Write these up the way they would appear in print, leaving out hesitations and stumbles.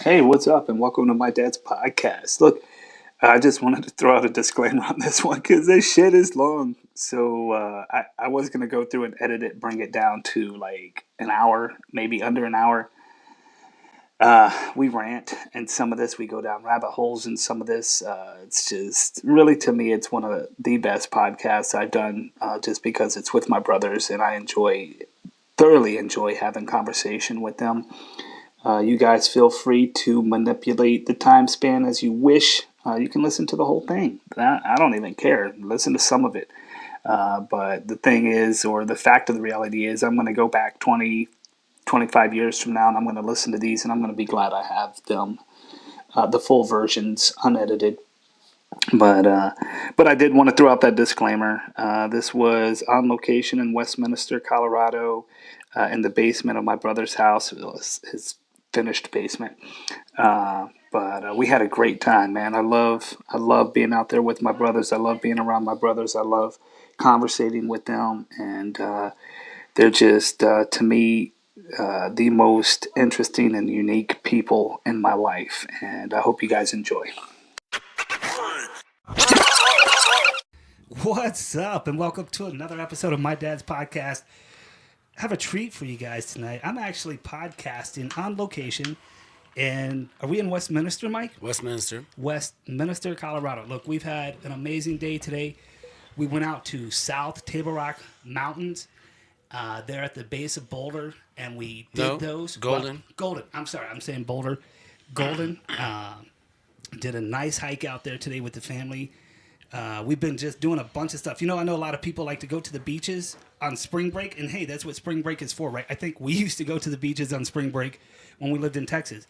Hey, what's up? And welcome to my dad's podcast. Look, I just wanted to throw out a disclaimer on this one because this shit is long. So I was going to go through and edit it, bring it down to like an hour, maybe under an hour. We rant, and some of this we go down rabbit holes, and some of this it's just really to me it's one of the best podcasts I've done, just because it's with my brothers, and thoroughly enjoy having conversation with them. You guys feel free to manipulate the time span as you wish. You can listen to the whole thing. I don't even care. Listen to some of it. But the thing is, or the fact of the reality is, I'm going to go back 20, 25 years from now, and I'm going to listen to these, and I'm going to be glad I have them, the full versions, unedited. But I did want to throw out that disclaimer. This was on location in Westminster, Colorado, in the basement of my brother's house. It was his finished basement. But we had a great time, man. I love being out there with my brothers. I love being around my brothers. I love conversating with them, and they're just to me the most interesting and unique people in my life. And I hope you guys enjoy. What's up, and welcome to another episode of my dad's podcast. I have a treat for you guys tonight. I'm actually podcasting on location, and are we in Westminster, Mike? Westminster, Colorado. Look, we've had an amazing day today. We went out to South Table Rock Mountains. They're at the base of Boulder, and we did those. Golden. Golden. I'm sorry, I'm saying Boulder. Golden. Did a nice hike out there today with the family. We've been just doing a bunch of stuff. I know a lot of people like to go to the beaches on spring break, and hey, that's what spring break is for, right? I think we used to go to the beaches on spring break when we lived in Texas.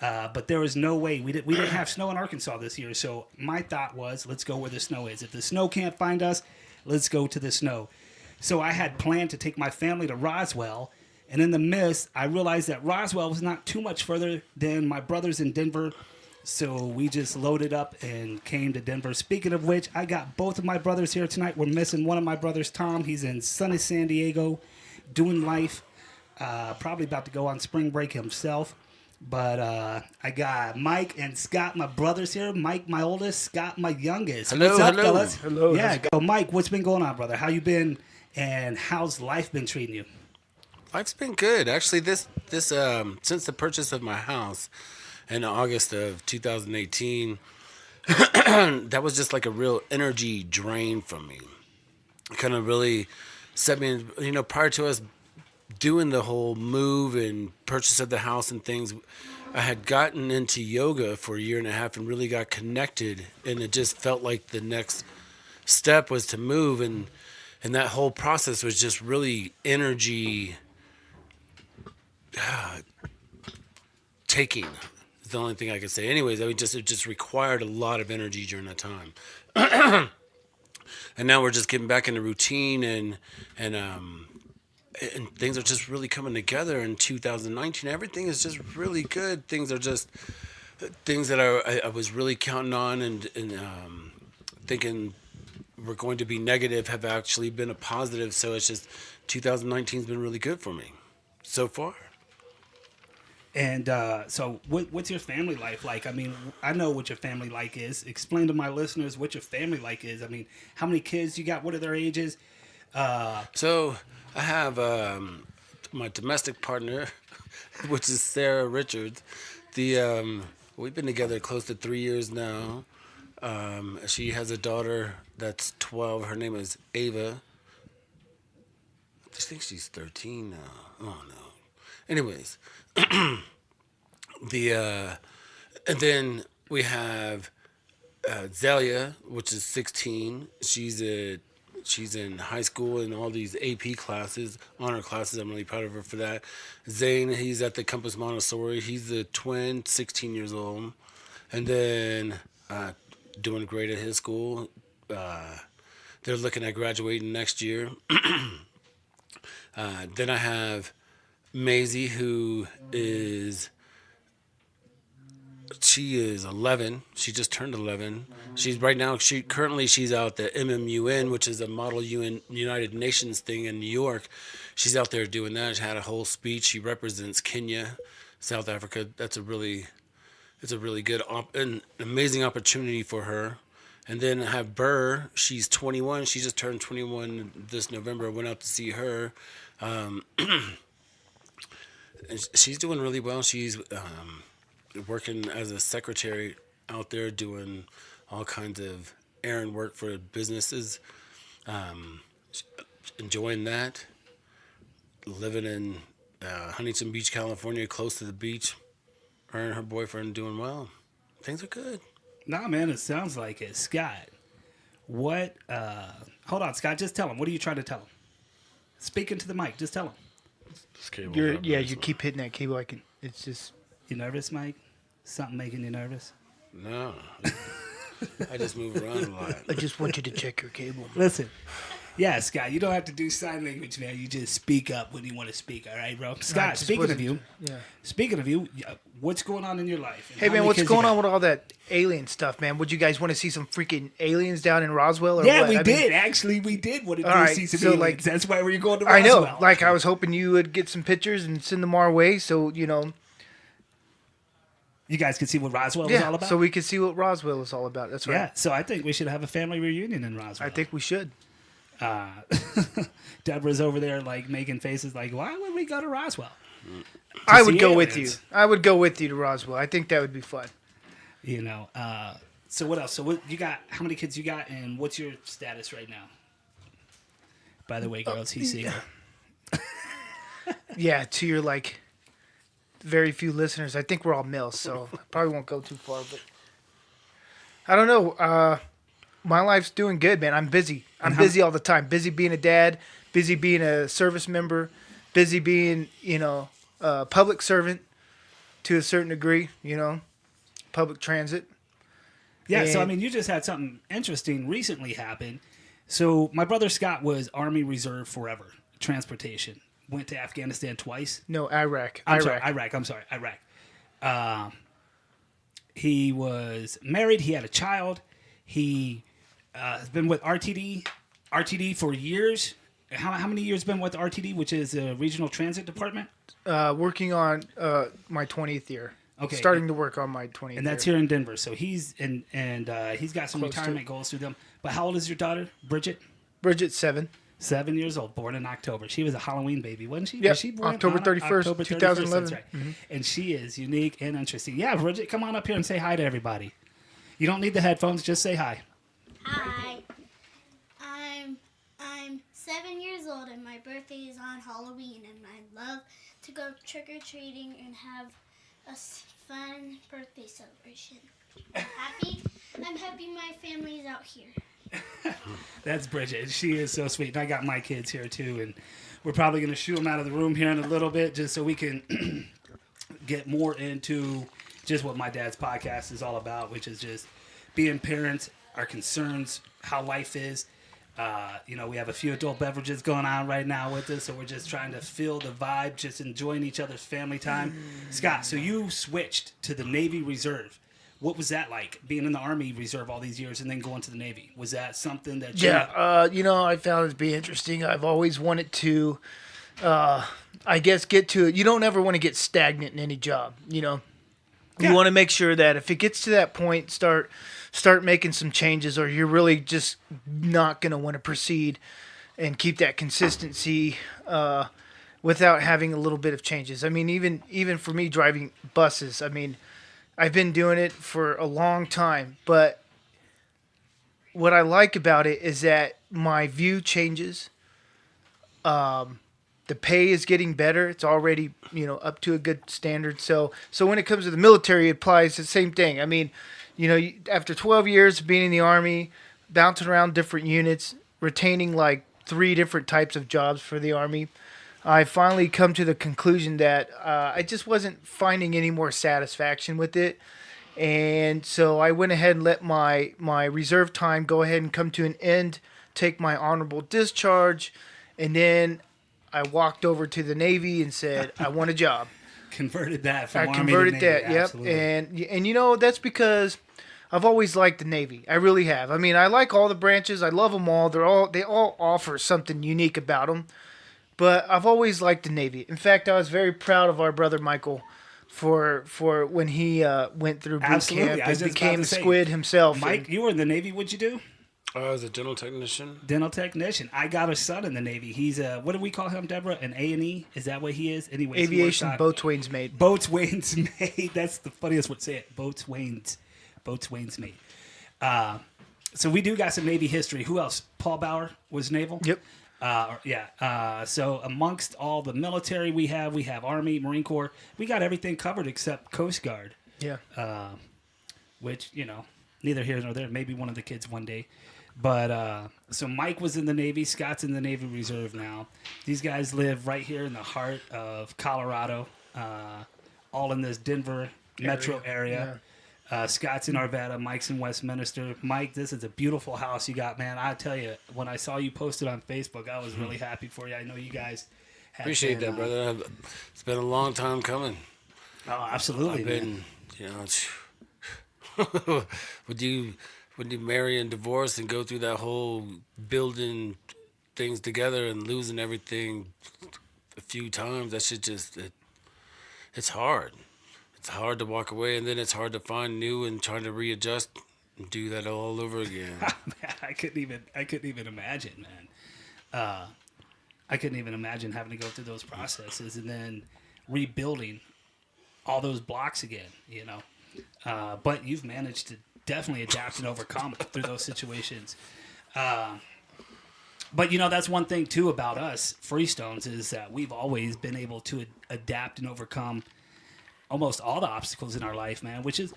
But there was no way. We didn't have snow in Arkansas this year, so my thought was, let's go where the snow is. If the snow can't find us, let's go to the snow. So I had planned to take my family to Roswell, and in the mist, I realized that Roswell was not too much further than my brothers in Denver. So we just loaded up and came to Denver. Speaking of which, I got both of my brothers here tonight. We're missing one of my brothers, Tom. He's in sunny San Diego doing life. Probably about to go on spring break himself. But I got Mike and Scott, my brothers here. Mike, my oldest. Scott, my youngest. What's up, fellas? Hello. Yeah, go. Mike, what's been going on, brother? How you been, and how's life been treating you? Life's been good. Actually, this since the purchase of my house in August of 2018, that was just like a real energy drain from me. It kind of really set me in, prior to us doing the whole move and purchase of the house and things, I had gotten into yoga for a year and a half and really got connected, and it just felt like the next step was to move, and that whole process was just really energy taking. The only thing I could say. Anyways, it just required a lot of energy during that time. And now we're just getting back into routine, and things are just really coming together in 2019. Everything is just really good. Things are just things that I was really counting on and thinking were going to be negative have actually been a positive. So it's just 2019's been really good for me so far. And so what's your family life like? I mean, I know what your family like is. Explain to my listeners what your family like is. I mean, how many kids you got? What are their ages? So I have my domestic partner, which is Sarah Richards. We've been together close to 3 years now. She has a daughter that's 12. Her name is Ava. I think she's 13 now. Oh no. Anyways, and then we have Zelia, which is 16. She's in high school in all these AP classes, honor classes. I'm really proud of her for that. Zane, he's at the Compass Montessori. He's the twin, 16 years old, and then doing great at his school. They're looking at graduating next year. Then I have Maisie, who is 11. She just turned 11. She's out the MMUN, which is a Model UN United Nations thing in New York. She's out there doing that. She had a whole speech. She represents Kenya, South Africa. That's a really it's a really good, an amazing opportunity for her. And then I have Burr. She's 21. She just turned 21 this November. I went out to see her. Um, and she's doing really well. She's working as a secretary out there doing all kinds of errand work for businesses. Um, Enjoying that. Living in Huntington Beach, California, close to the beach. Her and her boyfriend doing well. Things are good. Nah, man, it sounds like it. Scott, what? Hold on, Scott. Just tell him. What are you trying to tell him? Speak into the mic. Just tell him. You keep hitting that cable. It's just. You nervous, Mike? Something making you nervous? No. I just move around a lot. I just want you to check your cable. Listen. Yeah, Scott, you don't have to do sign language, man. You just speak up when you want to speak, all right, bro? Scott, speaking of you, what's going on in your life? Hey, man, what's going on with all that alien stuff, man? Would you guys want to see some freaking aliens down in Roswell? Or yeah, what? we did. Actually, we did want to see some aliens. Like, that's why we're going to Roswell. I know. Like, I was hoping you would get some pictures and send them our way so, you know. You guys can see what Roswell is all about? So we can see what Roswell is all about. That's right. Yeah, so I think we should have a family reunion in Roswell. I think we should. Deborah's over there like making faces like, why would we go to Roswell? I would go with you. I would go with you to Roswell. I think that would be fun. You know, so what else? So what you got? How many kids you got, and what's your status right now? By the way, girls, he's single. Yeah, to your like very few listeners, I think we're all males, so probably won't go too far. But I don't know. My life's doing good, man. I'm busy. I'm busy all the time. Busy being a dad, busy being a service member, busy being, a public servant to a certain degree, public transit. Yeah, so I mean, you just had something interesting recently happen. So my brother Scott was Army Reserve forever, transportation. Went to Afghanistan twice. No, Iraq. I'm sorry, Iraq. He was married. He had a child. He has been with RTD for years. How many years been with RTD, which is a regional transit department? Working on my 20th year. Okay. Starting to work on my 20th year. And that's here in Denver. So he's he's got some retirement goals through them. But how old is your daughter, Bridget? Bridget's 7. 7 years old, born in October. She was a Halloween baby, wasn't she? Yeah, was she born October 31st, October 2011. That's right. Mm-hmm. And she is unique and interesting. Yeah, Bridget, come on up here and say hi to everybody. You don't need the headphones, just say hi. Hi. I'm 7 years old and my birthday is on Halloween and I love to go trick-or-treating and have a fun birthday celebration. I'm happy my family's out here. That's Bridget. She is so sweet. And I got my kids here too, and we're probably going to shoo them out of the room here in a little bit just so we can get more into just what my dad's podcast is all about, which is just being parents, our concerns, how life is. We have a few adult beverages going on right now with us, so we're just trying to feel the vibe, just enjoying each other's family time. Scott, so you switched to the Navy Reserve. What was that like, being in the Army Reserve all these years and then going to the Navy? Was that something that you... Yeah, I found it to be interesting. I've always wanted to, get to it. You don't ever want to get stagnant in any job, You want to make sure that if it gets to that point, start making some changes, or you're really just not going to want to proceed and keep that consistency without having a little bit of changes. I mean, even for me driving buses, I've been doing it for a long time, but what I like about it is that my view changes. The pay is getting better. It's already, up to a good standard. So when it comes to the military, it applies the same thing. After 12 years of being in the Army, bouncing around different units, retaining like 3 different types of jobs for the Army, I finally come to the conclusion that I just wasn't finding any more satisfaction with it. And so I went ahead and let my reserve time go ahead and come to an end, take my honorable discharge, and then I walked over to the Navy and said, I want a job. Converted that from I Army converted to Navy. that, yep. Absolutely. And that's because I've always liked the Navy. I really have. I like all the branches. I love them all. They all offer something unique about them. But I've always liked the Navy. In fact, I was very proud of our brother Michael for when he went through boot Absolutely. camp I was and just about became to a say, squid himself. Mike, and- you were in the Navy. What'd you do? I was a dental technician. Dental technician. I got a son in the Navy. He's a, what do we call him, Deborah? An A&E? Is that what he is? Anyways, aviation boatswain's mate. Boatswain's mate. That's the funniest way to say it. Boatswain's mate. So we do got some Navy history. Who else? Paul Bauer was naval. Yep. So amongst all the military we have Army, Marine Corps. We got everything covered except Coast Guard, Yeah. which, neither here nor there. Maybe one of the kids one day. But so Mike was in the Navy. Scott's in the Navy Reserve now. These guys live right here in the heart of Colorado, all in this Denver metro area. Scott's in Arvada. Mike's in Westminster. Mike, this is a beautiful house you got, man. I tell you, when I saw you posted on Facebook, I was really happy for you. I know you guys had Appreciate been, that, brother. It's been a long time coming. Oh, absolutely, I've man. been, would you marry and divorce and go through that whole building things together and losing everything a few times? That shit it's hard. It's hard to walk away, and then it's hard to find new and trying to readjust and do that all over again. Man, I couldn't even imagine, man. I couldn't even imagine having to go through those processes and then rebuilding all those blocks again, But you've managed to definitely adapt and overcome through those situations. But that's one thing too about us Freestones is that we've always been able to adapt and overcome almost all the obstacles in our life, man, which is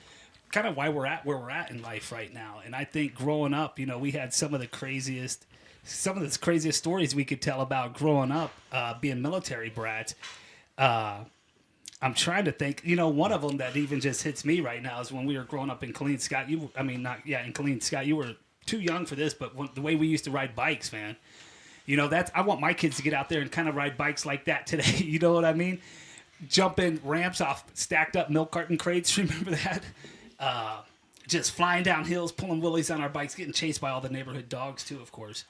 kind of why we're at where we're at in life right now. And I think growing up, we had some of the craziest stories we could tell about growing up, being military brats. I'm trying to think, one of them that even just hits me right now is when we were growing up in Chilln, Scott. In Chilln, Scott, you were too young for this, but the way we used to ride bikes, man, I want my kids to get out there and kind of ride bikes like that today. You know what I mean? Jumping ramps off stacked up milk carton crates. Remember that? Just flying down hills, pulling wheelies on our bikes, getting chased by all the neighborhood dogs too, of course.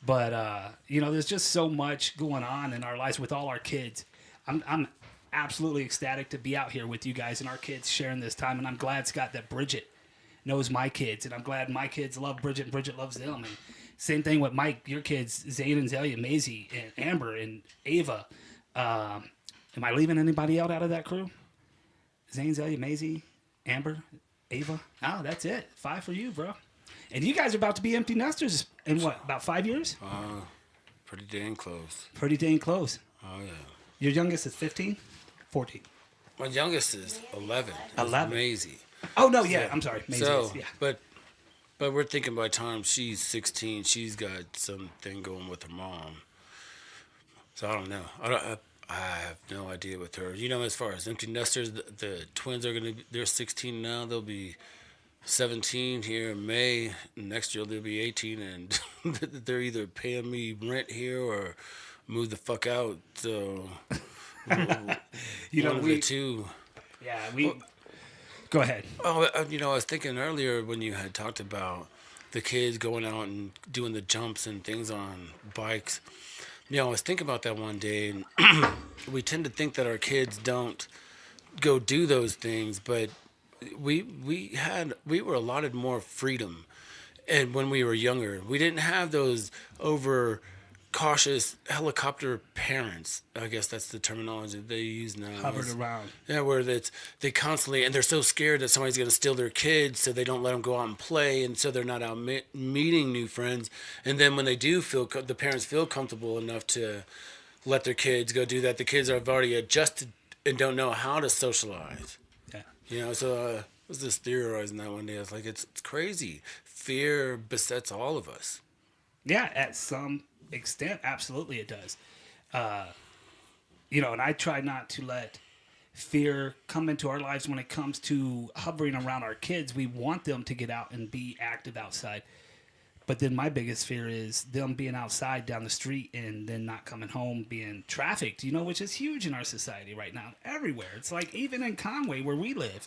But there's just so much going on in our lives with all our kids. I'm absolutely ecstatic to be out here with you guys and our kids sharing this time. And I'm glad, Scott, that Bridget knows my kids, and I'm glad my kids love Bridget and Bridget loves them. And same thing with Mike, your kids, Zane and Zelia, Maisie and Amber and Ava. Am I leaving anybody out of that crew? Zane, Zelia, Maisie, Amber, Ava. Oh, that's it. 5 for you, bro. And you guys are about to be empty nesters in what, about 5 years? Pretty dang close. Pretty dang close. Oh, yeah. Your youngest is 15? 14. My youngest is 11. 11. Maisie. Oh, no, yeah. I'm sorry. Maisie is, yeah. But we're thinking by the time she's 16, she's got something going with her mom. So I don't know. I have no idea with her. As far as empty nesters, the twins they're 16 now. They'll be 17 here in May. Next year they'll be 18, and they're either paying me rent here or move the fuck out. So, one of the two. Yeah, go ahead. Oh, I was thinking earlier when you had talked about the kids going out and doing the jumps and things on bikes. I was thinking about that one day, and we tend to think that our kids don't go do those things, but we were allotted more freedom, and when we were younger, we didn't have those over cautious helicopter parents. I guess that's the terminology they use now. Hovered around. Yeah, where they constantly, and they're so scared that somebody's going to steal their kids, so they don't let them go out and play, and so they're not out meeting new friends. And then when they do the parents feel comfortable enough to let their kids go do that, the kids have already adjusted and don't know how to socialize. Yeah. So I was just theorizing that one day. I was like, it's crazy. Fear besets all of us. Yeah, at some extent, absolutely it does. And I try not to let fear come into our lives when it comes to hovering around our kids. We want them to get out and be active outside. But then my biggest fear is them being outside down the street and then not coming home, being trafficked, which is huge in our society right now. Everywhere. It's like even in Conway where we live.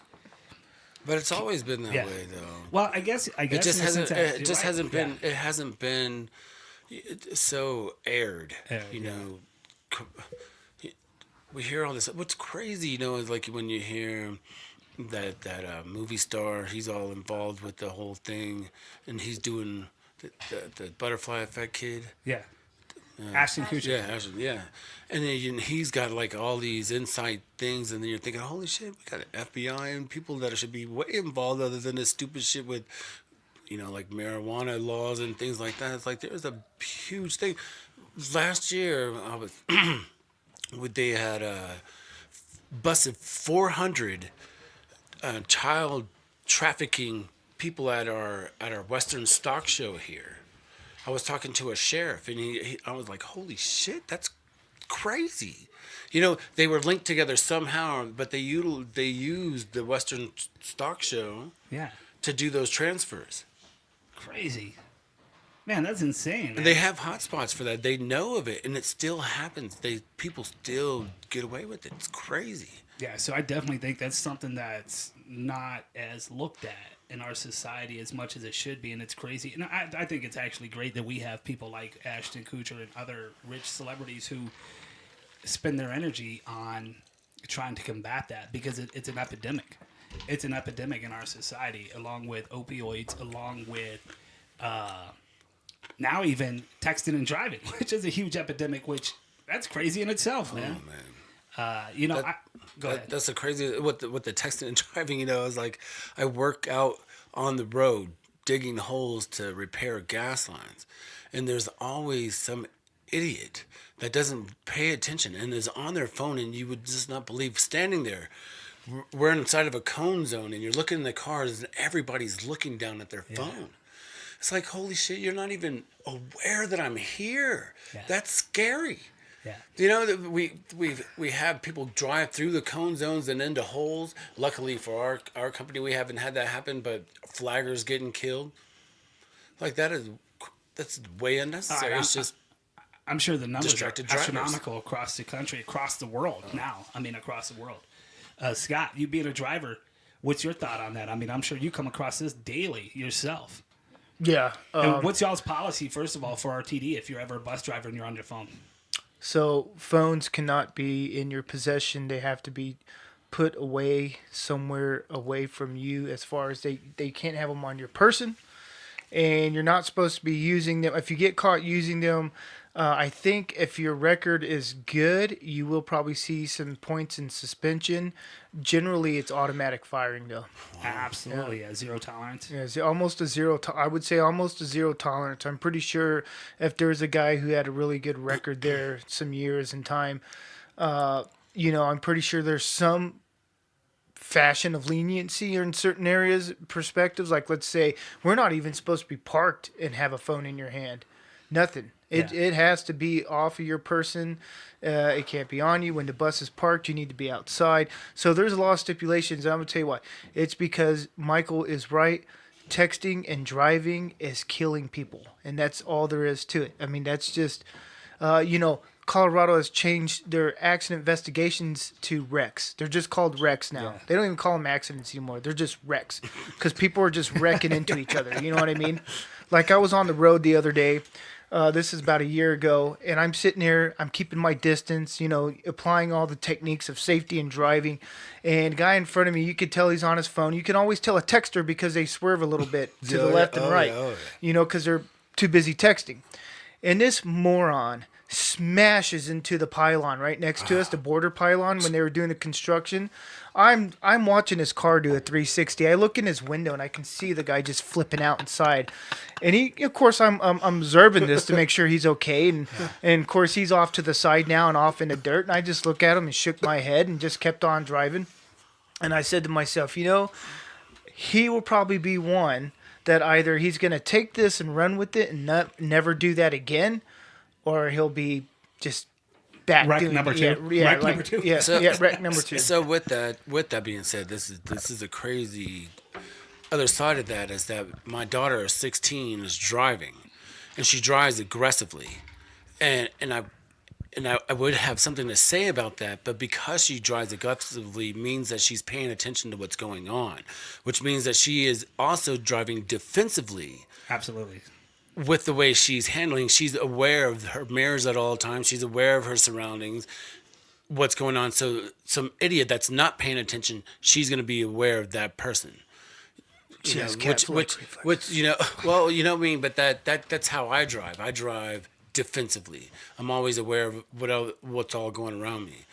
But it's always been that way, though. Well, I guess it just hasn't. It just hasn't been. It hasn't been so aired. we hear all this. What's crazy, is like when you hear that movie star, he's all involved with the whole thing, and he's doing the butterfly effect kid. Yeah. Ashton Kutcher. Yeah, actually, yeah. And then he's got like all these inside things, and then you're thinking, holy shit, we got an FBI and people that should be way involved other than this stupid shit with, like marijuana laws and things like that. It's like there's a huge thing. Last year, they had busted 400 child trafficking people at our Western stock show here. I was talking to a sheriff, and I was like, "Holy shit, that's crazy!" They were linked together somehow, but they used the Western Stock Show, Yeah. to do those transfers. Crazy. Man, that's insane. And they have hotspots for that. They know of it, and it still happens. People still get away with it. It's crazy. Yeah, so I definitely think that's something that's not as looked at in our society as much as it should be, and it's crazy. And I think it's actually great that we have people like Ashton Kutcher and other rich celebrities who spend their energy on trying to combat that, because it's an epidemic. It's an epidemic in our society, along with opioids, along with now even texting and driving, which is a huge epidemic, which that's crazy in itself, man. Oh, man. Go ahead. That's the crazy with the texting and driving. I was like, I work out on the road digging holes to repair gas lines, and there's always some idiot that doesn't pay attention and is on their phone, and you would just not believe, standing there. We're inside of a cone zone, and you're looking in the cars, and everybody's looking down at their phone. It's like, holy shit, you're not even aware that I'm here. Yeah. That's scary. Yeah. We have people drive through the cone zones and into holes. Luckily for our company, we haven't had that happen, but flaggers getting killed. Like that's way unnecessary. It's just I'm sure the numbers are distracted drivers. astronomical across the country, across the world now. I mean, across the world. Scott, you being a driver, what's your thought on that? I mean, I'm sure you come across this daily yourself. Yeah. And what's y'all's policy, first of all, for RTD if you're ever a bus driver and you're on your phone? So phones cannot be in your possession. They have to be put away somewhere away from you, as far as they can't have them on your person. And you're not supposed to be using them. If you get caught using them, I think if your record is good, you will probably see some points in suspension. Generally, it's automatic firing, though. Absolutely, yeah. Zero tolerance. Yeah, it's almost a zero. I would say almost a zero tolerance. I'm pretty sure if there's a guy who had a really good record there, some years in time, I'm pretty sure there's some fashion of leniency in certain areas, perspectives. Like, let's say we're not even supposed to be parked and have a phone in your hand. Nothing. It has to be off of your person. It can't be on you. When the bus is parked, you need to be outside. So there's a lot of stipulations. I'm going to tell you why. It's because Michael is right. Texting and driving is killing people. And that's all there is to it. I mean, that's just, Colorado has changed their accident investigations to wrecks. They're just called wrecks now. Yeah. They don't even call them accidents anymore. They're just wrecks because people are just wrecking into each other. You know what I mean? Like, I was on the road the other day. This is about a year ago, and I'm sitting here, I'm keeping my distance, applying all the techniques of safety and driving. And the guy in front of me, you could tell he's on his phone. You can always tell a texter because they swerve a little bit to the left and right, because they're too busy texting. And this moron smashes into the pylon right next to us, the border pylon, when they were doing the construction. I'm watching his car do a 360. I look in his window and I can see the guy just flipping out inside. And he, of course, I'm observing this to make sure he's okay. And of course he's off to the side now and off in the dirt. And I just look at him and shook my head and just kept on driving. And I said to myself, he will probably be one that either he's going to take this and run with it and never do that again, or he'll be just back wreck number two. Number two. Yeah, wreck number two. So with that being said, this is a crazy other side of that is that my daughter, 16, is driving, and she drives aggressively, and I would have something to say about that, but because she drives aggressively means that she's paying attention to what's going on, which means that she is also driving defensively. Absolutely. With the way she's handling, she's aware of her mirrors at all times. She's aware of her surroundings. what's going on. So some idiot that's not paying attention, she's going to be aware of that person. She has Which you know, well, you know what I mean. But that's how I drive. I drive defensively. I'm always aware of what's all going around me.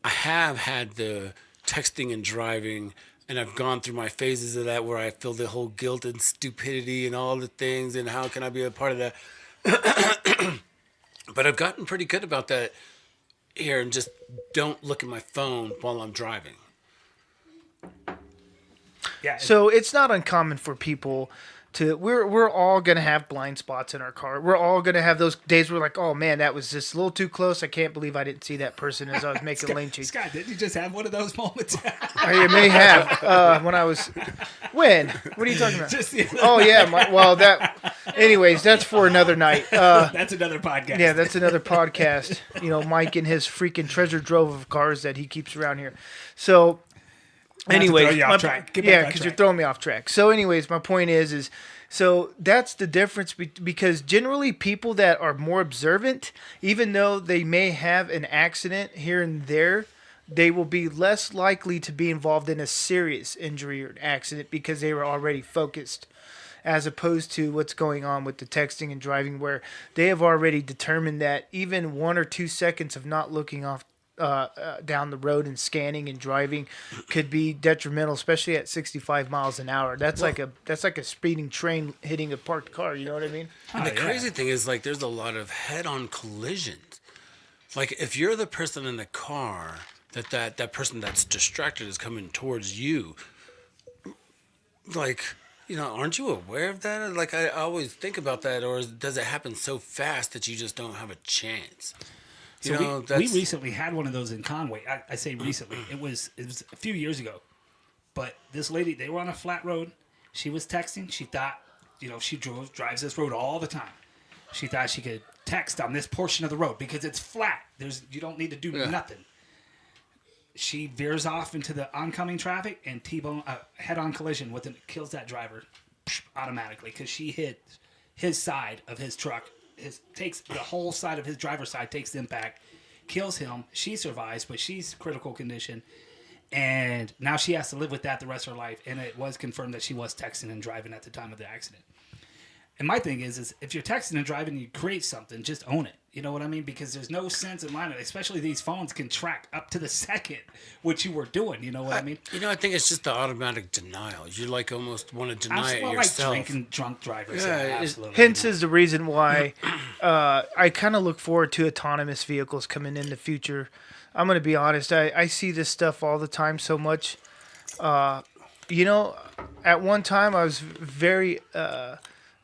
I have had the texting and driving, and I've gone through my phases of that where I feel the whole guilt and stupidity and all the things, and how can I be a part of that? But I've gotten pretty good about that here, and just don't look at my phone while I'm driving. Yeah. So it's not uncommon for people to we're all gonna have blind spots in our car. We're all gonna have those days where we're like, oh man, that was just a little too close. I can't believe I didn't see that person as I was making lane change. Scott, didn't you just have one of those moments? I may have when I was when. What are you talking about? Just the other Oh yeah, anyways, that's for another night. That's another podcast. Yeah, that's another podcast. You know, Mike and his freaking treasure trove of cars that he keeps around here. So, anyways, throw you off track. Get back yeah, on because track. you're throwing me off track. So, anyways, my point is so that's the difference because generally people that are more observant, even though they may have an accident here and there, they will be less likely to be involved in a serious injury or an accident because they were already focused, as opposed to what's going on with the texting and driving where they have already determined that even 1 or 2 seconds of not looking off down the road and scanning and driving could be detrimental, especially at 65 miles an hour. That's like a speeding train hitting a parked car. You know what I mean? And the crazy thing is, like, there's a lot of head-on collisions. Like, if you're the person in the car, that person that's distracted is coming towards you, like, you know, aren't you aware of that? Like, I always think about that, or does it happen so fast that you just don't have a chance? You So know, we recently had one of those in Conway. I say recently. It was a few years ago. But this lady, they were on a flat road. She was texting. She thought, you know, she drives this road all the time. She thought she could text on this portion of the road because it's flat. You don't need to do nothing. She veers off into the oncoming traffic and T-bone head-on collision kills that driver automatically because she hit his side of his truck. Takes the whole side of his driver's side, takes the impact, kills him. She survives, but she's critical condition, and now she has to live with that the rest of her life. And it was confirmed that she was texting and driving at the time of the accident. And my thing is if you're texting and driving, and you create something, just own it. You know what I mean? Because there's no sense in lying. Especially these phones can track up to the second what you were doing. You know what I mean? You know, I think it's just the automatic denial. You like almost want to deny it Like yourself. drunk drivers. Yeah, absolutely. Hence is the reason why I kind of look forward to autonomous vehicles coming in the future. I'm going to be honest. I see this stuff all the time so much. You know, at one time I was very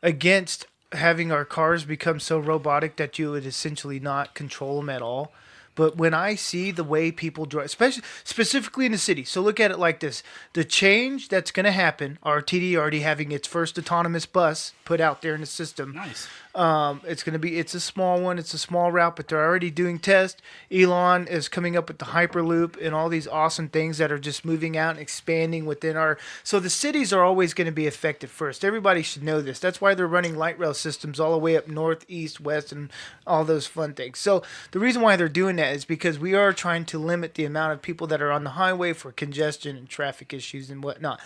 against having our cars become so robotic that you would essentially not control them at all. But when I see the way people drive, specifically in the city, so look at it like this. The change that's going to happen, RTD already having its first autonomous bus put out there in the system. Nice. It's a small one. It's a small route, but they're already doing tests. Elon is coming up with the Hyperloop and all these awesome things that are just moving out and expanding within so the cities are always going to be affected first. Everybody should know this. That's why they're running light rail systems all the way up north, east, west, and all those fun things. So the reason why they're doing that is because we are trying to limit the amount of people that are on the highway for congestion and traffic issues and whatnot.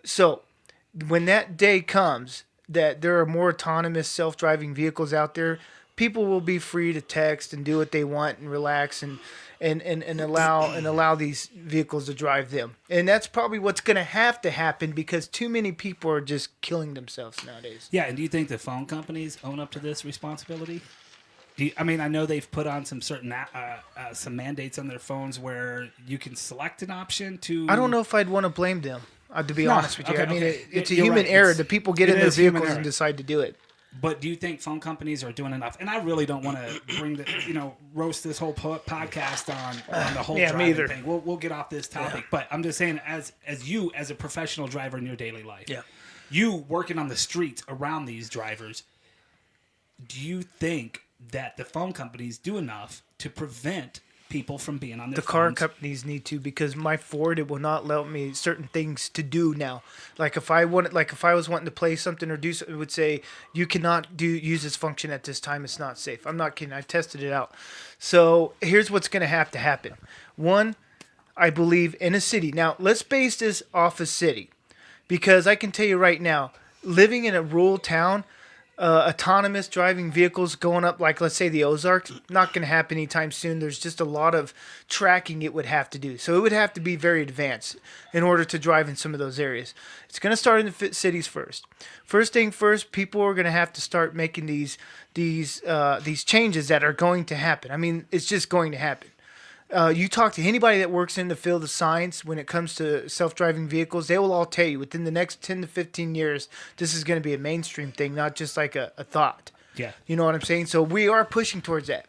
So when that day comes that there are more autonomous self-driving vehicles out there, people will be free to text and do what they want and relax and allow these vehicles to drive them. And that's probably what's going to happen because too many people are just killing themselves nowadays. Yeah, and do you think the phone companies own up to this responsibility? I mean, I know they've put on some certain some mandates on their phones where you can select an option to. I don't know if I'd want to blame them. To be honest with you, okay, I mean, okay. it's a You're human right. error. The people get in their is human vehicles error. and decide to do it. But do you think phone companies are doing enough? And I really don't want to roast this whole podcast on the whole Yeah, me driving either. thing. We'll get off this topic. But I'm just saying, as a professional driver in your daily life, you working on the streets around these drivers, do you think that the phone companies do enough to prevent people from being on their The car phones. companies need to, because my Ford, it will not allow me certain things to do now. Like if I was wanting to play something or do something, it would say you cannot use this function at this time. It's not safe. I'm not kidding. I tested it out. So here's what's going to happen. One, I believe in a city. Now let's base this off a city, because I can tell you right now, living in a rural town, autonomous driving vehicles going up, like let's say the Ozarks, not going to happen anytime soon. There's just a lot of tracking it would have to do. So it would have to be very advanced in order to drive in some of those areas. It's going to start in the cities first. First thing first, people are going to have to start making these changes that are going to happen. I mean, it's just going to happen. You talk to anybody that works in the field of science when it comes to self-driving vehicles, they will all tell you within the next 10 to 15 years, this is going to be a mainstream thing, not just like a thought. Yeah. You know what I'm saying? So we are pushing towards that.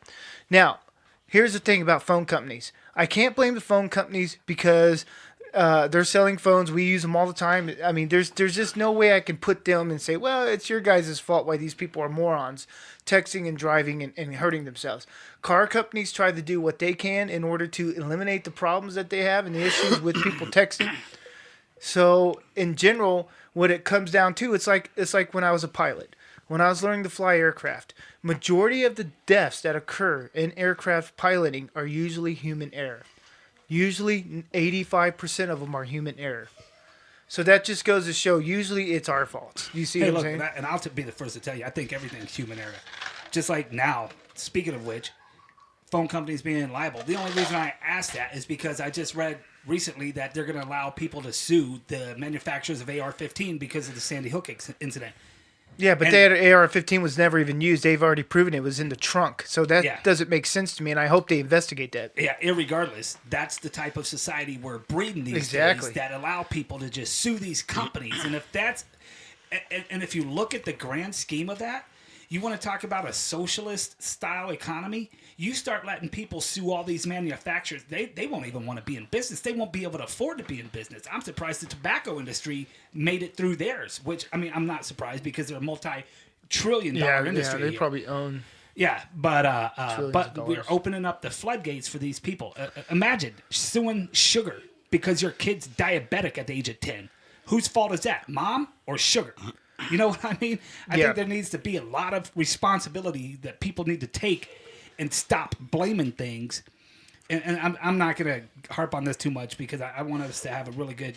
Now, here's the thing about phone companies. I can't blame the phone companies because they're selling phones. We use them all the time. I mean, there's just no way I can put them and say, well, it's your guys' fault why these people are morons texting and driving and hurting themselves. Car companies try to do what they can in order to eliminate the problems that they have and the issues with people texting. So in general, what it comes down to, it's like when I was a pilot. When I was learning to fly aircraft, majority of the deaths that occur in aircraft piloting are usually human error. Usually 85% of them are human error. So that just goes to show, usually it's our fault. You see Hey, what look, I'm saying? and I'll be the first to tell you, I think everything's human error. Just like now, speaking of which, phone companies being liable. The only reason I asked that is because I just read recently that they're going to allow people to sue the manufacturers of AR-15 because of the Sandy Hook incident. Yeah, but that AR-15 was never even used. They've already proven it was in the trunk. So that doesn't make sense to me, and I hope they investigate that. Yeah, irregardless, that's the type of society we're breeding these days that allow people to just sue these companies. And if that's, and if you look at the grand scheme of that, you want to talk about a socialist style economy, you start letting people sue all these manufacturers. They won't even want to be in business. They won't be able to afford to be in business. I'm surprised the tobacco industry made it through theirs, which, I mean, I'm not surprised because they're a multi-trillion-dollar industry. Yeah, they probably own. Yeah, but we're opening up the floodgates for these people. Imagine suing sugar because your kid's diabetic at the age of 10. Whose fault is that, mom or sugar? You know what I mean? I think there needs to be a lot of responsibility that people need to take and stop blaming things. And I'm not going to harp on this too much because I want us to have a really good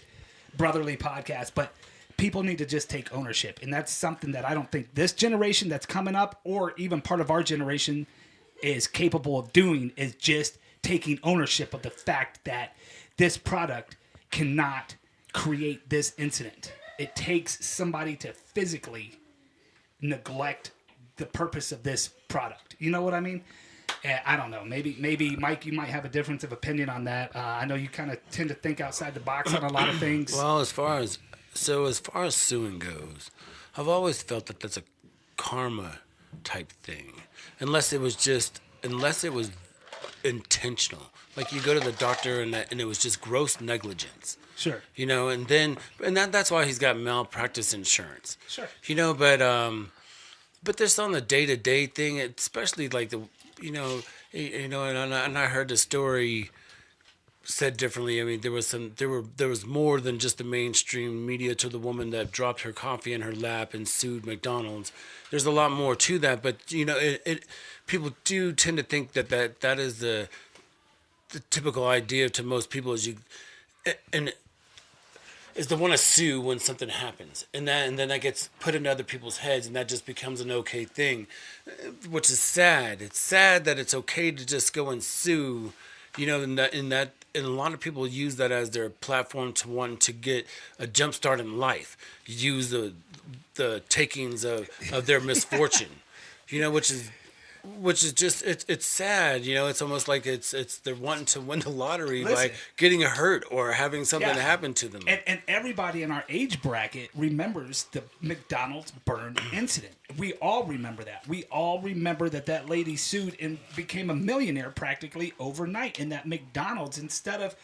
brotherly podcast, but people need to just take ownership. And that's something that I don't think this generation that's coming up or even part of our generation is capable of doing, is just taking ownership of the fact that this product cannot create this incident. It takes somebody to physically neglect the purpose of this product. You know what I mean? I don't know. Maybe Mike, you might have a difference of opinion on that. I know you kind of tend to think outside the box on a lot of things. Well, as far as suing goes, I've always felt that that's a karma type thing, unless it was intentional. Like you go to the doctor and it was just gross negligence. Sure. You know, and that's why he's got malpractice insurance. Sure. You know, but there's on the day-to-day thing, especially like and I heard the story said differently. I mean, there was more than just the mainstream media to the woman that dropped her coffee in her lap and sued McDonald's. There's a lot more to that, but you know, people do tend to think that is the typical idea to most people is to want to sue when something happens, and then that gets put into other people's heads, and that just becomes an okay thing, which is sad. It's sad that it's okay to just go and sue, you know, and a lot of people use that as their platform to want to get a jump start in life. Use the takings of their misfortune, you know, which is just it's sad, you know. It's almost like it's they're wanting to win the lottery by getting hurt or having something happen to them. And everybody in our age bracket remembers the McDonald's burn incident. We all remember that. We all remember that lady sued and became a millionaire practically overnight. And that McDonald's, instead of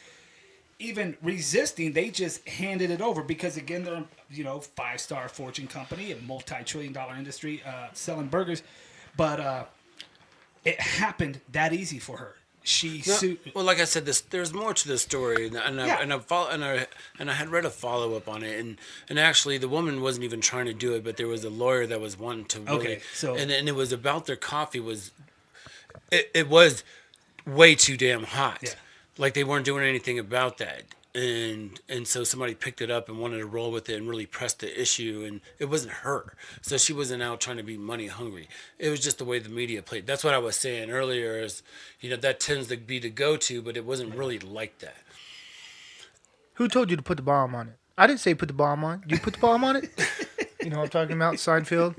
even resisting, they just handed it over because, again, they're, you know, 5-star Fortune company, a multi-trillion-dollar industry selling burgers, but. It happened that easy for her. she No, sued. well, like I said, there's more to this story, Yeah. I had read a follow up on it, and actually the woman wasn't even trying to do it, but there was a lawyer that was wanting to really, Okay, so- and it was about their coffee it was way too damn hot, Yeah. like they weren't doing anything about that. And so somebody picked it up and wanted to roll with it and really press the issue, and it wasn't her, so she wasn't out trying to be money hungry. It was just the way the media played. That's what I was saying earlier, is that tends to be the go-to, but it wasn't really like that. Who told you to put the bomb on it? I didn't say put the bomb on. Did you put the bomb on it? You know what I'm talking about, Seinfeld?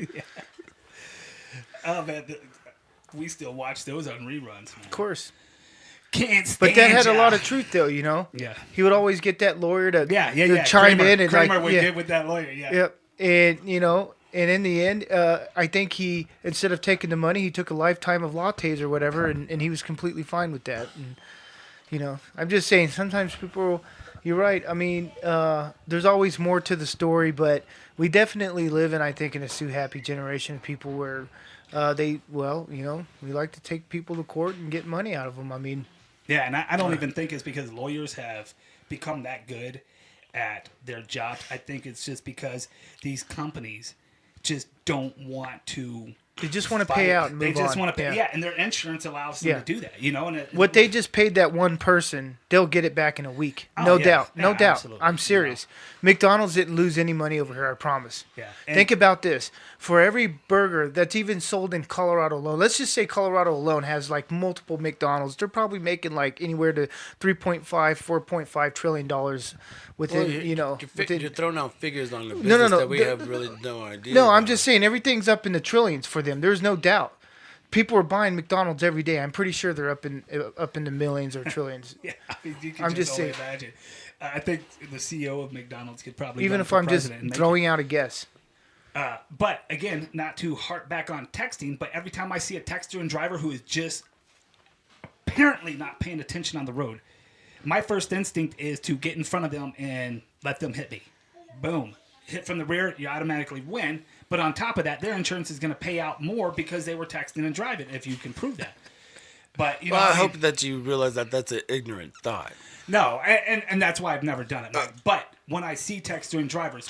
Oh man, we still watch those on reruns. Man. Of course. Can't stand But that had a ya. lot of truth, though, you know? Yeah. He would always get that lawyer to, Yeah. chime Kramer, in. And Kramer like, would yeah, get with that lawyer. Yeah. yep. And, and in the end, I think he, instead of taking the money, he took a lifetime of lattes or whatever, and he was completely fine with that. And, I'm just saying, sometimes people, you're right. I mean, there's always more to the story, but we definitely live in, I think, in a Sue Happy generation of people where we like to take people to court and get money out of them. I mean, Yeah, and I don't even think it's because lawyers have become that good at their job. I think it's just because these companies just don't want to. they just want to fight. pay out and move on. They just want to pay. Yeah. Yeah, and their insurance allows them Yeah. to do that. And What they just paid that one person, they'll get it back in a week. Oh, No yeah. doubt. No Yeah, doubt. absolutely. I'm serious. McDonald's didn't lose any money over here, I promise. Yeah. Think about this. For every burger that's even sold in Colorado alone, let's just say Colorado alone has like multiple McDonald's. They're probably making like anywhere to $3.5, $4.5 trillion within, within, You're throwing out figures on the No, business no. that we have really no idea. No, I'm about. just saying everything's up in the trillions for them. There's no doubt. People are buying McDonald's every day. I'm pretty sure they're up in the millions or trillions. Yeah, I mean, you can I'm just just only saying. imagine. I think the CEO of McDonald's could probably Even run if for I'm just president and make throwing out a guess. But again, not to harp back on texting, but every time I see a texter and driver who is just apparently not paying attention on the road, my first instinct is to get in front of them and let them hit me. Boom. Hit from the rear, you automatically win. But on top of that, their insurance is going to pay out more because they were texting and driving, if you can prove that. But, Well, I hope that you realize that that's an ignorant thought. No, and that's why I've never done it. But when I see texter and drivers,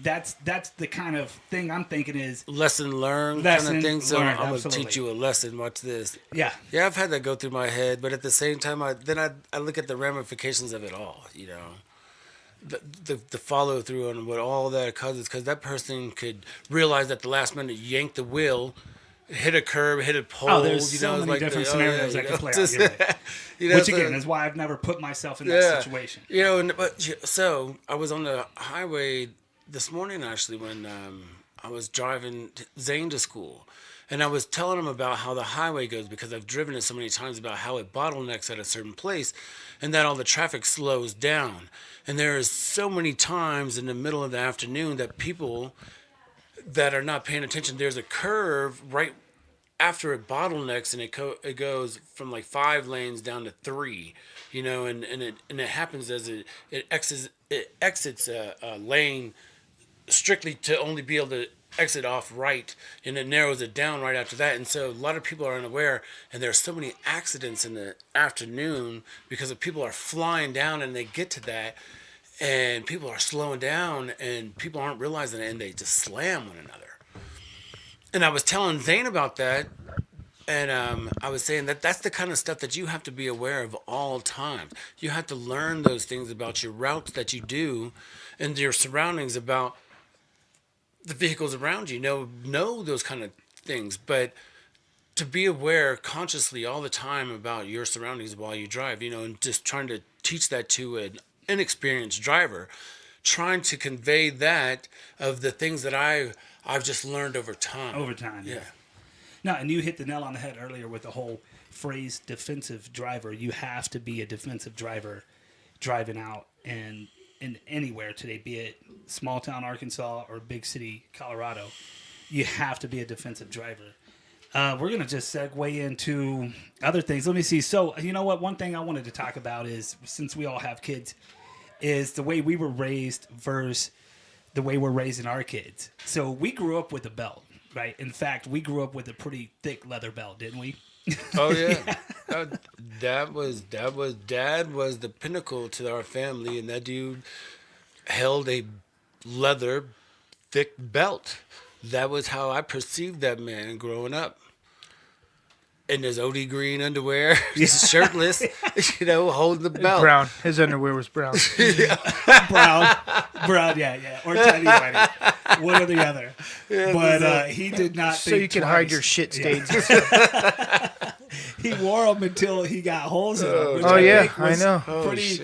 that's the kind of thing I'm thinking is Lesson learned Lesson kind of thing. So learned, I'm going to absolutely. teach you a lesson. Watch this. yeah. Yeah, I've had that go through my head, but at the same time, I look at the ramifications of it all. The follow through on what all that causes, because that person could realize at the last minute, yank the wheel, hit a curb, hit a pole. Oh, there's so it's many different scenarios that can play out. You're right. Which so- again is why I've never put myself in that situation. So I was on the highway this morning actually when I was driving Zane to school, and I was telling him about how the highway goes, because I've driven it so many times, about how it bottlenecks at a certain place, and that all the traffic slows down. And there is so many times in the middle of the afternoon that people that are not paying attention, there's a curve right after it bottlenecks, and it goes from like 5 lanes down to 3, and it happens as it exits a lane strictly to only be able to exit off right, and it narrows it down right after that. And so a lot of people are unaware, and there's so many accidents in the afternoon because of people are flying down and they get to that, and people are slowing down and people aren't realizing it, and they just slam one another. And I was telling Zane about that, and I was saying that that's the kind of stuff that you have to be aware of all times. You have to learn those things about your routes that you do and your surroundings, about the vehicles around you. Know those kind of things, but to be aware consciously all the time about your surroundings while you drive, and just trying to teach that to an inexperienced driver, trying to convey that of the things that I've just learned over time. Yeah. No, and you hit the nail on the head earlier with the whole phrase defensive driver. You have to be a defensive driver driving out and in anywhere today, be it small town Arkansas or big city Colorado. You have to be a defensive driver. We're going to just segue into other things. Let me see. So, you know what? One thing I wanted to talk about is, since we all have kids, is the way we were raised versus the way we're raising our kids. So we grew up with a belt, right? In fact, we grew up with a pretty thick leather belt, didn't we? Oh yeah. Uh, Dad was the pinnacle to our family, and that dude held a leather thick belt. That was how I perceived that man growing up. In his OD green underwear, shirtless, holding the belt. Brown. His underwear was brown. Brown, yeah, or teddy whitey, one or the other. But he did not. So you can hide your shit stains. He wore them until he got holes in them. Which I know. Pretty,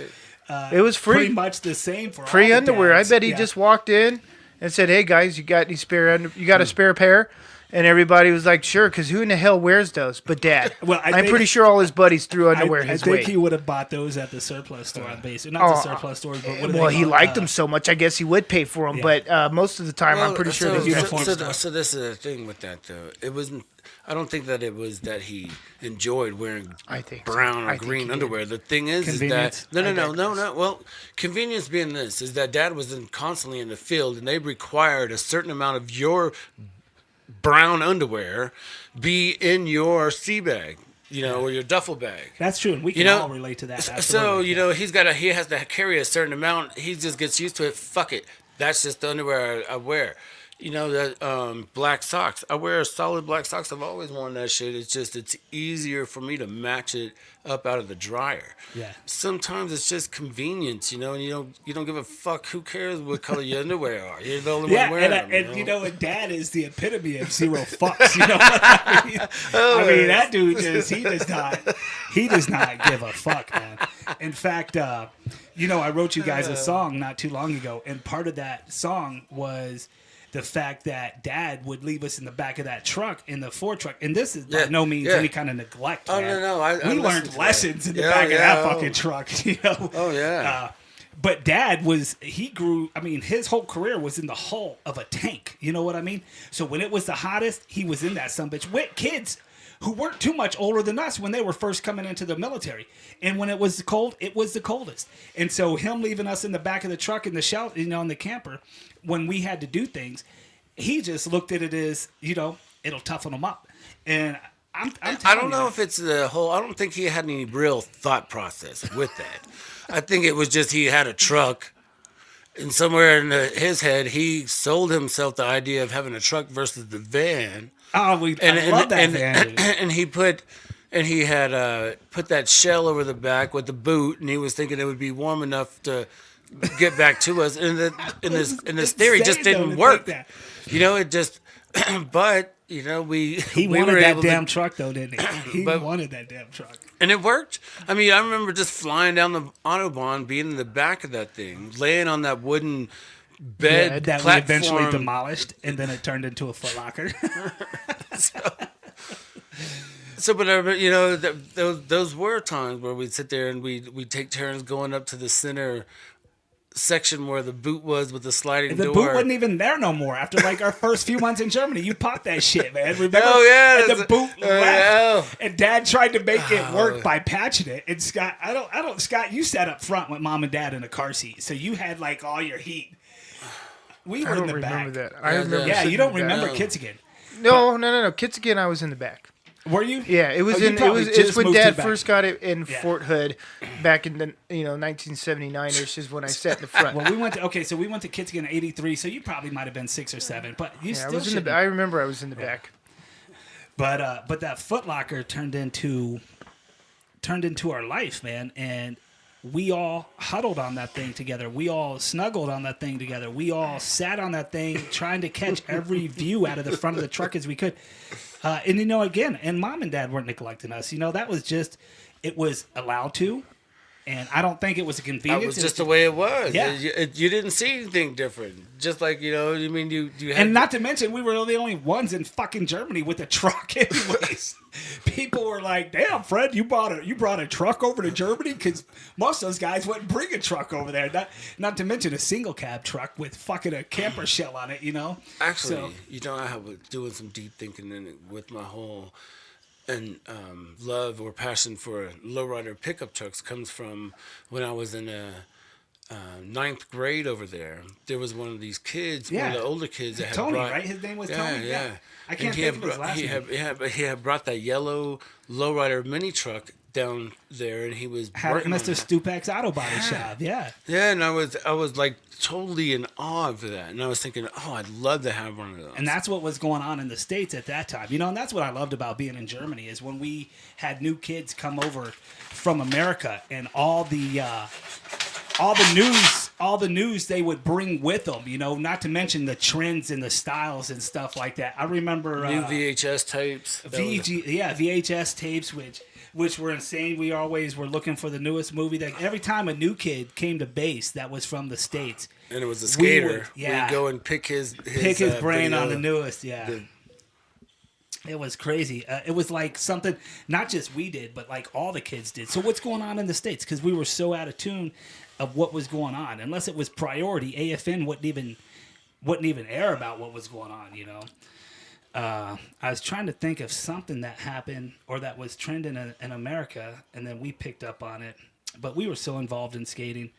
It was free. pretty much the same for Free all the underwear. I dads. bet he Yeah. just walked in and said, "Hey guys, you got any spare you got a spare pair?" And everybody was like, "Sure," because who in the hell wears those? But Dad. Well, I I'm think- pretty sure all his buddies threw underwear I his think way. he would have bought those at the surplus store on base. Not the surplus stores, but what do Well, they he call it? liked them so much, I guess he would pay for them. Yeah. But most of the time, I'm pretty sure so, they uniform so, store. so this is the thing with that though. It wasn't. I don't think that it was that he enjoyed wearing I think so. brown I or think he green did. underwear. The thing is Convenience? that no. Well, convenience being this is that Dad was constantly in the field, and they required a certain amount of your brown underwear be in your sea bag, or your duffel bag. That's true, and we can all relate to that. So Absolutely. he has to carry a certain amount. He just gets used to it. Fuck it, that's just the underwear I wear. That black socks. I wear solid black socks. I've always worn that shit. It's easier for me to match it up out of the dryer. Yeah. Sometimes it's just convenience, and you don't give a fuck. Who cares what color your underwear are? You're the only one wearing them. And Dad is the epitome of zero fucks. You know what I mean? That dude he does not give a fuck, man. In fact, I wrote you guys a song not too long ago, and part of that song was the fact that Dad would leave us in the back of that truck, in the Ford truck. And this is by no means any kind of neglect, Oh, man. no. I we learned lessons in the back of that fucking truck, Oh, yeah. But Dad his whole career was in the hull of a tank. You know what I mean? So when it was the hottest, he was in that sumbitch with kids who weren't too much older than us when they were first coming into the military. And when it was cold, it was the coldest. And so him leaving us in the back of the truck in the shelter, in the camper, when we had to do things, he just looked at it as, it'll toughen him up. And I'm I don't know if it's the whole. I don't think he had any real thought process with that. I think it was just he had a truck, and somewhere in his head, he sold himself the idea of having a truck versus the van. I love that van. And he had put that shell over the back with the boot, and he was thinking it would be warm enough to get back to us. And this theory just didn't work. It just. But he we wanted were that able damn to, truck, though, didn't he? He wanted that damn truck. and it worked. I mean, I remember just flying down the Autobahn, being in the back of that thing, laying on that wooden bed That we platform. eventually demolished, and then it turned into a Foot Locker. So, but those were times where we'd sit there and we'd take turns going up to the center section where the boot was with the sliding The door. boot wasn't even there no more after like our first few months in Germany. You popped that shit, man. Remember? Oh, yeah. And the boot left. Yeah. And Dad tried to make it work by patching it. And Scott, Scott, you sat up front with Mom and Dad in a car seat, so you had like all your heat. We were I in don't the remember back. that. I remember. Yeah, sitting you don't in the back. remember Kids Again. No. Kids Again, I was in the back. Were you? Yeah, it was Oh, you probably it's just when moved to Dad the back. first got it in Yeah. Fort Hood, back in the 1979ish is when I sat in the front. Well, we went to Kids Again in '83, so you probably might have been 6 or 7, but you I still was in shouldn't. the. I remember I was in the back. But that Foot Locker turned into our life, man, and we all huddled on that thing together. We all snuggled on that thing together. We all sat on that thing trying to catch every view out of the front of the truck as we could. And again, and Mom and Dad weren't neglecting us. That was just, it was allowed to, and I don't think it was a convenience. That was just the way it was. Yeah. You didn't see anything different. Just like, you had... And not to mention, we were the only ones in fucking Germany with a truck anyways. People were like, damn, Fred, you brought a truck over to Germany? Because most of those guys wouldn't bring a truck over there. Not to mention a single cab truck with fucking a camper shell on it, Actually, I have doing some deep thinking in it with my whole... And love or passion for lowrider pickup trucks comes from when I was in ninth grade over there. There was one of these kids, one Yeah. of the older kids that had Tony, brought, right? His name was yeah, Tony. yeah. I can't And he think had of his brought, last name. but he had brought that yellow lowrider mini truck down there, and he was Had it working on Mr. that. Stupak's Auto Body Shop. Yeah. Yeah, and I was like totally in awe of that, and I was thinking, oh, I'd love to have one of those. And that's what was going on in the States at that time. You know, and that's what I loved about being in Germany is when we had new kids come over from America and all the news they would bring with them, you know, not to mention the trends and the styles and stuff like that. I remember New VHS tapes. VHS tapes which were insane. We always were looking for the newest movie. That every time a new kid came to base that was from the States, And it was a skater. yeah. We'd go and pick his brain video. on the newest. Yeah. It was crazy. It was like something not just we did, but like all the kids did. So what's going on in the States? Because we were so out of tune of what was going on. Unless it was priority, AFN wouldn't even air about what was going on. You know. I was trying to think of something that happened or that was trending in America, and then we picked up on it. But we were so involved in skating.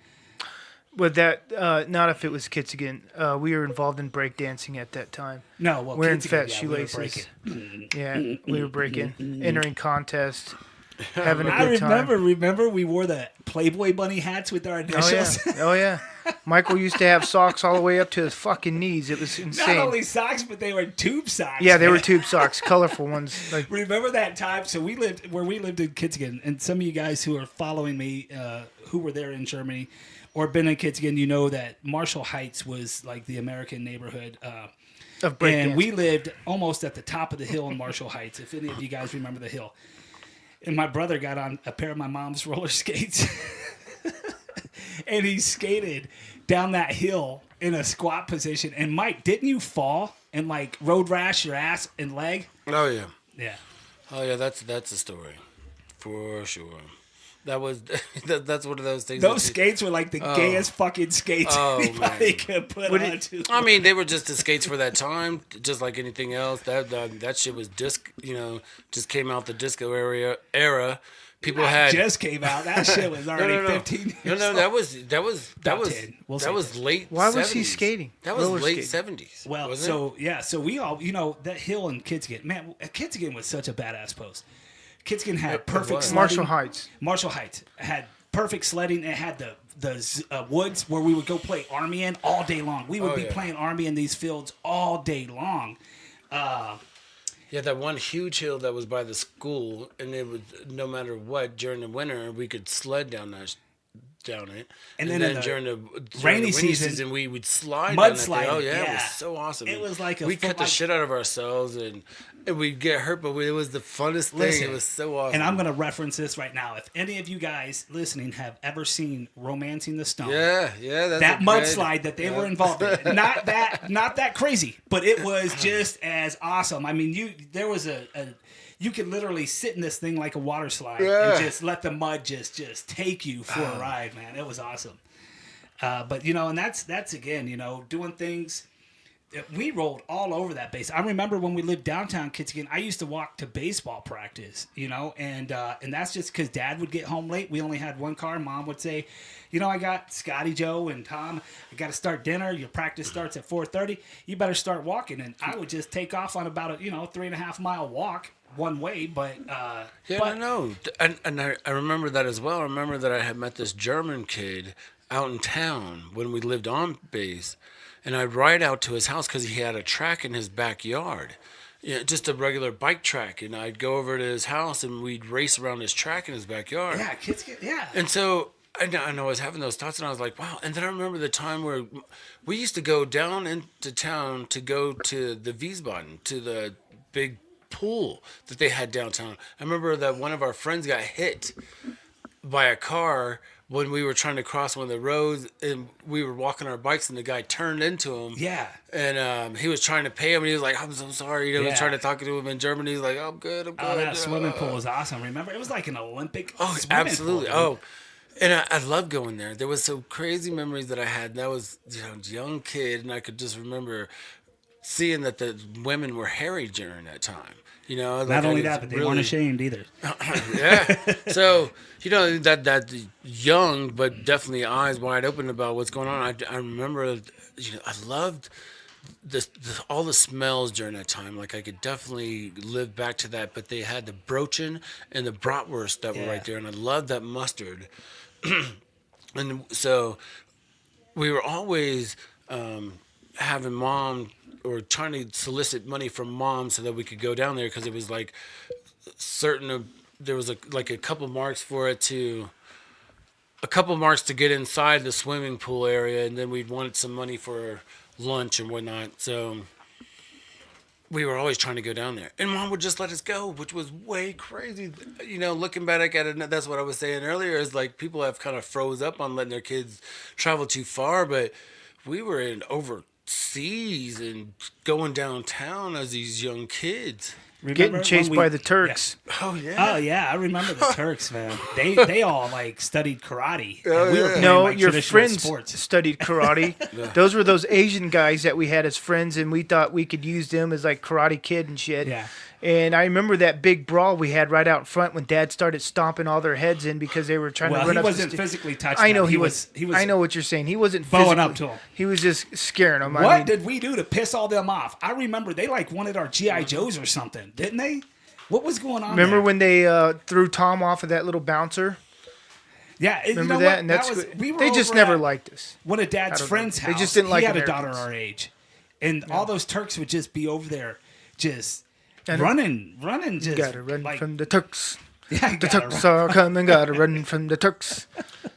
But that, not if it was kids again. We were involved in breakdancing at that time. No, well, Wearing kids fat again, shoelaces. We were breaking. Yeah, we were breaking, entering contests, having a good I time. remember we wore the Playboy bunny hats with our Oh initials. yeah, oh yeah. Michael used to have socks all the way up to his fucking knees. It was Not insane. only socks, but they were tube socks. Yeah, they man. were tube socks, colorful ones. Like Remember that time? So we lived in Kitzingen, and some of you guys who are following me, who were there in Germany, or been in Kitzingen, you know that Marshall Heights was like the American neighborhood. of breakdancing. And we lived almost at the top of the hill in Marshall Heights, if any of you guys remember the hill. And my brother got on a pair of my mom's roller skates, and he skated down that hill in a squat position. And Mike, didn't you fall and like road rash your ass and leg? Oh yeah. Yeah. Oh yeah, that's a story, for sure. That was that's one of those things. Those skates were like the gayest fucking skates anybody could put on to. I mean, they were just the skates for that time, just like anything else. That shit was just came out the disco era. People had just came out. That shit was already 15 years No, old. that was 10. We'll say that was 10. late. Why was he 70s. skating? That was Roller late skating. 70s. Well, wasn't it? so we all, you know, that hill in Kitzingen, man, Kitzingen was such a badass post. Kitzingen had perfect was. sledding. Marshall Heights. Had perfect sledding. It had the woods where we would go play Army in all day long. We would be playing Army in these fields all day long. Yeah, that one huge hill that was by the school, and it was no matter what during the winter we could sled down it, And then then in the during the rainy rainy season, season we would slide mud down that thing. sliding, Oh yeah, it yeah. was so awesome. It was like a we full- cut the like- shit out of ourselves, and we'd get hurt, but it was the funnest thing. Listen, It was so awesome. And I'm going to reference this right now. If any of you guys listening have ever seen Romancing the Stone, yeah, that's that a mudslide good- that they yeah. were involved in, not that crazy, but it was just as awesome. I mean, there was you could literally sit in this thing like a water slide and just let the mud just take you for a ride, man. It was awesome. But you know, and that's again, you know, doing things. We rolled all over that base. I remember when we lived downtown Kitzingen, I used to walk to baseball practice, you know, and that's just because Dad would get home late. We only had one car. Mom would say, you know, I got Scotty, Joe, and Tom. I got to start dinner. Your practice starts at 4:30. You better start walking. And I would just take off on about a 3.5 mile walk one way. But Yeah, I know. And I remember that as well. I remember that I had met this German kid out in town when we lived on base. And I'd ride out to his house because he had a track in his backyard. Just a regular bike track. And I'd go over to his house and we'd race around his track in his backyard. yeah, Kitzingen, yeah. And so I know I was having those thoughts, and I was like, wow. And then I remember the time where we used to go down into town to go to the Wiesbaden, to the big pool that they had downtown. I remember that one of our friends got hit by a car when we were trying to cross one of the roads, and we were walking our bikes, and the guy turned into him. Yeah. And he was trying to pay him, and he was like, I'm so sorry. He was Yeah. trying to talk to him in German. He's like, I'm good. Oh, that swimming pool was awesome. Remember? It was like an Olympic swimming Absolutely. pool. Oh, and I love going there. There was some crazy memories that I had. And that was, young kid, and I could just remember seeing that the women were hairy during that time. You know, Not only I that, was but they weren't ashamed either. yeah. So, you know, that young, but definitely eyes wide open about what's going on. I remember, you know, I loved all the smells during that time. Like, I could definitely live back to that. But they had the brochin and the bratwurst that were right there. And I loved that mustard. And so we were always having mom or trying to solicit money from mom so that we could go down there, because it was like there was like a couple marks to get inside the swimming pool area, and then we'd wanted some money for lunch and whatnot. So we were always trying to go down there, and mom would just let us go, which was way crazy. You know, looking back at it, that's what I was saying earlier, is like people have kind of froze up on letting their kids travel too far, but we were in overseas and going downtown as these young kids. Getting chased by the Turks. Yeah. Oh yeah, I remember the Turks, man. They all like studied karate. And we were playing, No, like, your traditional friends sports. studied karate. Those were those Asian guys that we had as friends, and we thought we could use them as like Karate Kid and shit. Yeah. And I remember that big brawl we had right out front when Dad started stomping all their heads in because they were trying to run he up. wasn't physically touching. I know them. he was. I know what you're saying. He wasn't bowing physically up to him. He was just scaring them. What did we do to piss all them off? I remember they like wanted our GI Joes or something, didn't they? What was going on? Remember there? when they threw Tom off of that little bouncer? Yeah, Remember you know that? what? And that's we were they just over never at liked us. one of Dad's I don't know. friends' They house. just didn't like He had a daughter Americans. our age, and all those Turks would just be over there, just And running, just Gotta run like, from the Turks. yeah, The Turks are coming. Gotta run from the Turks.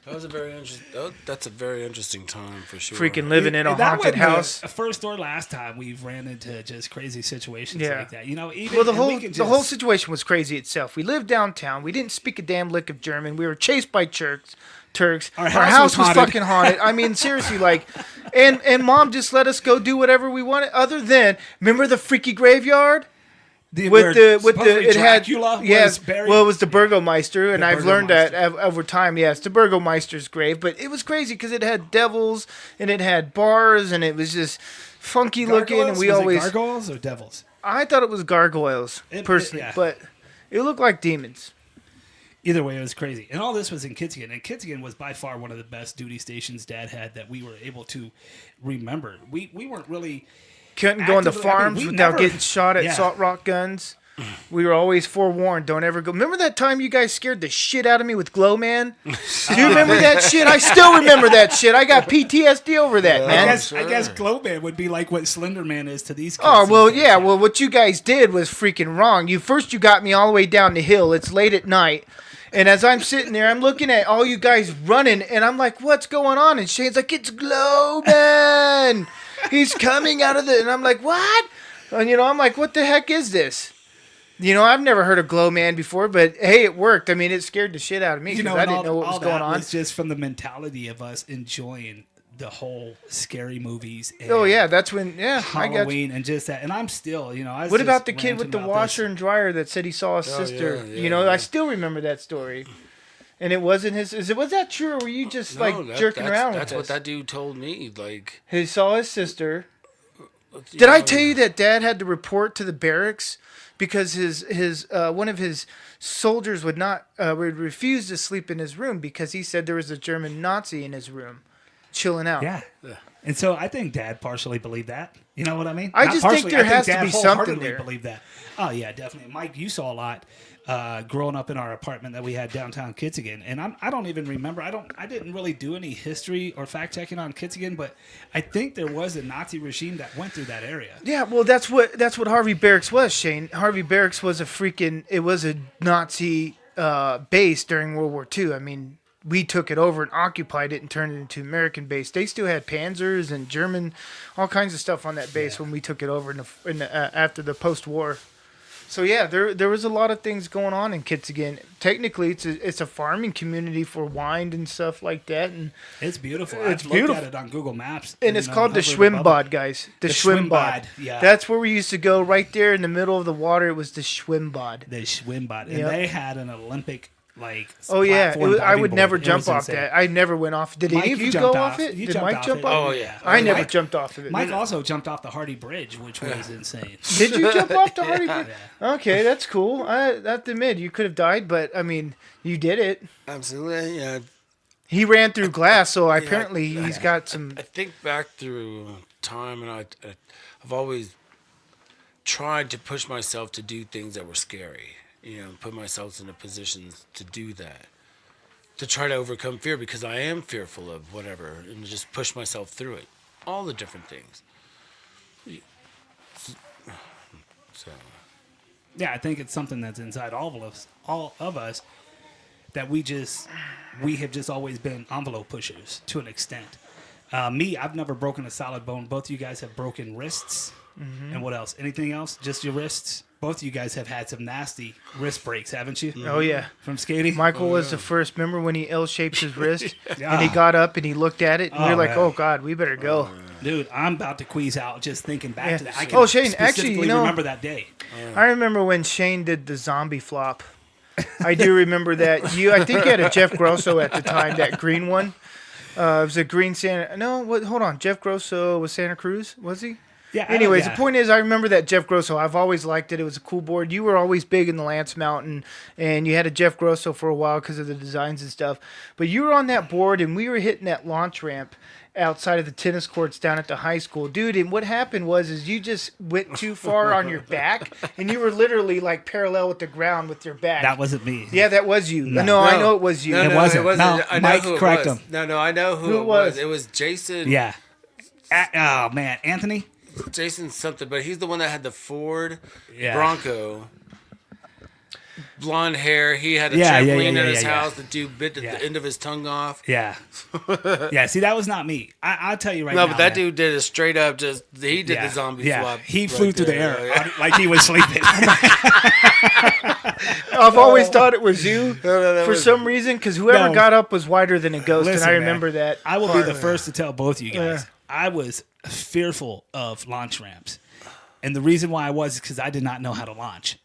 That was a very interesting. That's a very interesting time for sure. Freaking living in a That haunted wasn't house. the first or last time we've ran into just crazy situations Yeah. like that. You know, even Well, the and whole we can the whole just- situation was crazy itself. We lived downtown. We didn't speak a damn lick of German. We were chased by Turks. Our Our house house was was haunted. fucking haunted. I mean, seriously, like, and Mom just let us go do whatever we wanted. Other than, remember the freaky graveyard where with supposedly it had Dracula yes, was buried. well, it was the Burgomeister, and The I've learned that Burgomeister. over time. Yes, the Burgomeister's grave, but it was crazy because it had devils and it had bars and it was just funky looking, and Gargoyles? we Was it always. gargoyles or devils. I thought it was gargoyles personally, yeah. but it looked like demons. Either way, it was crazy. And all this was in Kitzigan. And Kitzigan was by far one of the best duty stations Dad had that we were able to remember. We weren't really... Couldn't go on the Actively, I mean, farms we without never- getting shot at Yeah. salt rock guns. We were always forewarned. Don't ever go. Remember that time you guys scared the shit out of me with Glow Man? Do you remember that shit? I still remember that shit. I got PTSD over that, I man. guess Glowman would be like what Slender Man is to these kids. Oh, well, these days. yeah. Well, what you guys did was freaking wrong. You got me all the way down the hill. It's late at night. And as I'm sitting there, I'm looking at all you guys running, and I'm like, what's going on? And Shane's like, it's Glow Man. He's coming out of the... And I'm like, what? And, I'm like, what the heck is this? I've never heard of Glow Man before, but hey, it worked. I mean, it scared the shit out of me because I didn't know what was going on. was just from the mentality of us enjoying the whole scary movies. And Oh, yeah, that's when... Yeah, I got you. Halloween and just that. And I'm still, I was What just about the kid ranting with the about washer this. and dryer that said he saw his sister? yeah, I still remember that story. And it wasn't his... Was that true, or were you just, jerking around with That's this? what that dude told me. Like, He saw his sister. Did I tell you that Dad had to report to the barracks because his one of his soldiers would refuse to sleep in his room because he said there was a German Nazi in his room, chilling out. Yeah. And so I think Dad partially believed that. You know what I mean? I Not just think partially, there has Dad to be something wholeheartedly there. believed that. Oh, yeah, definitely. Mike, you saw a lot growing up in our apartment that we had downtown Kitzigan. And I don't even remember. I didn't really do any history or fact checking on Kitzigan, but I think there was a Nazi regime that went through that area. Yeah, well, that's what Harvey Barracks was, Shane. Harvey Barracks was a Nazi base during World War II. I mean, we took it over and occupied it and turned it into American base. They still had Panzers and German, all kinds of stuff on that base when we took it over after the post-war. So yeah, there was a lot of things going on in Kitzigan. Technically, it's a farming community for wine and stuff like that, and It's beautiful. It's I've beautiful. looked at it on Google Maps. and it's called the hovered above it. Schwimmbad, guys. The The Schwimmbad. Schwimmbad, yeah. That's where we used to go, right there in the middle of the water. It was the Schwimmbad. The Schwimmbad. And Yep. they had an Olympic like. Oh yeah, platform I would diving never board. It jump was off insane. that. I never went off. Did Mike, any of you you jumped go off. off it? You Did jumped Mike off jump it. off? Oh yeah. I never Mike- jumped off of it. Mike also jumped off the Hardy Bridge, which was insane. Did you jump off the Hardy? Okay, that's cool. I have to admit, you could have died, but I mean, you did it. Absolutely. Yeah. He ran through glass, so apparently he's got some. I think back through time, and I've always tried to push myself to do things that were scary. Put myself into positions to do that, to try to overcome fear, because I am fearful of whatever, and just push myself through it. All the different things. So. Yeah, I think it's something that's inside all of us, that we have just always been envelope pushers to an extent. Me, I've never broken a solid bone. Both of you guys have broken wrists. Mm-hmm. And what else? Anything else? Just your wrists? Both of you guys have had some nasty wrist breaks, haven't you? Oh yeah, from skating. Michael was the first. Remember when he L-shaped his wrist Yeah. and he got up and he looked at it and we were like, man. "Oh God, we better go." Dude, I'm about to queeze out just thinking back Yeah. to that. I can Oh, Shane, specifically actually, remember that day. I remember when Shane did the zombie flop. I do remember that. I think you had a Jeff Grosso at the time, that green one. It was a green Santa. No, what? Hold on. Jeff Grosso was Santa Cruz, was he? Yeah. Anyways, the point is, I remember that Jeff Grosso. I've always liked it. It was a cool board. You were always big in the Lance Mountain, and you had a Jeff Grosso for a while because of the designs and stuff. But you were on that board, and we were hitting that launch ramp outside of the tennis courts down at the high school, dude. And what happened is you just went too far on your back, and you were literally like parallel with the ground with your back. That wasn't me. Yeah, that was you. No, I know it was you. It wasn't. No, I know Mike, who it correct was. him. No, I know who Who it was? was. It was Jason. Yeah. Oh man, Anthony. Jason something, but he's the one that had the Ford Yeah. Bronco. Blonde hair. He had a Yeah, trampoline yeah, in his yeah. house. The dude bit Yeah. the end of his tongue off. Yeah. Yeah. See, that was not me. I'll tell you right No, now. but that man. dude did it straight up. He did Yeah. the zombie Yeah. flop. He right flew through the there. air Yeah. like he was sleeping. I've always thought it was you that for was- some reason, because whoever No. got up was wider than a ghost, Listen, and I man, remember that. I will be part. the first to tell both of you guys. Yeah. I was fearful of launch ramps. And the reason why I was is because I did not know how to launch.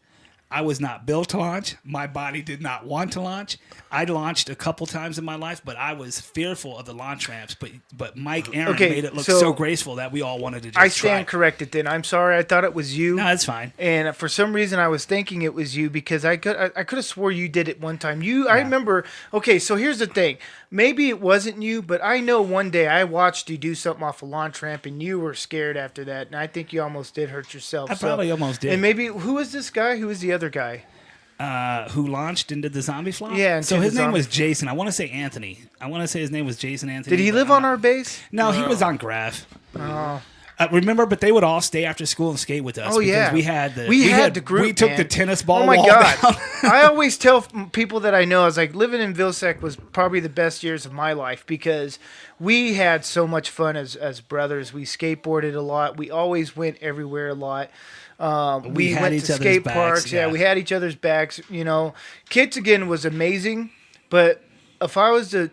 I was not built to launch. My body did not want to launch. I launched a couple times in my life, but I was fearful of the launch ramps. But Mike Aaron Okay, made it look so so graceful that we all wanted to just I stand try. corrected then. I'm sorry. I thought it was you. No, that's fine. And for some reason, I was thinking it was you because I could have swore you did it one time. I remember. Okay, so here's the thing. Maybe it wasn't you, but I know one day I watched you do something off a launch ramp, and you were scared after that, and I think you almost did hurt yourself. I probably almost did. And maybe who was this guy? Who was the other guy? Who launched and did the zombie flop? Yeah, and So did his the name zombie- was Jason. I want to say Anthony. I want to say his name was Jason Anthony. Did he but live I'm on not- our base? No, he was on Graph. Oh. Remember, but they would all stay after school and skate with us. Oh, yeah. because we had the We had the group, We took man. the tennis ball. Oh my wall god! down. I always tell people that I know, I was like, living in Vilsack was probably the best years of my life because we had so much fun as brothers. We skateboarded a lot. We always went everywhere a lot. We had went each to other's skate backs, parks. Yeah, yeah. we had each other's backs. Kids again was amazing, but if I was to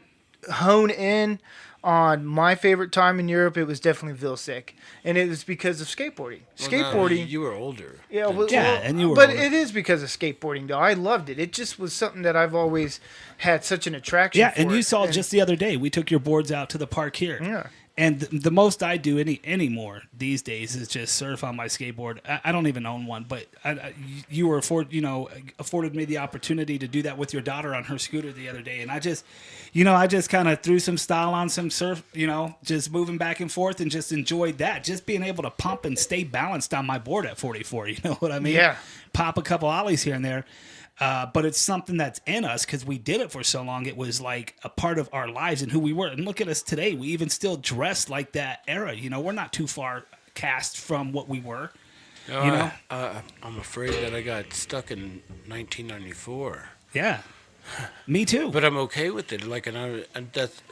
hone in on my favorite time in Europe, it was definitely Vilsack, and it was because of skateboarding. Well, no, Skateboarding. you were older. Yeah, well, and you were but older. it is because of skateboarding, though. I loved it. It just was something that I've always had such an attraction. Yeah, and for you it. saw just the other day, we took your boards out to the park here. Yeah. And the most I do anymore these days is just surf on my skateboard. I don't even own one, but you were afforded me the opportunity to do that with your daughter on her scooter the other day, and I just kind of threw some style on some surf, just moving back and forth, and just enjoyed that, just being able to pump and stay balanced on my board at 44. You know what I mean? Yeah. Pop a couple ollies here and there. But it's something that's in us because we did it for so long. It was like a part of our lives and who we were. And look at us today. We even still dress like that era. We're not too far cast from what we were. I'm afraid that I got stuck in 1994. Yeah. Me too. But I'm okay with it. Like, and that's,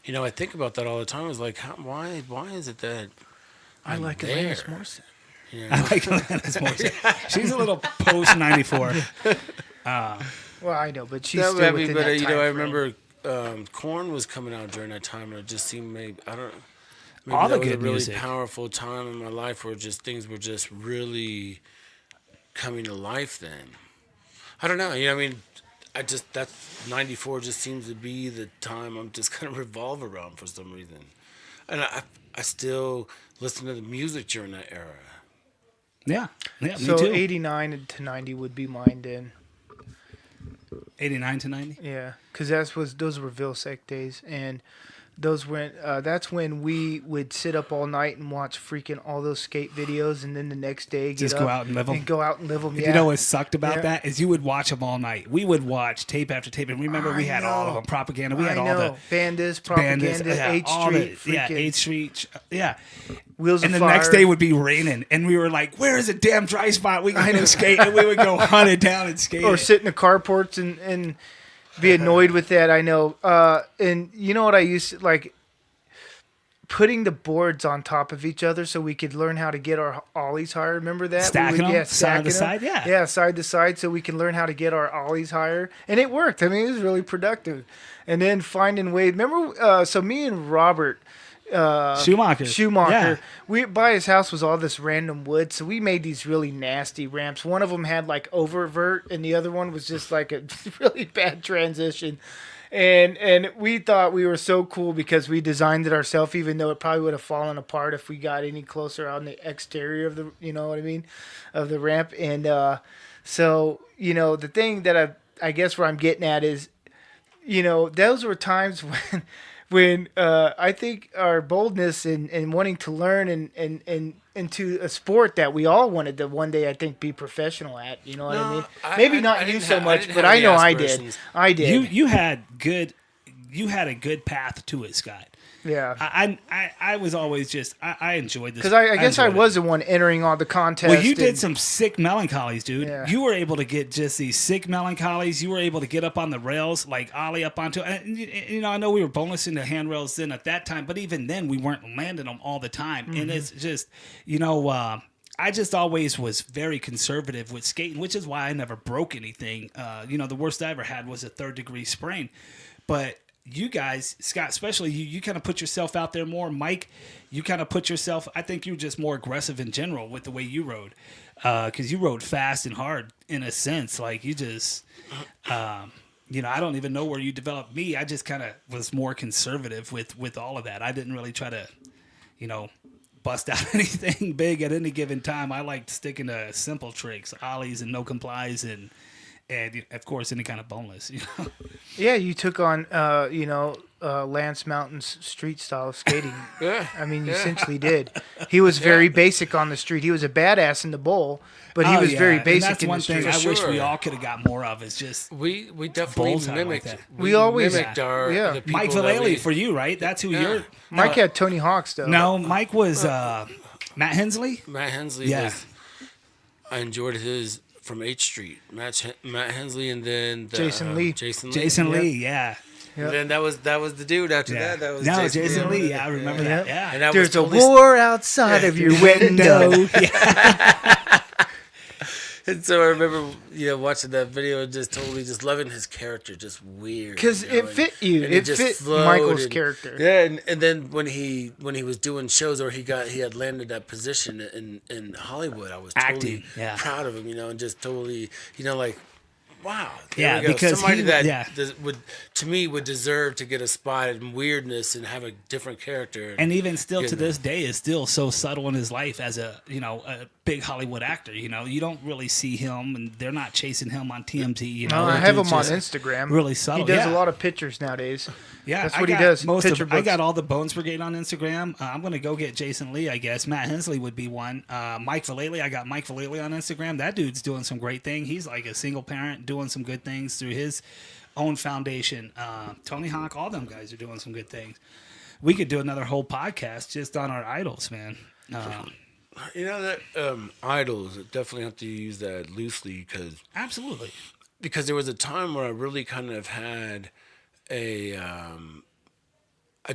I think about that all the time. It's like, why is it that I I'm like there? Alanis Morissette. I like Alanis Morissette. She's a little post 94. Well, I know, but she's No, still I mean, within but that time I frame. remember Korn was coming out during that time, and it just seemed maybe All the that was good a really music. powerful time in my life where just things were just really coming to life. Then I don't know. I just that 94 just seems to be the time I'm just kind of revolve around for some reason, and I still listen to the music during that era. Yeah, me So too. 89 to 90 would be mine then. 89 to 90. Yeah, because those were Vilsec days, and that's when we would sit up all night and watch freaking all those skate videos, and then the next day Just go out and live 'em. Go out and live them. You know what sucked about Yeah. that is you would watch them all night. We would watch tape after tape, and remember we had all of them. Propaganda. We had all the Bandits, Propaganda, yeah, 8th all Street, the, yeah, freaking 8th Street, yeah. Wheels And of the Fire. next day would be raining, and we were like, "Where is a damn dry spot we can go skate?" And we would go hunt it down and skate. Or it. sit in the carports and be annoyed with that. I know. And you know what I used to like? Putting the boards on top of each other so we could learn how to get our ollies higher. Remember that? Stacking them, side to stacking side, yeah. Yeah, side to side so we can learn how to get our ollies higher. And it worked. I mean, it was really productive. And then finding ways. Remember, so me and Robert Schumacher. Schumacher. We by his house was all this random wood, so we made these really nasty ramps. One of them had like oververt, and the other one was just like a really bad transition. And we thought we were so cool because we designed it ourselves, even though it probably would have fallen apart if we got any closer on the exterior of the, you know what I mean, of the ramp. And so the thing that I guess where I'm getting at is, those were times when I think our boldness and wanting to learn and into a sport that we all wanted to one day, I think, be professional at. You know what I mean? Maybe not you so much, but I know I did. I did. You had a good path to it, Scott. Yeah. I was always just I enjoyed this Because I guess I enjoyed it. was the one entering all the contests. Well, you did some sick melancholies, dude. Yeah. You were able to get just these sick melancholies. You were able to get up on the rails, like ollie up onto. And, I know we were bonusing the handrails then at that time, but even then we weren't landing them all the time. Mm-hmm. And it's just, I just always was very conservative with skating, which is why I never broke anything. The worst I ever had was a 3rd-degree sprain, but. You guys, Scott, especially you kind of put yourself out there more. Mike, you kind of put yourself, I think you were just more aggressive in general with the way you rode. Because you rode fast and hard in a sense. Like you just, I don't even know where you developed me. I just kind of was more conservative with all of that. I didn't really try to, bust out anything big at any given time. I liked sticking to simple tricks, ollies and no complies and of course any kind of boneless. Yeah, you took on, Lance Mountain's street style of skating. Yeah. I mean, you essentially did. He was very basic on the street. He was a badass in the bowl, but he was very basic and that's in one the thing street. I wish we sure. all could have got more of. Is just We definitely Bulls had like mimicked. that. We always- mimicked our yeah. the people Mike that Vallely we- for you, right? That's who Yeah. you're. Mike had Tony Hawk's, though. No, Mike was Matt Hensley. Matt Hensley Yeah. was. I enjoyed his from 8th Street. Matt Hensley, and then Jason Lee. Jason Lee, yeah. And then that was the dude after Yeah. that. That was No, Jason Lee. Yeah, I remember that. Yeah. Yeah. And that There's was a totally war outside of your window. And so I remember, watching that video and just totally just loving his character, just weird. Because it fit you. and It just fit flowed Michael's and- character. Yeah, and then when he was doing shows or he had landed that position in Hollywood, I was totally Acting, yeah. proud of him, and just totally, like, wow. there Yeah, we go. because somebody he- that yeah. would deserve to get a spot in weirdness and have a different character. And even still to Getting this day is still so subtle in his life as a big Hollywood actor. You don't really see him, and they're not chasing him on TMZ. No, I That have him dude's on just Instagram. Really subtle. He does yeah. a lot of pictures nowadays. Yeah, That's I what he got does. Most Picture of, I books. got all the Bones Brigade on Instagram. I'm gonna go get Jason Lee, I guess. Matt Hensley would be one. Mike Vallely, I got Mike Vallely on Instagram. That dude's doing some great thing. He's like a single parent, doing some good things through his own foundation. Tony Hawk, all them guys are doing some good things. We could do another whole podcast just on our idols, man. that idols, definitely have to use that loosely Absolutely. because there was a time where I really kind of had I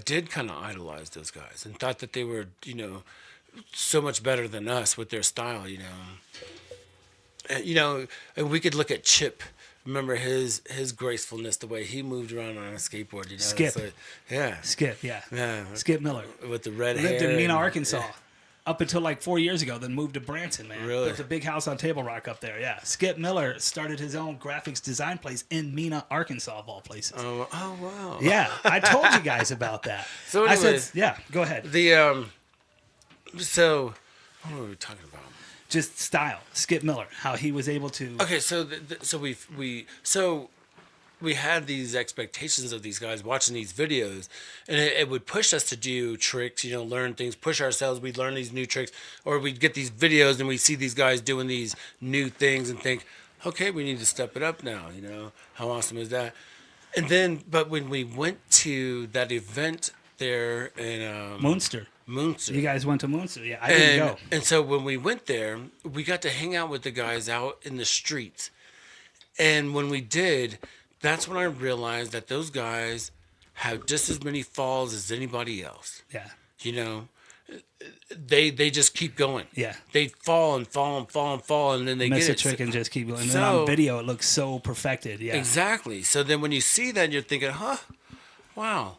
did kind of idolize those guys and thought that they were, so much better than us with their style, And, and we could look at Chip. Remember his gracefulness, the way he moved around on a skateboard, Skip. It's like, yeah. Skip, yeah. Yeah. Skip Miller. With the red Lived hair. in Mena, and- Arkansas. up until like 4 years ago. Then moved to Branson, man. Really? There's a big house on Table Rock up there. Yeah. Skip Miller started his own graphics design place in Mena, Arkansas, of all places. Oh wow. Yeah, I told you guys about that. So I anyways, said, yeah, go ahead. So what were we talking about? Just style, Skip Miller, how he was able to. Okay, so we had these expectations of these guys watching these videos, and it would push us to do tricks, learn things, push ourselves. We'd learn these new tricks, or we'd get these videos and we see these guys doing these new things and think, okay, we need to step it up now. How awesome is that? And then, but when we went to that event there in Munster. You guys went to Munster. Yeah, I didn't go. And so when we went there, we got to hang out with the guys out in the streets. And when we did, that's when I realized that those guys have just as many falls as anybody else. Yeah. They just keep going. Yeah. They fall and fall and fall and fall, and then they miss get a trick and just keep going. And So- then on video, it looks so perfected. Yeah. Exactly. So then when you see that, you're thinking, wow.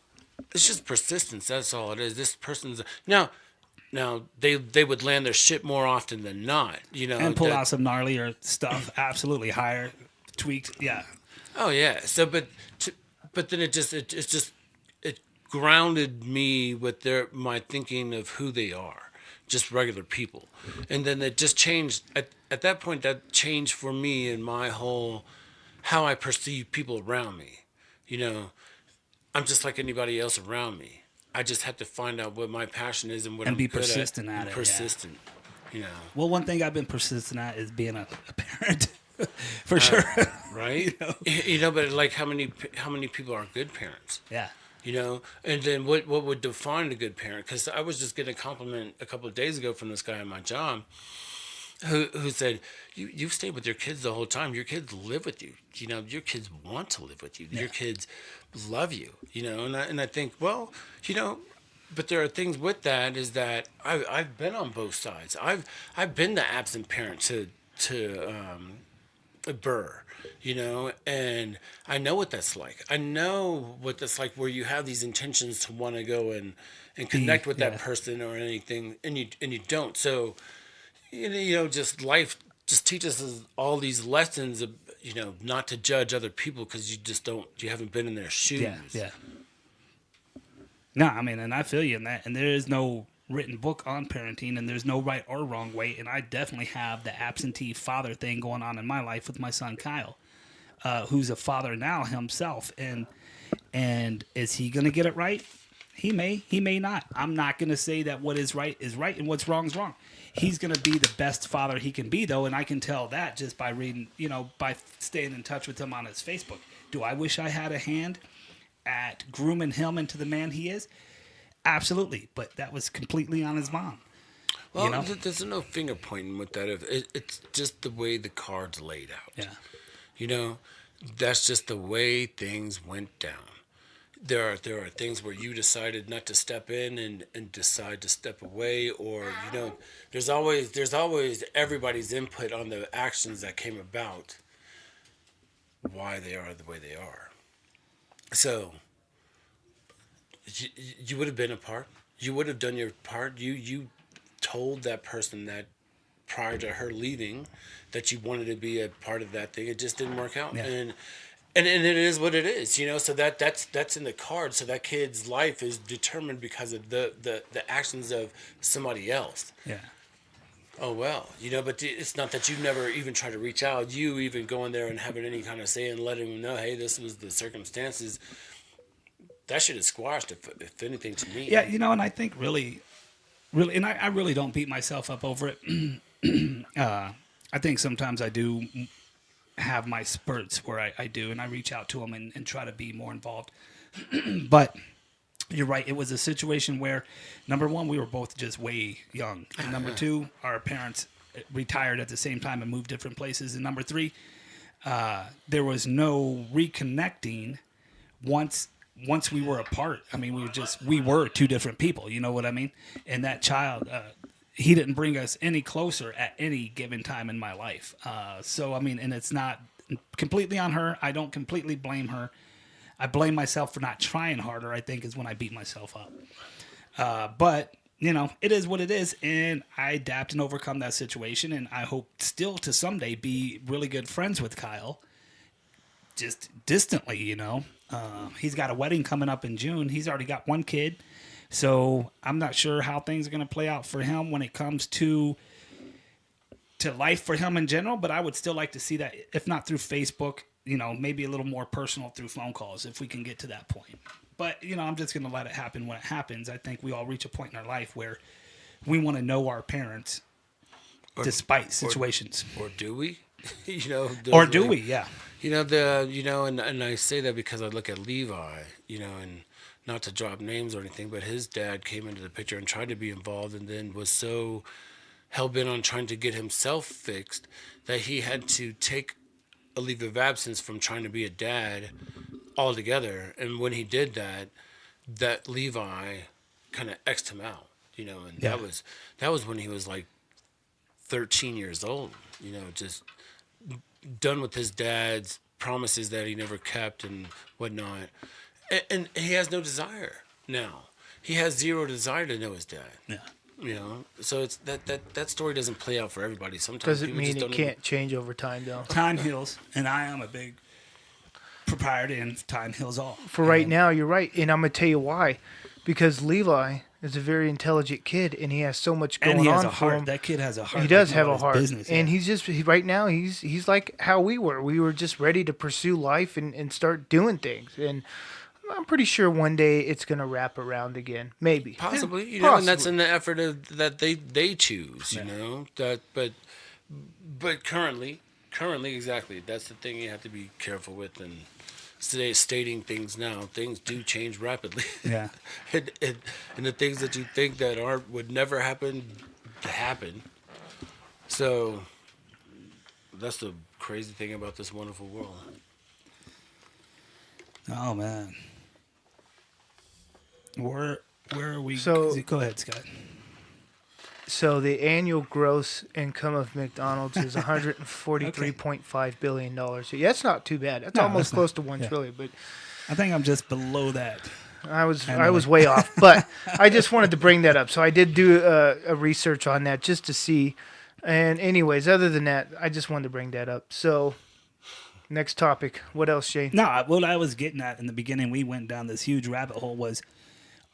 It's just persistence. That's all it is. This person's now they would land their shit more often than not. And pull out some gnarlier stuff. Absolutely. Higher, tweaked. Yeah. Oh yeah. So but then it grounded me with my thinking of who they are, just regular people, and then it just changed at that point. That changed for me and my whole how I perceive people around me. I'm just like anybody else around me. I just have to find out what my passion is and what And I'm be good persistent at. at it, Persistent, Well, one thing I've been persistent at is being a parent, for sure. right? But like how many people are good parents? Yeah. And then what would define a good parent? Because I was just getting a compliment a couple of days ago from this guy at my job, who said, you've stayed with your kids the whole time. Your kids live with you. Your kids want to live with you. Yeah. Your kids love you. And I think, well, but there are things with that is that I've been on both sides. I've been the absent parent to Burr, and I know what that's like. I know what that's like where you have these intentions to want to go and connect with that person or anything, and you don't. So just life just teaches us all these lessons of, not to judge other people because you haven't been in their shoes. Yeah. No, I mean, and I feel you in that. And there is no written book on parenting, and there's no right or wrong way. And I definitely have the absentee father thing going on in my life with my son Kyle, who's a father now himself. And is he going to get it right? He may not. I'm not going to say that what is right and what's wrong is wrong. He's going to be the best father he can be, though, and I can tell that just by reading, by staying in touch with him on his Facebook. Do I wish I had a hand at grooming him into the man he is? Absolutely, but that was completely on his mom. Well, there's no finger pointing with that. It's just the way the cards laid out. Yeah. That's just the way things went down. There are things where you decided not to step in and decide to step away, or there's always everybody's input on the actions that came about, why they are the way they are. So you would have been a part. You would have done your part. You told that person that prior to her leaving that you wanted to be a part of that thing. It just didn't work out. Yeah. And it is what it is, so that's in the cards. So that kid's life is determined because of the actions of somebody else. Yeah. Oh, well, but it's not that you never even try to reach out. You even going there and having any kind of say and letting them know, hey, this was the circumstances. That shit is squashed, if anything, to me. Yeah, and I think really, and I really don't beat myself up over it. I think sometimes I do have my spurts where I do, and I reach out to them and try to be more involved. But you're right. It was a situation where, number one, we were both just way young. And number two, our parents retired at the same time and moved different places. And number three, there was no reconnecting once we were apart. I mean, we were two different people. You know what I mean? And that child, he didn't bring us any closer at any given time in my life. So, I mean, and it's not completely on her. I don't completely blame her. I blame myself for not trying harder, I think, is when I beat myself up. But you know, it is what it is, and I adapt and overcome that situation, and I hope still to someday be really good friends with Kyle, just distantly, you know. He's got a wedding coming up in June. He's already got one kid, so I'm not sure how things are going to play out for him when it comes to life for him in general, but I would still like to see that, if not through Facebook, you know, maybe a little more personal through phone calls if we can get to that point. But, you know, I'm just going to let it happen when it happens. I think we all reach a point in our life where we want to know our parents despite situations. Or do we? You know, Or do we? Yeah. You know, and I say that because I look at Levi, you know, and not to drop names or anything, but his dad came into the picture and tried to be involved, and then was so hell-bent on trying to get himself fixed that he had to take a leave of absence from trying to be a dad altogether. And when he did that, that Levi kind of X'd him out, you know, and Yeah. that was when he was like 13 years old, you know, just done with his dad's promises that he never kept and whatnot. And he has no desire now. He has zero desire to know his dad. Yeah. You know, so it's that story doesn't play out for everybody. Sometimes Doesn't people mean just it don't can't change over time, though. Time heals, and I am a big proprietor in time heals all. For right now, you're right, and I'm gonna tell you why. Because Levi is a very intelligent kid, and he has so much going And he has on a for heart. him. That kid has a heart. He does like have no a other's heart, business, and yeah. he's just right now. He's like how we were. We were just ready to pursue life and start doing things. And I'm pretty sure one day it's gonna wrap around again. Maybe, possibly, Yeah, you know, and that's possibly. in the effort of that they choose, you Yeah. know, that but currently exactly, that's the thing you have to be careful with. And stating things now, things do change rapidly. Yeah. and the things that you think that would never happen so that's the crazy thing about this wonderful world. Oh man. Where are we? So- Go ahead, Scott. So the annual gross income of McDonald's is $143.5 billion. Yeah, that's not too bad. That's No, almost that's close not- to $1 yeah. trillion. But I think I'm just below that. I was Anyway. way off. But I just wanted to bring that up. So I did do a research on that just to see. And anyways, other than that, I just wanted to bring that up. So next topic. What else, Shane? No, what I was getting at in the beginning, we went down this huge rabbit hole was,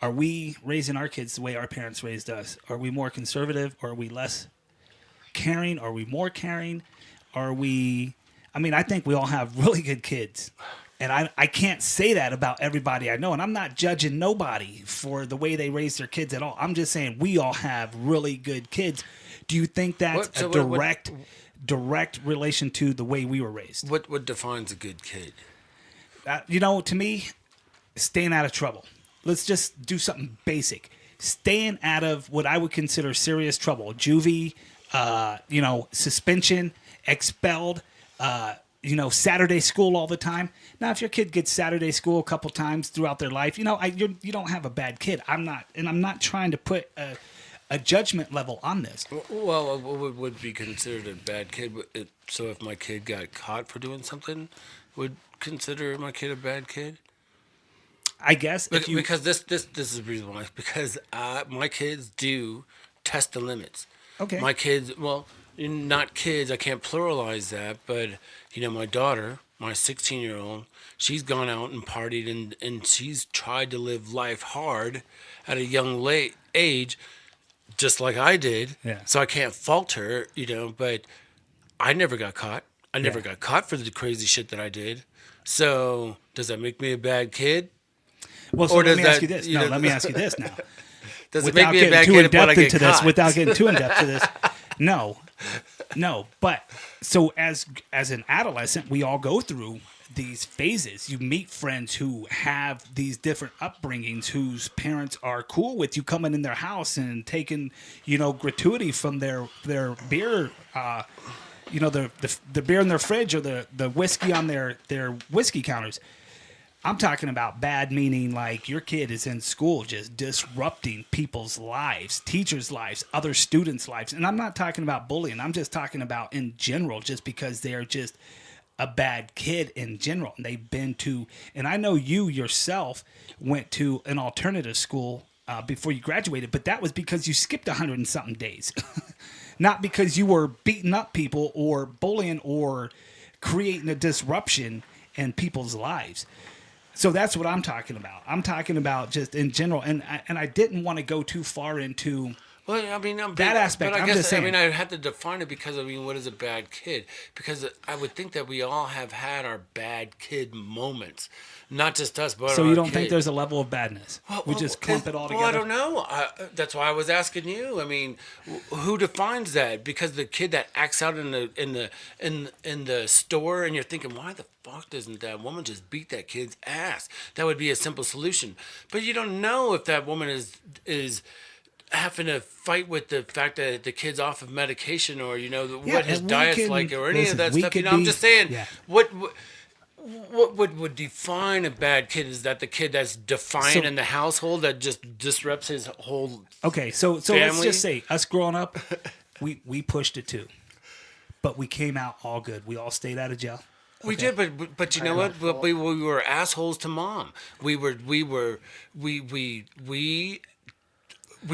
are we raising our kids the way our parents raised us? Are we more conservative? Or are we less caring? Are we more caring? I think we all have really good kids. And I can't say that about everybody I know. And I'm not judging nobody for the way they raise their kids at all. I'm just saying we all have really good kids. Do you think that's direct relation to the way we were raised? What defines a good kid? To me, staying out of trouble. Let's just do something basic. Staying out of what I would consider serious trouble. Juvie, suspension, expelled, Saturday school all the time. Now, if your kid gets Saturday school a couple times throughout their life, you don't have a bad kid. I'm not trying to put a judgment level on this. Well, what would be considered a bad kid? So if my kid got caught for doing something, would consider my kid a bad kid? I guess Because this is the reason why. Because my kids do test the limits. Okay. My kids, well, not kids. I can't pluralize that, but my daughter, my 16-year-old, she's gone out and partied and she's tried to live life hard at a young age, just like I did. Yeah. So I can't fault her, but I never got caught. I never Yeah. got caught for the crazy shit that I did. So does that make me a bad kid? Well, so Or let does me ask that- you this. you No, know- let me ask you this now. Does it make me a bad too kid in when I depth get into this, caught? without getting too in depth to this, no. But so as an adolescent, we all go through these phases. You meet friends who have these different upbringings, whose parents are cool with you coming in their house and taking, gratuity from their beer. The beer in their fridge or the whiskey on their whiskey counters. I'm talking about bad, meaning like your kid is in school just disrupting people's lives, teachers' lives, other students' lives. And I'm not talking about bullying. I'm just talking about in general, just because they're just a bad kid in general. And they've been to, and I know you yourself went to an alternative school before you graduated, but that was because you skipped 100 and something days, not because you were beating up people or bullying or creating a disruption in people's lives. So that's what I'm talking about. I'm talking about just in general, and I didn't want to go too far into. Well, I mean, that aspect. But I I'm guess just saying. I mean I had to define it because I mean, what is a bad kid? Because I would think that we all have had our bad kid moments, not just us, but So our you don't kid. think there's a level of badness? We just clump it all together. Well, I don't know. That's why I was asking you. I mean, who defines that? Because the kid that acts out in the store, and you're thinking, why the fuck doesn't that woman just beat that kid's ass? That would be a simple solution. But you don't know if that woman is having to fight with the fact that the kid's off of medication, or what his diet's like, or any of that stuff. I'm just saying, what would define a bad kid? Is that the kid that's defiant in the household that just disrupts his whole okay, so family? let's just say us growing up, we pushed it too, but we came out all good. We all stayed out of jail. We did, but you know what? We were assholes to mom. We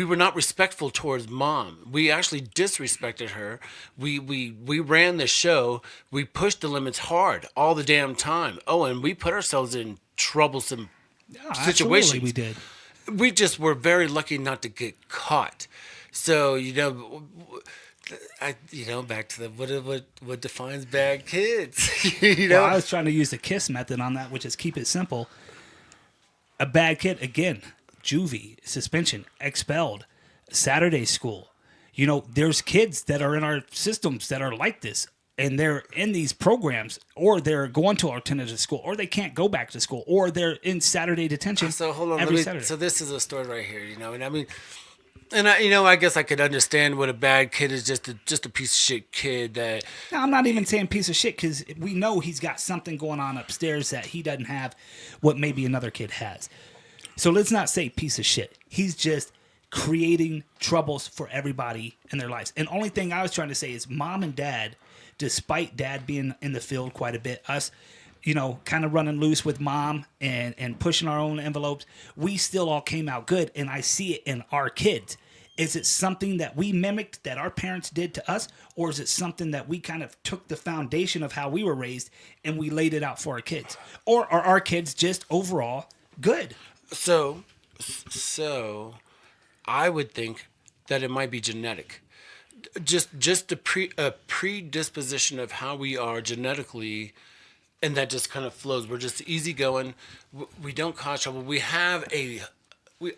were not respectful towards mom. We actually disrespected her. We ran the show. We pushed the limits hard all the damn time. Oh, and we put ourselves in troublesome situations. Absolutely we did. We just were very lucky not to get caught. So back to what defines bad kids. Well, I was trying to use the KISS method on that, which is keep it simple. A bad kid, again, juvie, suspension, expelled, Saturday school. There's kids that are in our systems that are like this, and they're in these programs, or they're going to alternative school, or they can't go back to school, or they're in Saturday detention. So hold on, Saturday. So this is a story right here, and I mean, and I guess I could understand what a bad kid is, just a piece of shit kid that. Now, I'm not even saying piece of shit, because we know he's got something going on upstairs that he doesn't have, what maybe another kid has. So let's not say piece of shit. He's just creating troubles for everybody in their lives. And only thing I was trying to say is mom and dad, despite dad being in the field quite a bit, us, kind of running loose with mom and pushing our own envelopes, we still all came out good. And I see it in our kids. Is it something that we mimicked that our parents did to us? Or is it something that we kind of took the foundation of how we were raised and we laid it out for our kids? Or are our kids just overall good? So I would think that it might be genetic. Just a predisposition of how we are genetically, and that just kind of flows. We're just easygoing. We don't cause trouble. We have I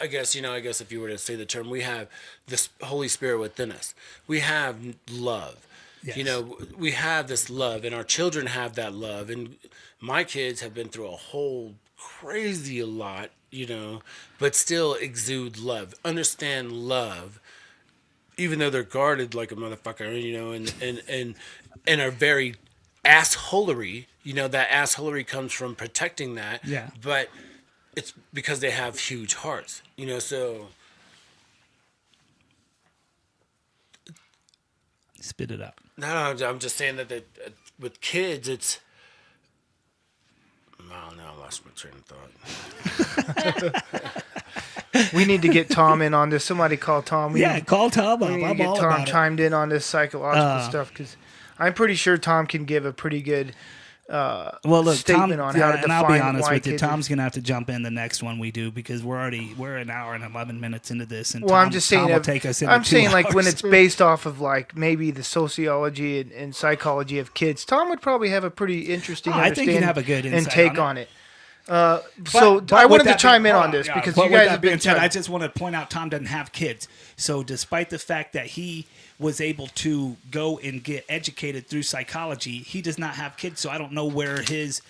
guess if you were to say the term, we have this Holy Spirit within us. We have love. Yes. We have this love, and our children have that love. And my kids have been through a whole crazy a lot, but still exude love, understand love, even though they're guarded like a motherfucker, and are very assholery. That assholery comes from protecting that. Yeah. But it's because they have huge hearts, so. Spit it out. No, I'm just saying that with kids, it's. Oh, no, I lost my train of thought. We need to get Tom in on this. Somebody call Tom. Call Tom up. We need I'm to all get Tom about chimed in on this psychological stuff, because I'm pretty sure Tom can give a pretty good statement on how to define. And I'll be honest why with you, kids Tom's gonna have to jump in the next one we do, because we're an hour and 11 minutes into this, and well, I'm just saying, Tom will take us into I'm 2 saying hours. like when it's based off of like maybe the sociology and psychology of kids, Tom would probably have a pretty interesting I think he'd have a good and insight take on it. But I wanted to chime in on this because you guys have been. I just want to point out Tom doesn't have kids, so despite the fact that he was able to go and get educated through psychology, he does not have kids. So I don't know where his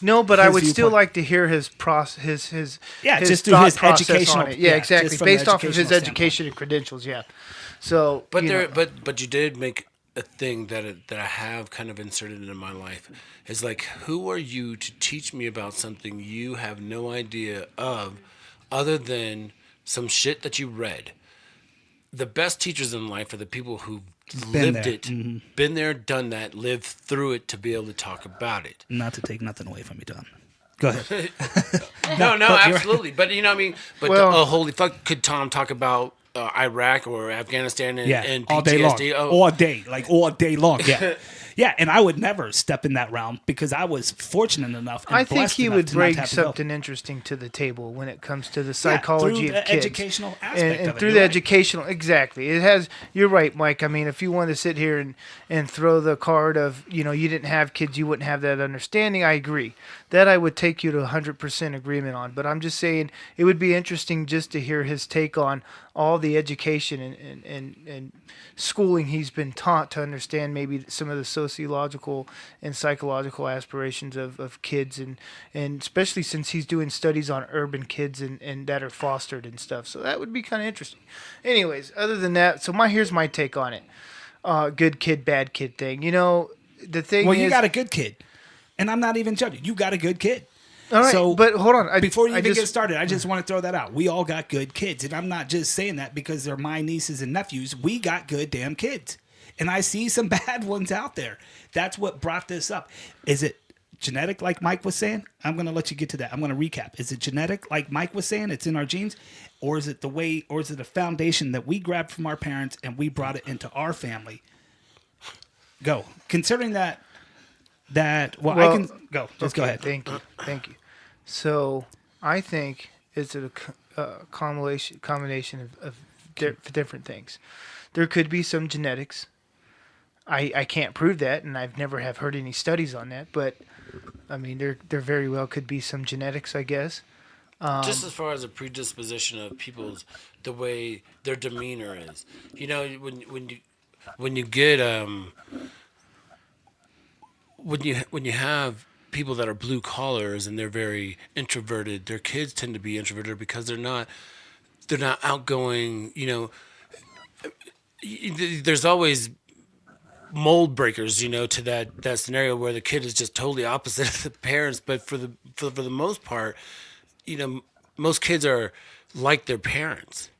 I would still like to hear his process, his just through his educational on it. Yeah, exactly, based off of his standpoint. education and credentials. Yeah. So, but you did make a thing that I have kind of inserted into my life is like, who are you to teach me about something you have no idea of, other than some shit that you read? The best teachers in life are the people who've lived it, been there, done that, lived through it to be able to talk about it. Not to take nothing away from you, Tom. Go ahead. No, but you're- absolutely. But you know, what I mean, but Well- holy fuck, could Tom talk about Iraq or Afghanistan and, Yeah, and all day long. PTSD? All day, like all day long. Yeah. Yeah, and I would never step in that realm because I was fortunate enough. And I think blessed he enough would to not bring have to go. something interesting to the table when it comes to the Yeah, psychology through of the kids. educational aspect and of it. through You're the right. educational, exactly. It has. You're right, Mike. I mean, if you want to sit here and throw the card of, you know, you didn't have kids, you wouldn't have that understanding. I agree. That I would take you to 100% agreement on. But I'm just saying it would be interesting just to hear his take on all the education and schooling he's been taught to understand maybe some of the sociological and psychological aspirations of kids, and especially since he's doing studies on urban kids and that are fostered and stuff. So that would be kind of interesting. Anyways, other than that, so here's my take on it. Good kid, bad kid thing. You know, the thing Well, is... you got a good kid, and I'm not even judging. You got a good kid. All right, So but hold on. before you I even just- get started, I just want to throw that out. We all got good kids, and I'm not just saying that because they're my nieces and nephews. We got good damn kids, and I see some bad ones out there. That's what brought this up. Is it genetic, like Mike was saying? I'm going to let you get to that. I'm going to recap. Is it genetic, like Mike was saying? It's in our genes, or is it the way, or is it a foundation that we grabbed from our parents and we brought it into our family? Go. Considering that. Well, I can go. Just go Okay, ahead. Thank you. So I think it's a combination of different things. There could be some genetics. I can't prove that, and I've never have heard any studies on that. But I mean, there very well could be some genetics, I guess. Just as far as a predisposition of people's, the way their demeanor is, you know, when you get when you have people that are blue collars and they're very introverted, their kids tend to be introverted because they're not outgoing. You know, there's always mold breakers, you know, to that scenario where the kid is just totally opposite of the parents. But for the most part, you know, most kids are like their parents.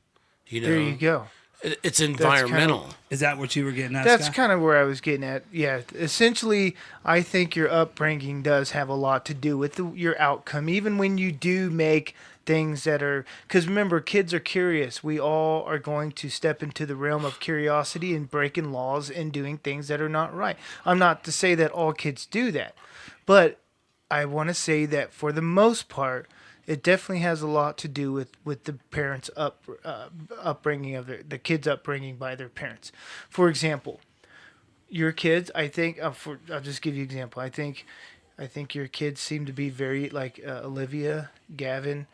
You know, There you go. It's environmental. Is that what you were getting at? That's Scott? kind of where I was getting at. Yeah, essentially, I think your upbringing does have a lot to do with your outcome, even when you do make things that are... Because remember, kids are curious. We all are going to step into the realm of curiosity and breaking laws and doing things that are not right. I'm not to say that all kids do that, but I want to say that for the most part, it definitely has a lot to do with the parents' upbringing of the kids' upbringing by their parents. For example, your kids, I think, I'll just give you an example. I think your kids seem to be very like Olivia, Gavin.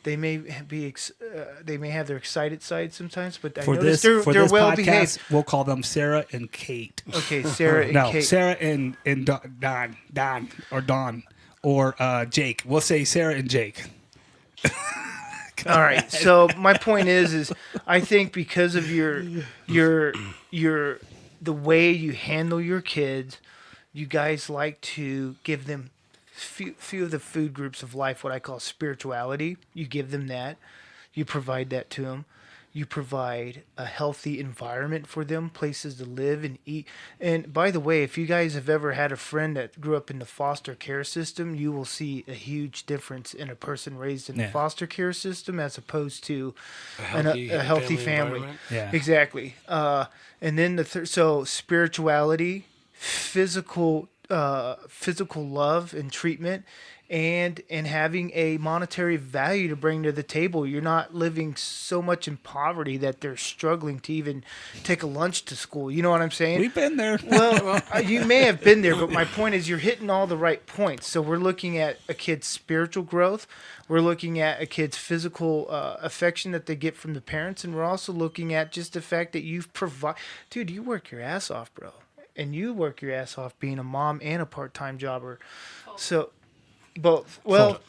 They may they may have their excited side sometimes, but I notice they're this well podcast, behaved. we'll call them Sarah and Kate. Okay, Sarah and No, Kate. Sarah and Don or Jake. We'll say Sarah and Jake. All right. So my point is I think because of your the way you handle your kids, you guys like to give them few of the food groups of life, what I call spirituality. You give them that. You provide that to them. You provide a healthy environment for them, places to live and eat. And by the way, if you guys have ever had a friend that grew up in the foster care system, you will see a huge difference in a person raised in the foster care system as opposed to a healthy family. Yeah. Exactly. And then so spirituality, physical love and treatment, and having a monetary value to bring to the table. You're not living so much in poverty that they're struggling to even take a lunch to school. You know what I'm saying? We've been there. Well, you may have been there, but my point is you're hitting all the right points. So we're looking at a kid's spiritual growth. We're looking at a kid's physical affection that they get from the parents. And we're also looking at just the fact that you've provided... Dude, you work your ass off, bro. And you work your ass off being a mom and a part-time jobber. So... Both. Well,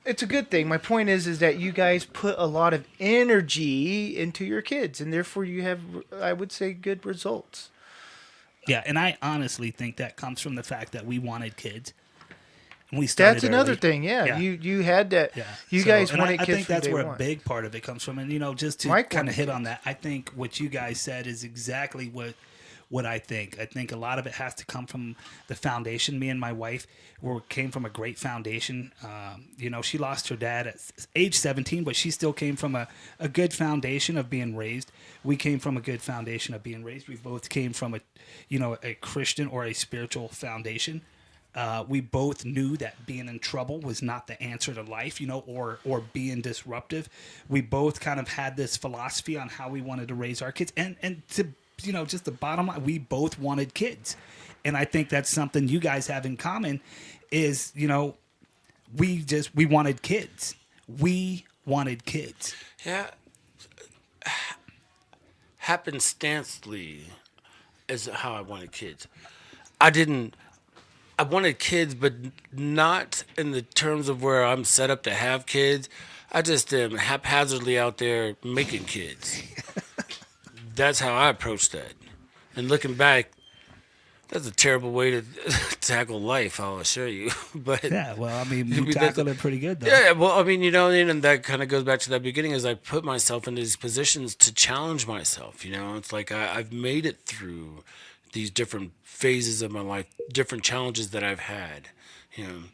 it's a good thing. My point is that you guys put a lot of energy into your kids, and therefore you have, I would say, good results. Yeah, and I honestly think that comes from the fact that we wanted kids. And we started That's another early. thing. Yeah. You had that. Yeah. You So, guys and wanted I kids think from that's day where one. a big part of it comes from. And, you know, just to Mike kind wanted of hit kids. on that, I think what you guys said is exactly what I think. I think a lot of it has to come from the foundation. Me and my wife came from a great foundation. She lost her dad at age 17, but she still came from a good foundation of being raised. We came from a good foundation of being raised. We both came from a Christian or a spiritual foundation. We both knew that being in trouble was not the answer to life, or being disruptive. We both kind of had this philosophy on how we wanted to raise our kids. And to, just the bottom line, we both wanted kids. And I think that's something you guys have in common is, we wanted kids. We wanted kids. Yeah. Happenstancely is how I wanted kids. I wanted kids, but not in the terms of where I'm set up to have kids. I just am haphazardly out there making kids. That's how I approached that. And looking back, that's a terrible way to tackle life, I'll assure you. But yeah, well, you tackled it pretty good, though. Yeah, well, and that kind of goes back to that beginning, is I put myself in these positions to challenge myself. It's like I've made it through these different phases of my life, different challenges that I've had. And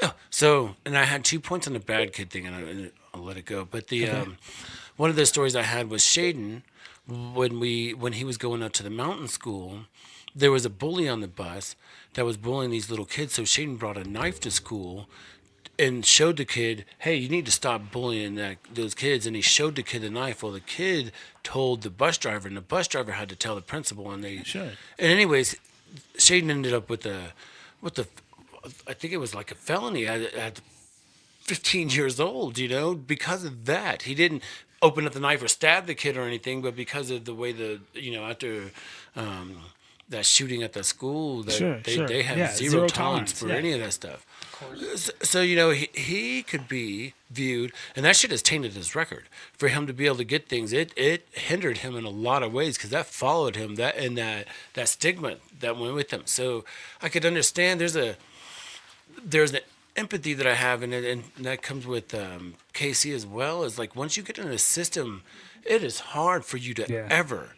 I had 2 points on the bad kid thing, and I'll let it go. But the one of the stories I had was Shaden, when he was going up to the mountain school. There was a bully on the bus that was bullying these little kids. So Shaden brought a knife to school and showed the kid, hey, you need to stop bullying those kids. And he showed the kid the knife. Well, the kid told the bus driver, and the bus driver had to tell the principal. And Sure. And anyways, Shaden ended up with I think it was like a felony at 15 years old, because of that. He didn't open up the knife or stab the kid or anything, but because of the way after that shooting at the school, they have zero tolerance for any of that stuff. So he could be viewed, and that shit has tainted his record. For him to be able to get things, it hindered him in a lot of ways, because that followed him, that stigma that went with him. So I could understand there's an empathy that I have, and that comes with Casey as well. Is like, once you get in a system, it is hard for you to ever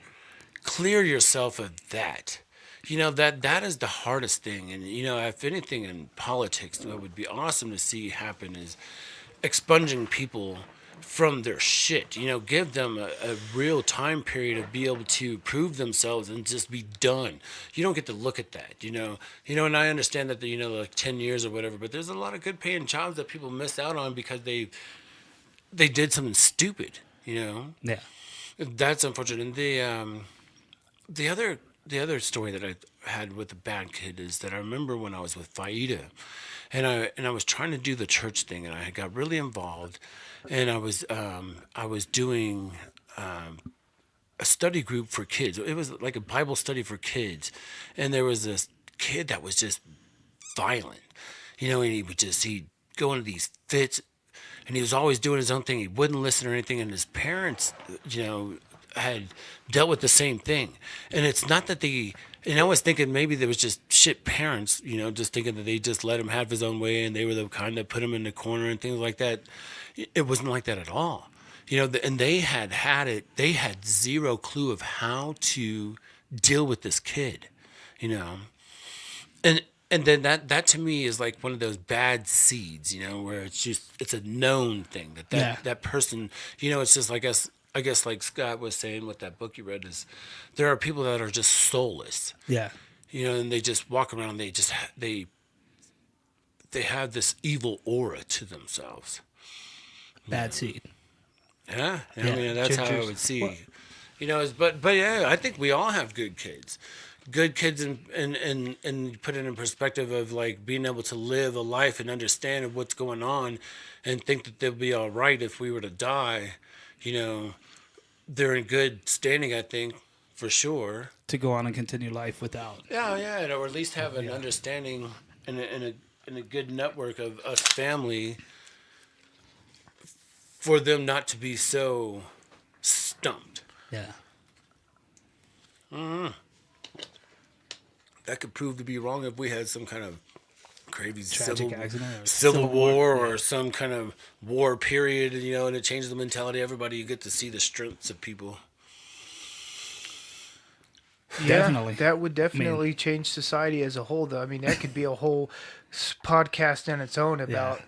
clear yourself of that. That is the hardest thing. And if anything in politics, what would be awesome to see happen is expunging people from their shit. Give them a real time period to be able to prove themselves and just be done. You don't get to look at that. And I understand that like 10 years or whatever, but there's a lot of good paying jobs that people miss out on because they did something stupid. Yeah. That's unfortunate. And the other story that I had with the bad kid is that I remember when I was with Faida, and I was trying to do the church thing, and I got really involved, and I was doing a study group for kids. It was like a Bible study for kids, and there was this kid that was just violent, and he'd go into these fits, and he was always doing his own thing. He wouldn't listen or anything, and his parents, had dealt with the same thing. And it's not that and I was thinking maybe there was just shit parents, just thinking that they just let him have his own way, and they were the kind that put him in the corner and things like that. It wasn't like that at all. And they had it. They had zero clue of how to deal with this kid, And then that to me is like one of those bad seeds, where it's a known thing that person, it's just like us. I guess like Scott was saying with that book you read, is there are people that are just soulless. Yeah. And they just walk around. They just they have this evil aura to themselves. Bad seed. Yeah. That's how I would see. But yeah, I think we all have good kids. Good kids, and put it in perspective of like being able to live a life and understand what's going on, and think that they'll be all right if we were to die. They're in good standing, I think, for sure. To go on and continue life without. Yeah, or at least have an understanding and a good network of us family, for them not to be so stumped. Yeah. Mm-hmm. That could prove to be wrong if we had some kind of crazy civil war or some kind of war period, and it changes the mentality of everybody. You get to see the strengths of people. Yeah, Definitely. that would definitely change society as a whole, though. I mean, that could be a whole podcast on its own about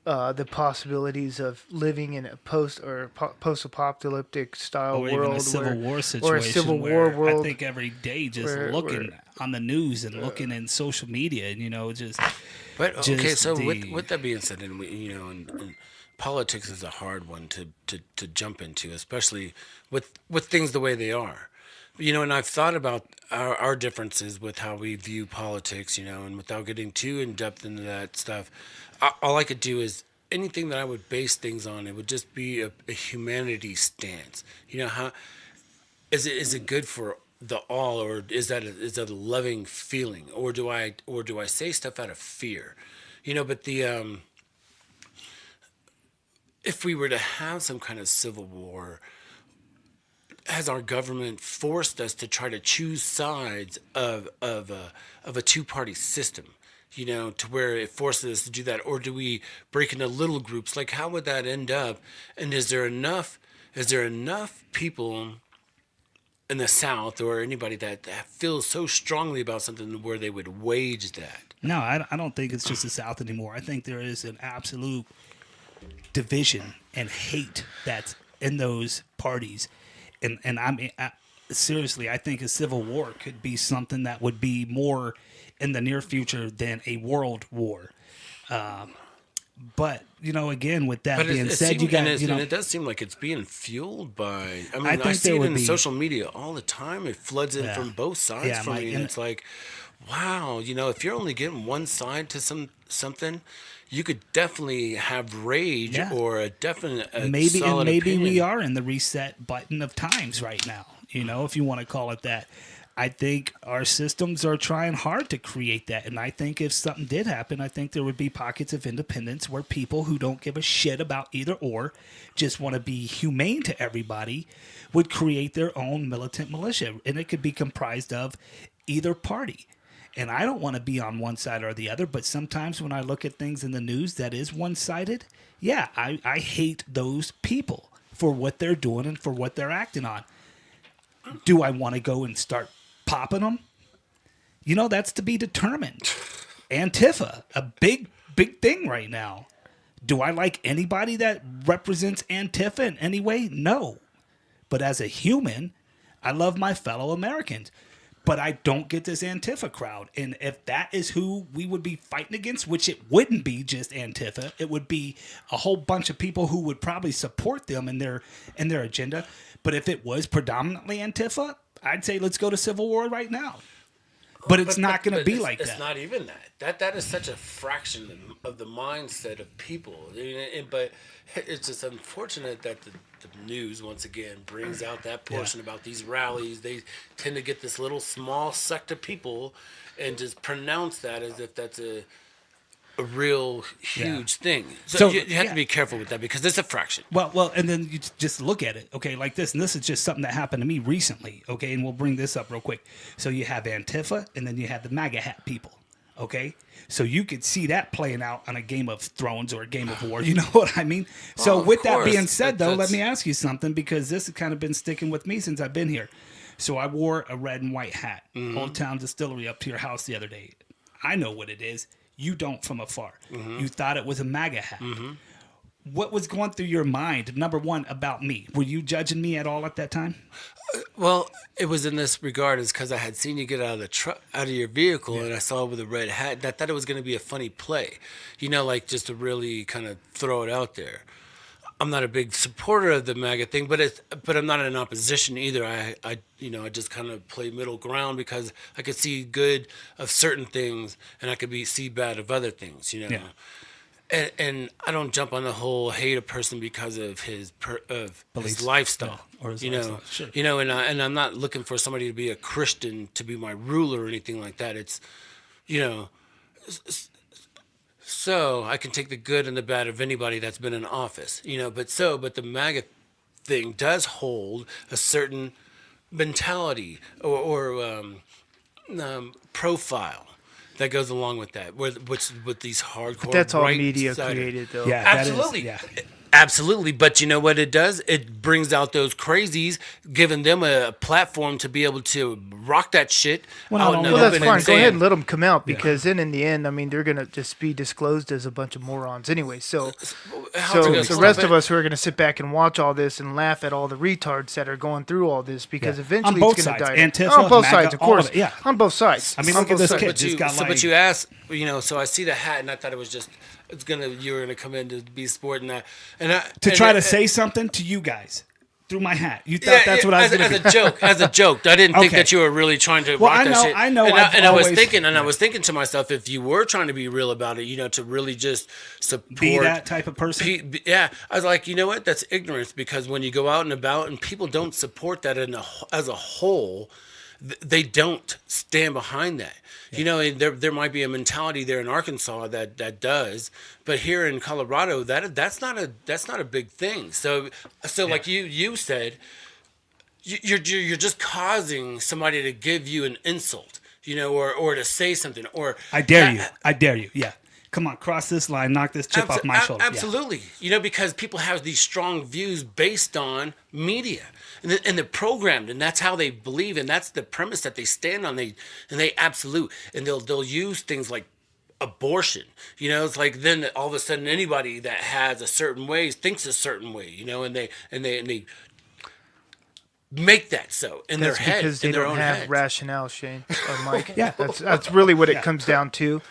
the possibilities of living in a post-apocalyptic style Or world, even a Civil War situation, or a Civil where War world. I think every day just where- looking where- on the news and looking in social media, and just But okay, just so the- with that being said, and politics is a hard one to jump into, especially with things the way they are. And I've thought about our differences with how we view politics, and without getting too in depth into that stuff, all I could do is anything that I would base things on, it would just be a humanity stance. How is it good for the all, or is that a loving feeling, or do I say stuff out of fear? But if we were to have some kind of civil war, has our government forced us to try to choose sides of a two-party system? To where it forces us to do that, or do we break into little groups? Like, how would that end up? And is there enough people in the South or anybody that feels so strongly about something where they would wage that? No, I don't think it's just the South anymore. I think there is an absolute division and hate that's in those parties. And I mean, seriously, I think a civil war could be something that would be more in the near future than a world war. But, again, with that being said, you got, and it does seem like it's being fueled by, I think I see there it would in be- social media all the time. It floods in Yeah. from both sides Yeah, for Mike, me. And and it's like, wow, if you're only getting one side to something, you could definitely have rage Yeah. or a definite maybe solid we opinion. are in the reset button of times right now, if you want to call it that. I think our systems are trying hard to create that, and I think if something did happen, I think there would be pockets of independence where people who don't give a shit about either or, just want to be humane to everybody, would create their own militant militia, and it could be comprised of either party. And I don't want to be on one side or the other, but sometimes when I look at things in the news that is one-sided, yeah, I hate those people for what they're doing and for what they're acting on. Do I want to go and start popping them? That's to be determined. Antifa, a big thing right now. Do I like anybody that represents Antifa in any way? No. But as a human, I love my fellow Americans. But I don't get this Antifa crowd. And if that is who we would be fighting against, which it wouldn't be just Antifa, it would be a whole bunch of people who would probably support them in their agenda. But if it was predominantly Antifa, I'd say let's go to civil war right now. But it's not going to be like that. It's not even that. That is such a fraction of the mindset of people. But it's just unfortunate that the news, once again, brings out that portion about these rallies. They tend to get this little small sect of people and just pronounce that as if that's a real huge thing. So you have to be careful with that because it's a fraction. Well, and then you just look at it, okay, like this. And this is just something that happened to me recently, okay? And we'll bring this up real quick. So you have Antifa, and then you have the MAGA hat people, okay? So you could see that playing out on a Game of Thrones or a Game of War. You know what I mean? So of with that course. being said, though, let That's- me ask you something because this has kind of been sticking with me since I've been here. So I wore a red and white hat, Old Town Distillery, up to your house the other day. I know what it is. You don't from afar. You thought it was a MAGA hat. What was going through your mind, number one, about me? Were you judging me at all at that time? Well, it was in this regard is because I had seen you get out of the truck, out of your vehicle, and I saw it with a red hat. And I thought it was going to be a funny play, like just to really kind of throw it out there. I'm not a big supporter of the MAGA thing, but I'm not in opposition either. I just kind of play middle ground because I could see good of certain things and I could see bad of other things, Yeah. And I don't jump on the whole hate a person because of his Beliefs. lifestyle, Yeah, or his you lifestyle. know, Sure. and I'm not looking for somebody to be a Christian to be my ruler or anything like that. It's, so I can take the good and the bad of anybody that's been in office, but the MAGA thing does hold a certain mentality or profile that goes along with that, with these hardcore. But that's all right media sided- created, though. Yeah, that is- Absolutely. yeah. Absolutely, but you know what it does? It brings out those crazies, giving them a platform to be able to rock that shit Well, not out in only the Well, that, that's open fine. and Go ahead saying, and let them come out because then in the end, I mean, they're gonna just be disclosed as a bunch of morons anyway. So, how's it so gonna the stop rest it? of us who are gonna sit back and watch all this and laugh at all the retards that are going through all this because Yeah. eventually On both it's gonna sides. die. Antifa, on both MAGA, sides, of all of course. it, yeah. On both sides. I mean, On look at both this sides. kid. But Just you, got so, like, but you asked, so I see the hat, and I thought it was just, you were gonna come in to be sporting that, to and try it- to say something to you guys through my hat. You thought Yeah, that's yeah, what I was as, going to as do. a joke. As a joke, I didn't think Okay. that you were really trying to Well, rock I that know- shit. I know And I've I was always- thinking, I was thinking to myself, if you were trying to be real about it, to really just support, Be that type of person. Yeah, I was like, you know what? That's ignorance because when you go out and about and people don't support that as a whole, they don't stand behind that. And there might be a mentality there in Arkansas that does, but here in Colorado, that's not a big thing. So like you said, you're just causing somebody to give you an insult, or to say something, or I dare you. I dare you. Yeah. Come on, cross this line, knock this chip off my shoulder. Yeah. Absolutely. Because people have these strong views based on media. And they're programmed, and that's how they believe, and that's the premise that they stand on. They absolute, and they'll use things like abortion. It's like then all of a sudden anybody that has a certain way thinks a certain way. And they make that so in That's their head, because they in their don't own have heads. rationale, Shane or Mike. Yeah. That's really what it comes down to.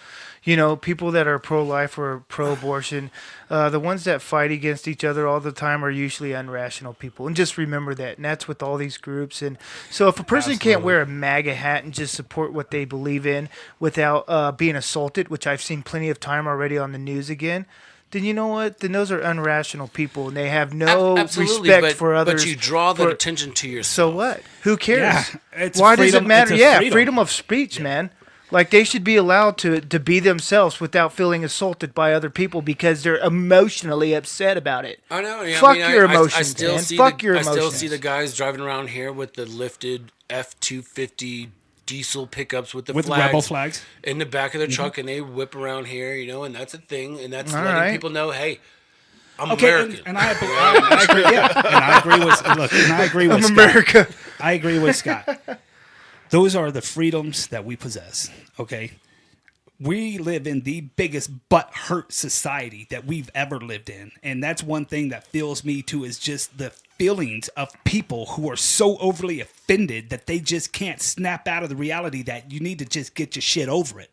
People that are pro-life or pro-abortion, the ones that fight against each other all the time are usually unrational people. And just remember that. And that's with all these groups. And so if a person can't wear a MAGA hat and just support what they believe in without being assaulted, which I've seen plenty of time already on the news again, then you know what? Then those are unrational people, and they have no Absolutely, respect for others. But you draw that for- attention to yourself. So what? Who cares? Yeah, it's Why does it freedom- matter? it's a Yeah, freedom. freedom of speech, man. Like they should be allowed to be themselves without feeling assaulted by other people because they're emotionally upset about it. I know. Yeah, Fuck I your I emotions, still man. see Fuck the, your I still emotions. see the guys driving around here with the lifted F-250 diesel pickups with the With flags rebel flags. in the back of the truck, and they whip around here, and that's a thing, and that's All letting right. people know, hey, I'm Okay, American. and I agree. Yeah, and I agree with. Look, and I agree with I'm Scott. America. I agree with Scott. Those are the freedoms that we possess. Okay, we live in the biggest butt-hurt society that we've ever lived in, and that's one thing that fills me too. Is just the feelings of people who are so overly offended that they just can't snap out of the reality that you need to just get your shit over it.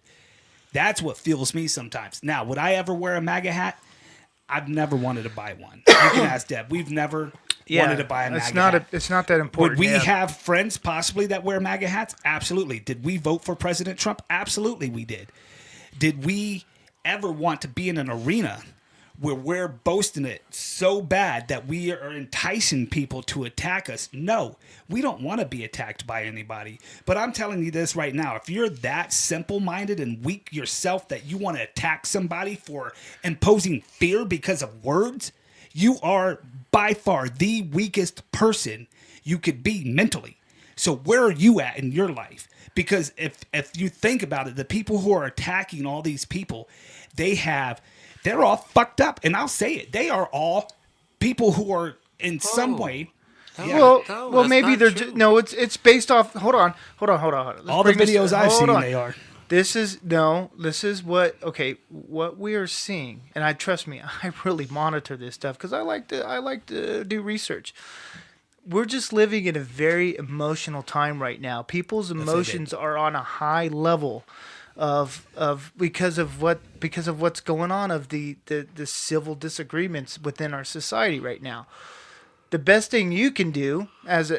That's what fuels me sometimes. Now, would I ever wear a MAGA hat? I've never wanted to buy one. You can ask Deb. We've never wanted to buy a MAGA hat. It's not that important. Would we yeah. have friends possibly that wear MAGA hats? Absolutely. Did we vote for President Trump? Absolutely we did. Did we ever want to be in an arena where we're boasting it so bad that we are enticing people to attack us? No, we don't want to be attacked by anybody. But I'm telling you this right now. If you're that simple-minded and weak yourself that you want to attack somebody for imposing fear because of words, you are by far the weakest person you could be mentally. So where are you at in your life? Because if you think about it, the people who are attacking all these people, they're all fucked up. And I'll say it. They are all people who are in some way. Yeah. Well, that's maybe not they're true. No. It's based off. Hold on. Let's all the bring this- videos I've hold seen, on. they are. This is what we are seeing, and trust me, I really monitor this stuff because I like to do research. We're just living in a very emotional time right now. People's emotions are on a high level of because of what's going on, of the civil disagreements within our society right now. The best thing you can do as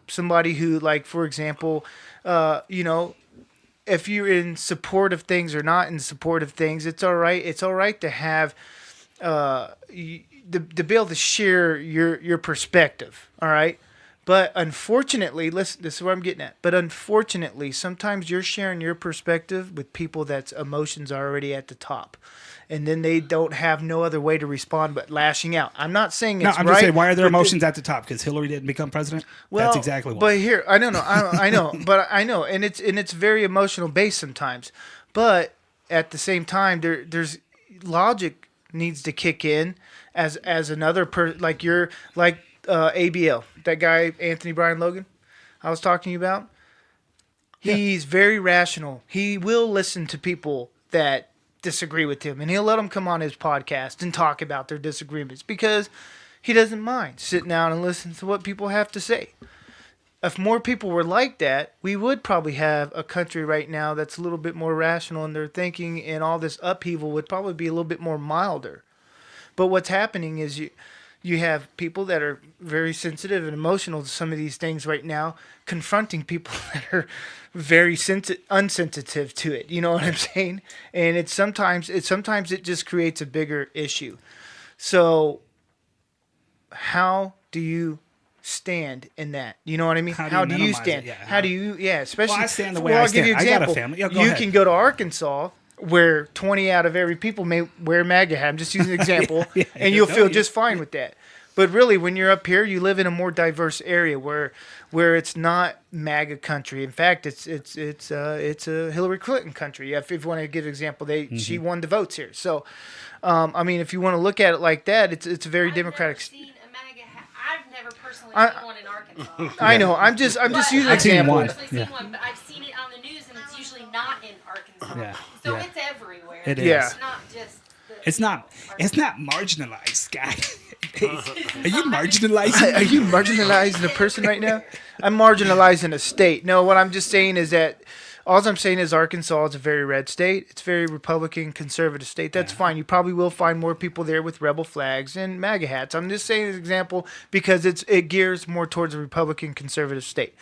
somebody who, like, for example, if you're in support of things or not in support of things, it's all right. It's all right to have to be able to share your perspective. All right. But unfortunately, listen, this is what I'm getting at. But unfortunately, sometimes you're sharing your perspective with people that's emotions are already at the top. And then they don't have no other way to respond but lashing out. I'm not saying it's No, I'm right. just saying, why are their but emotions at the top? Because Hillary didn't become president? well, That's exactly why. But here, I don't know. I know, but I know, and it's very emotional based sometimes. But at the same time, there's logic needs to kick in as another like ABL, that guy Anthony Brian Logan I was talking about. He's very rational. He will listen to people that disagree with him, and he'll let them come on his podcast and talk about their disagreements because he doesn't mind sitting down and listening to what people have to say. If more people were like that, we would probably have a country right now that's a little bit more rational in their thinking, and all this upheaval would probably be a little bit more milder. But what's happening is you have people that are very sensitive and emotional to some of these things right now, confronting people that are very unsensitive to it. You know what I'm saying? And sometimes it just creates a bigger issue. So how do you stand in that? You know what I mean? How do you stand? Yeah, how do you? Yeah, especially. Well, I stand the way I I'll stand. give you an I got a example. family. Yeah, go you ahead. can go to Arkansas, where 20 out of every people may wear MAGA hat. I'm just using an example, and you'll feel just fine with that. But really, when you're up here, you live in a more diverse area where it's not MAGA country. In fact, it's a Hillary Clinton country. If you want to give an example, she won the votes here. So, I mean, if you want to look at it like that, it's a very democratic. I've never personally seen one in Arkansas. I know. I'm just using an I've seen example. one. I've personally seen one, but I've seen it on the news, and it's usually not in Arkansas. Yeah. So Yeah. it's everywhere. It is. Yeah. It's not just. It's not marginalized, Scott. Are you marginalizing? Are you marginalizing a person right now? I'm marginalizing a state. No, what I'm just saying is that all I'm saying is Arkansas is a very red state. It's a very Republican, conservative state. That's fine. You probably will find more people there with rebel flags and MAGA hats. I'm just saying as an example because it gears more towards a Republican, conservative state.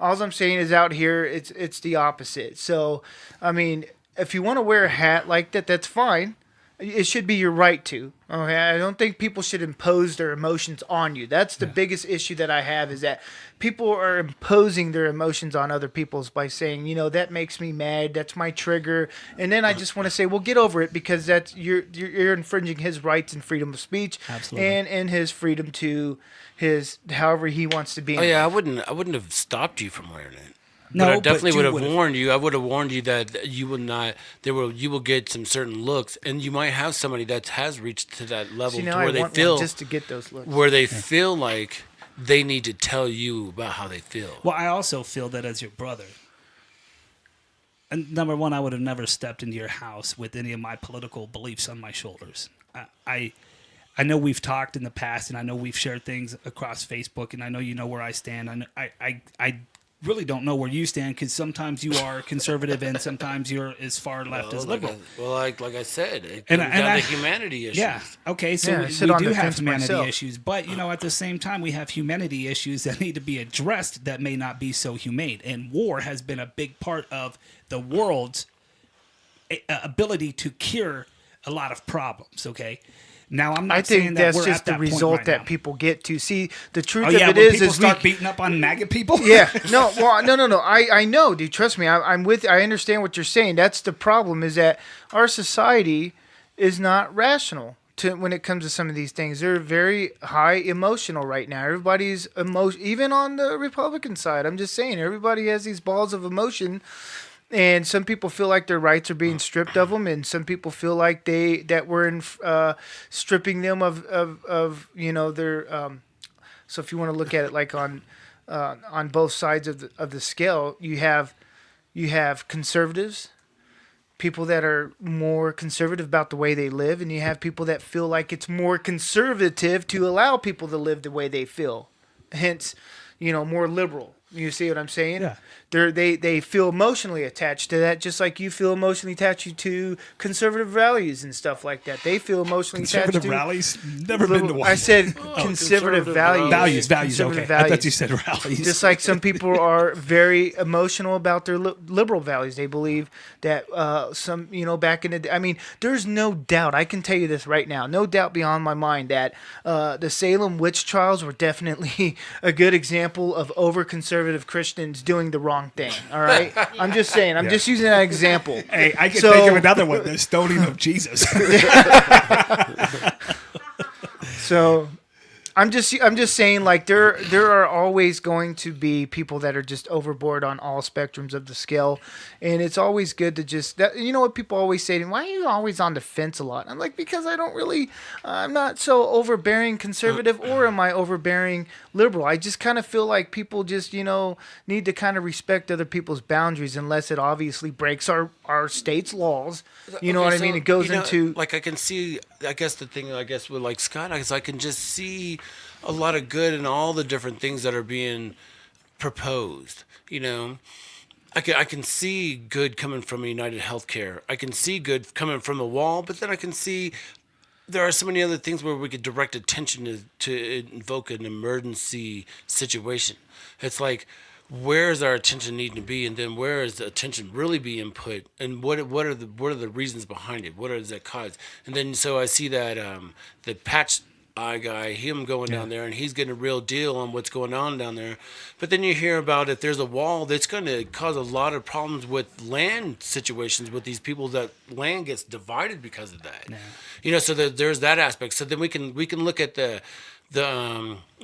All I'm saying is out here, it's the opposite. So, I mean, if you want to wear a hat like that, that's fine. It should be your right to. Okay, I don't think people should impose their emotions on you. That's the biggest issue that I have is that people are imposing their emotions on other people's by saying, you know, that makes me mad. That's my trigger. And then I just want to say, well, get over it because that's you're infringing his rights and freedom of speech. Absolutely. And his freedom to his however he wants to be. Oh yeah, I wouldn't have stopped you from wearing it. No, but I definitely would have would've. warned you. I would have warned you that you will not. You will get some certain looks, and you might have somebody that has reached to that level See, to now where I they want feel one just to get those looks. where they feel like they need to tell you about how they feel. Well, I also feel that as your brother. And number one, I would have never stepped into your house with any of my political beliefs on my shoulders. I know we've talked in the past, and I know we've shared things across Facebook, and I know you know where I stand. I really don't know where you stand because sometimes you are conservative and sometimes you're as far left as liberal. Like I said, it comes down to humanity issues. Yeah. Okay. So Yeah, I sit we on do the have fence humanity myself. issues, but you know, at the same time, we have humanity issues that need to be addressed that may not be so humane. And war has been a big part of the world's ability to cure a lot of problems. Okay. Now, I'm not I saying think that that's we're just at the that point result right that now. people get to. See, the truth Oh of yeah, it when is people start we beating up on MAGA people. yeah, no, well, no. I know, dude. Trust me. I'm with. I understand what you're saying. That's the problem. Is that our society is not rational when it comes to some of these things. They're very high emotional right now. Everybody's even on the Republican side. I'm just saying, everybody has these balls of emotion. And some people feel like their rights are being stripped of them, and some people feel like we're stripping them of you know their. So if you want to look at it like on both sides of the scale, you have conservatives, people that are more conservative about the way they live, and you have people that feel like it's more conservative to allow people to live the way they feel, hence, you know, more liberal. You see what I'm saying? Yeah. They feel emotionally attached to that, just like you feel emotionally attached to conservative values and stuff like that. They feel emotionally Conservative attached to rallies? Never been to one. I said conservative values. Values. Conservative Okay. I thought you said rallies. Just like some people are very emotional about their liberal values. They believe that some, you know, back in the day, I mean, there's no doubt, I can tell you this right now, no doubt beyond my mind that the Salem witch trials were definitely a good example of over-conservative Christians doing the wrong thing, all right? I'm just saying, I'm just using that example. Hey, I can think of another one, the stoning of Jesus. So, I'm just saying, like, there are always going to be people that are just overboard on all spectrums of the scale, and it's always good to just that. You know what people always say to me? Why are you always on the fence a lot? I'm like, because I'm not so overbearing conservative, or am I overbearing liberal? I just kind of feel like people just need to kind of respect other people's boundaries, unless it obviously breaks our state's laws. You know what I mean? It goes into like I can see. I guess the thing with like Scott is I can just see a lot of good in all the different things that are being proposed. I can see good coming from United Healthcare. I can see good coming from the wall, but then I can see there are so many other things where we could direct attention to invoke an emergency situation. It's like, where is our attention needing to be, and then where is the attention really being put, and what are the reasons behind it? What does that cause? And then so I see that the patch eye guy, him going down there, and he's getting a real deal on what's going on down there. But then you hear about if there's a wall that's going to cause a lot of problems with land situations with these people, that land gets divided because of that. Yeah. So there's that aspect. So then we can look at the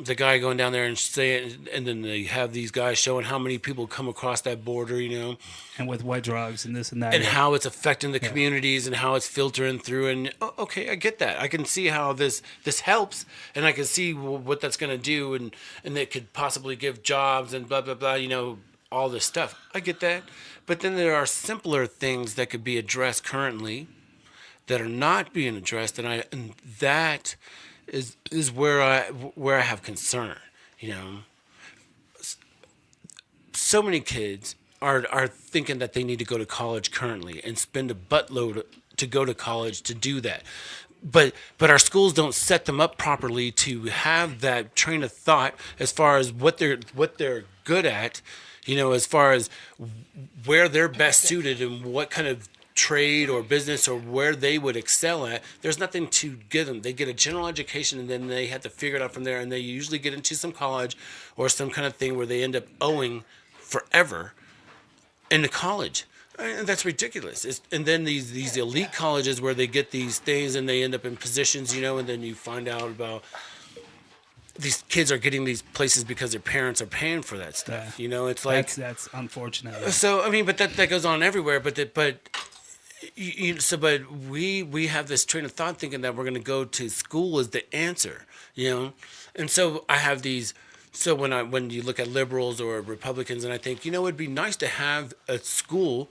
guy going down there and saying, and then they have these guys showing how many people come across that border, and with what drugs and this and that, and how it's affecting the communities and how it's filtering through. And okay, I get that. I can see how this helps, and I can see what that's going to do, and it could possibly give jobs and blah blah blah. All this stuff. I get that, but then there are simpler things that could be addressed currently that are not being addressed, and that is where I have concern. So many kids are thinking that they need to go to college currently and spend a buttload to go to college to do that. But our schools don't set them up properly to have that train of thought as far as what they're good at, as far as where they're best suited and what kind of trade or business or where they would excel at. There's nothing to give them. They get a general education, and then they have to figure it out from there, and they usually get into some college or some kind of thing where they end up owing forever into college. And that's ridiculous. And then these elite colleges where they get these things and they end up in positions, and then you find out about these kids are getting these places because their parents are paying for that stuff. It's like that's unfortunate. So I mean, but that goes on everywhere. But we have this train of thought thinking that we're going to go to school as the answer, and so I have these. So when you look at liberals or Republicans, and I think it'd be nice to have a school,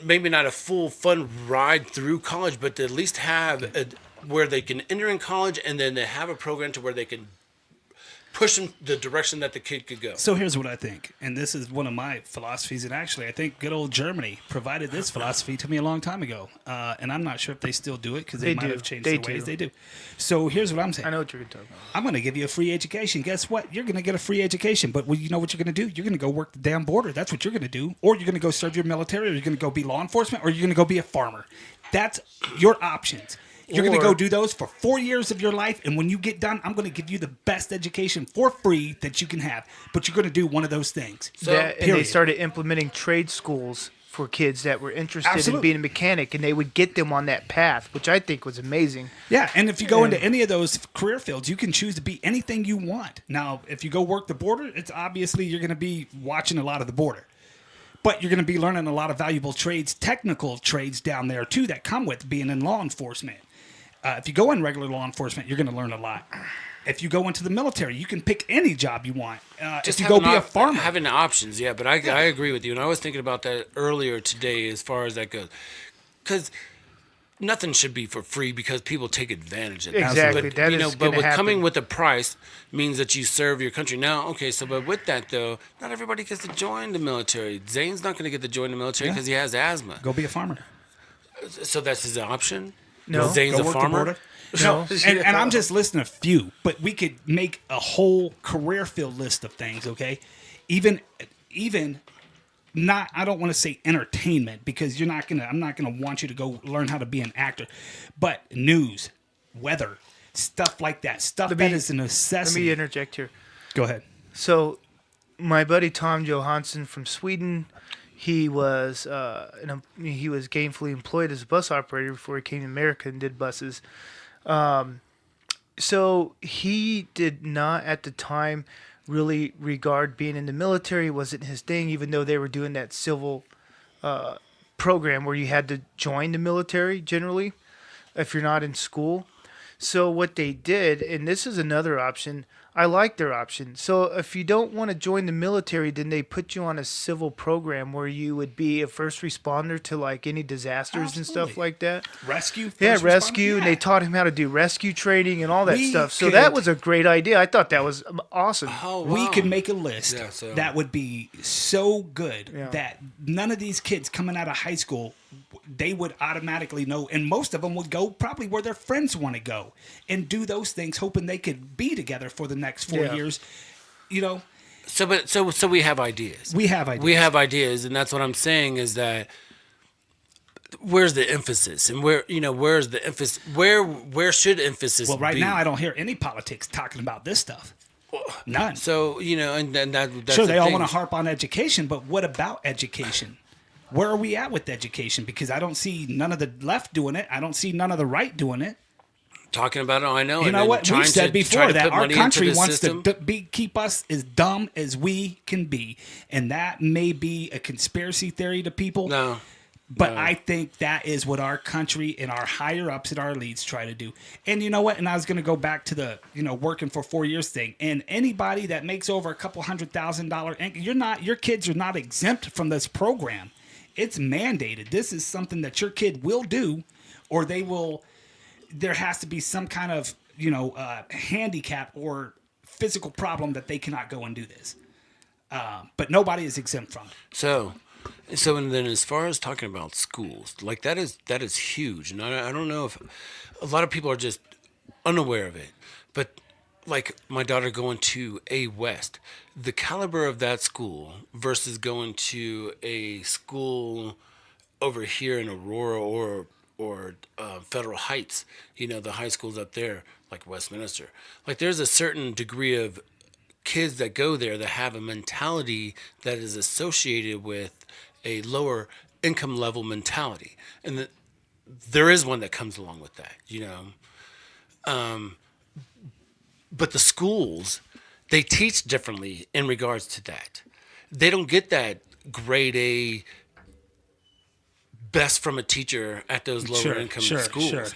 maybe not a full fun ride through college, but to at least have where they can enter in college, and then they have a program to where they can push them the direction that the kid could go. So here's what I think, and this is one of my philosophies, and actually I think good old Germany provided this philosophy to me a long time ago, and I'm not sure if they still do it because they might have changed their ways. They do. So here's what I'm saying. I know what you're talking about. I'm going to give you a free education. Guess what? You're going to get a free education, but you know what you're going to do? You're going to go work the damn border. That's what you're going to do, or you're going to go serve your military, or you're going to go be law enforcement, or you're going to go be a farmer. That's your options. You're going to go do those for 4 years of your life, and when you get done, I'm going to give you the best education for free that you can have. But you're going to do one of those things. And they started implementing trade schools for kids that were interested in being a mechanic, and they would get them on that path, which I think was amazing. Yeah, and if you go into any of those career fields, you can choose to be anything you want. Now, if you go work the border, it's obviously you're going to be watching a lot of the border. But you're going to be learning a lot of valuable trades, technical trades down there, too, that come with being in law enforcement. If you go in regular law enforcement, you're going to learn a lot. If you go into the military, you can pick any job you want. If you go be a farmer. Having options, yeah, but I agree with you. And I was thinking about that earlier today as far as that goes. Because nothing should be for free because people take advantage of that. Exactly. But coming with a price means that you serve your country. Now, okay, but with that, though, not everybody gets to join the military. Zane's not going to get to join the military because he has asthma. Go be a farmer. So that's his option? No. Zane's a farmer? No, and I'm just listing a few, but we could make a whole career field list of things, okay? Even not, I don't want to say entertainment because I'm not gonna want you to go learn how to be an actor, but news, weather, stuff like that, that is a necessity. Let me interject here. Go ahead. So, my buddy Tom Johansson from Sweden, he was gainfully employed as a bus operator before he came to America and did buses. So he did not at the time really regard being in the military wasn't his thing, even though they were doing that civil program where you had to join the military generally if you're not in school. So what they did, and this is another option, I like their option. So if you don't want to join the military, then they put you on a civil program where you would be a first responder to like any disasters and stuff Absolutely. like that. Rescue? Yeah, First rescue, responder? and Yeah. they taught him how to do rescue training and all that We stuff. So could- that was a great idea. I thought that was awesome. Oh, We wow. could make a list Yeah, so- that would be so good Yeah. that none of these kids coming out of high school, they would automatically know, and most of them would go probably where their friends want to go and do those things, hoping they could be together for the next 4 years. You know, So we have ideas. we have ideas. We have ideas, and that's what I'm saying is that where's the emphasis, and where's the emphasis? Where should emphasis? Well, right be? now I don't hear any politics talking about this stuff. None. So and that's Sure, the they all thing. want to harp on education, but what about education? Where are we at with education? Because I don't see none of the left doing it. I don't see none of the right doing it. Talking about it. I know. You and know then what? trying We've said to- before trying to that put our money into country the wants system. to keep us as dumb as we can be. And that may be a conspiracy theory to people. No. But No. I think that is what our country and our higher ups and our elites try to do. And you know what? And I was going to go back to the, working for 4 years thing. And anybody that makes over a couple $100,000, your kids are not exempt from this program. It's mandated. This is something that your kid will do, or there has to be some kind of, handicap or physical problem that they cannot go and do this. But nobody is exempt from it. So and then as far as talking about schools, like that is huge, and I don't know if a lot of people are just unaware of it, but like my daughter going to A West, the caliber of that school versus going to a school over here in Aurora or Federal Heights, the high schools up there like Westminster, like there's a certain degree of kids that go there that have a mentality that is associated with a lower income level mentality, and there is one that comes along with that, but the schools, they teach differently in regards to that. They don't get that grade A best from a teacher at those lower income schools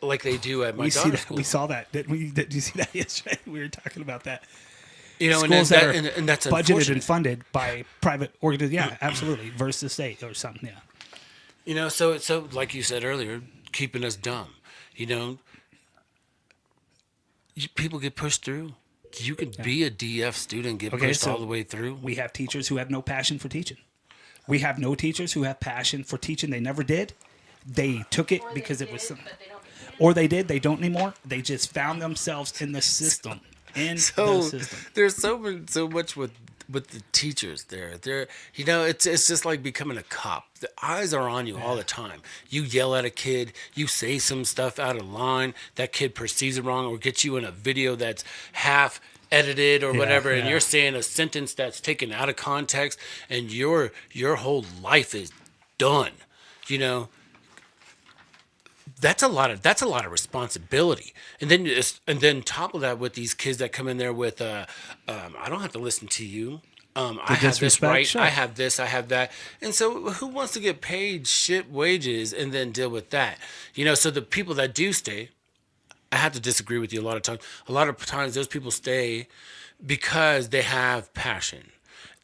like they do at my daughter's school. We saw that, didn't we? Did you see that yesterday? We were talking about that. and Schools that are that's budgeted unfortunate. and funded by private organizations. Yeah, absolutely. Versus state or something. Yeah. So like you said earlier, keeping us dumb. People get pushed through. You could be a DF student, get pushed all the way through. We have teachers who have no passion for teaching. We have no teachers who have passion for teaching. They never did. They took it because it was something. Or they did. They don't anymore. They just found themselves in the system. The system. There's so much with the teachers there. It's just like becoming a cop. The eyes are on you all the time. You yell at a kid, you say some stuff out of line, that kid perceives it wrong, or gets you in a video that's half edited or whatever, and you're saying a sentence that's taken out of context, and your whole life is done. That's a lot of responsibility, and then top of that with these kids that come in there with I don't have to listen to you. I have this disrespect, right. sure. I have this. I have that. And so, who wants to get paid shit wages and then deal with that? So the people that do stay, I have to disagree with you a lot of times. A lot of times, those people stay because they have passion.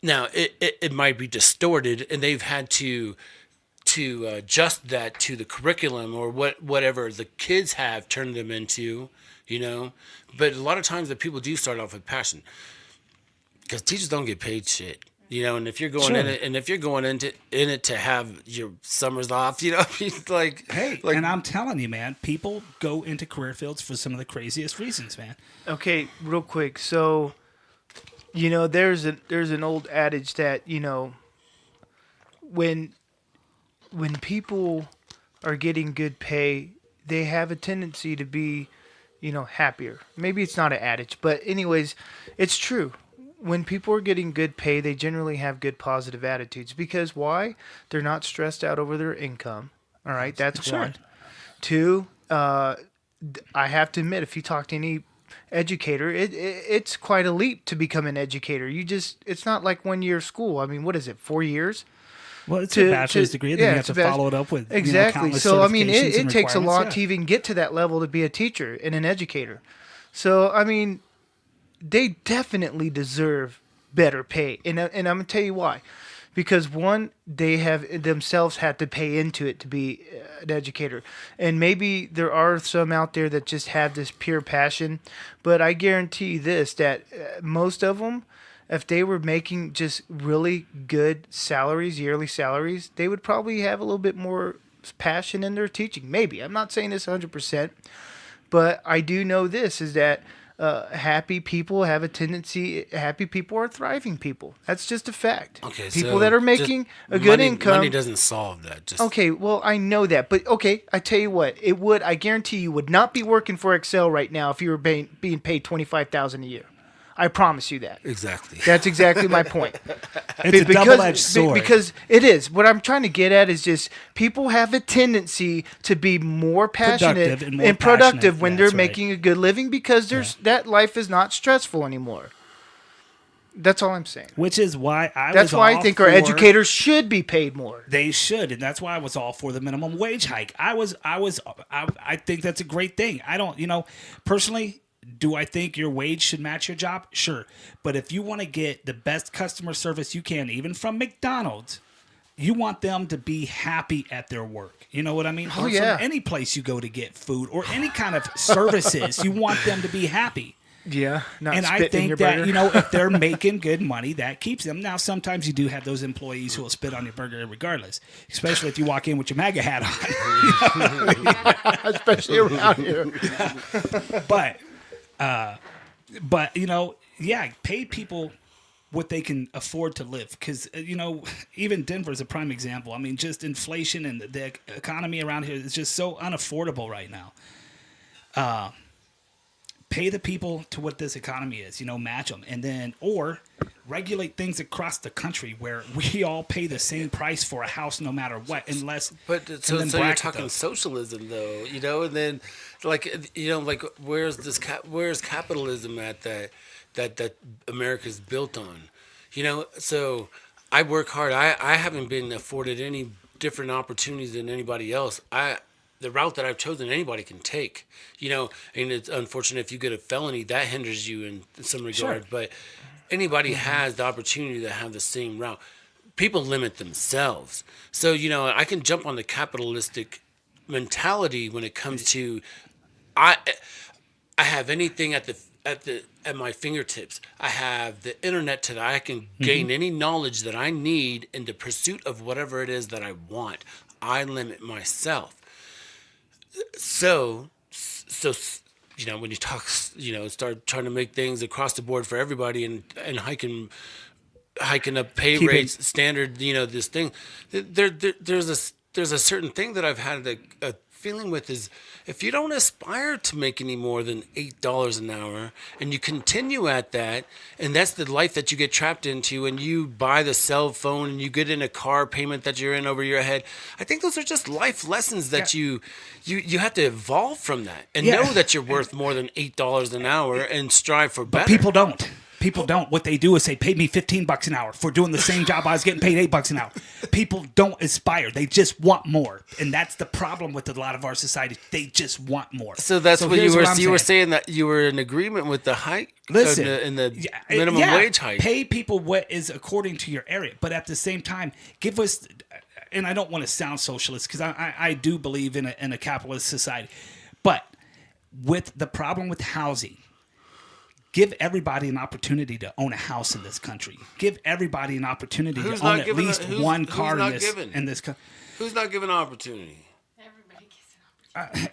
Now, it might be distorted, and they've had to adjust that to the curriculum or whatever the kids have turned them into, But a lot of times the people do start off with passion, because teachers don't get paid shit, And if you're going in it, and if you're going in it to have your summers off, And I'm telling you, man, people go into career fields for some of the craziest reasons, man. Okay, real quick. So, there's an old adage that when people are getting good pay, they have a tendency to be, happier. Maybe it's not an adage, but anyways, it's true. When people are getting good pay, they generally have good positive attitudes, because why? They're not stressed out over their income. All right, that's Sure. one. Two, I have to admit, if you talk to any educator, it's quite a leap to become an educator. It's not like 1 year of school. I mean, what is it, 4 years? Well, it's a bachelor's degree, then you have to follow it up with exactly. countless So I mean, certifications it and takes a lot requirements, to even get to that level to be a teacher and an educator. So I mean, they definitely deserve better pay, and I'm gonna tell you why. Because one, they have themselves had to pay into it to be an educator, and maybe there are some out there that just have this pure passion. But I guarantee you this: that most of them, if they were making just really good salaries, yearly salaries, they would probably have a little bit more passion in their teaching. Maybe, I'm not saying this 100%, but I do know this is that happy people have a tendency. Happy people are thriving people. That's just a fact. Okay, people so that are just making a good income. Money doesn't solve that. Just Okay, well I know that, but okay, I tell you what, it would. I guarantee you would not be working for Excel right now if you were being paid $25,000 a year. I promise you that. exactly. That's exactly my point. It's a double-edged sword. Because it is. What I'm trying to get at is just people have a tendency to be more passionate Productive and more and productive passionate. when That's they're right. making a good living because that life is not stressful anymore. That's all I'm saying. Which is why I That's was why all I think for, our educators should be paid more. They should, and that's why I was all for the minimum wage hike. I think that's a great thing. I don't, personally, do I think your wage should match your job? Sure. But if you want to get the best customer service you can, even from McDonald's, you want them to be happy at their work. You know what I mean? Oh, Or yeah. from any place you go to get food or any kind of services, you want them to be happy. Yeah, not And I spit in your think that, burger. if they're making good money, that keeps them. Now, sometimes you do have those employees who will spit on your burger regardless, especially if you walk in with your MAGA hat on. Especially around here. But pay people what they can afford to live. Because, even Denver is a prime example. I mean, just inflation and the economy around here is just so unaffordable right now. Pay the people to what this economy is, match them. And then, or regulate things across the country where we all pay the same price for a house no matter what, unless. But and so then you're bracket talking those. socialism, though, and then where's capitalism at that America's built on, So I work hard. I haven't been afforded any different opportunities than anybody else. The route that I've chosen, anybody can take, and it's unfortunate if you get a felony that hinders you in some regard, Sure. but anybody has the opportunity to have the same route. People limit themselves. So, I can jump on the capitalistic mentality when it comes to, I have anything at my fingertips. I have the internet that I can gain any knowledge that I need in the pursuit of whatever it is that I want. I limit myself. So, when you talk, start trying to make things across the board for everybody and hiking up pay Keep it- rates, standard, this thing. There's a certain thing that I've had a feeling with is if you don't aspire to make any more than $8 an hour and you continue at that, and that's the life that you get trapped into, and you buy the cell phone and you get in a car payment that you're in over your head, I think those are just life lessons that you have to evolve from that and know that you're worth more than $8 an hour and strive for better. But people don't. People don't. What they do is say, pay me $15 an hour for doing the same job I was getting paid $8 an hour. People don't aspire. They just want more. And that's the problem with a lot of our society. They just want more. So that's what here's you were I'm you were saying that you were in agreement with the hike Listen, in the minimum wage hike. Pay people what is according to your area. But at the same time, give us, and I don't want to sound socialist because I do believe in a capitalist society. But with the problem with housing, give everybody an opportunity to own a house in this country. Give everybody an opportunity to own at least one car in this country. Who's not given opportunity? Everybody gets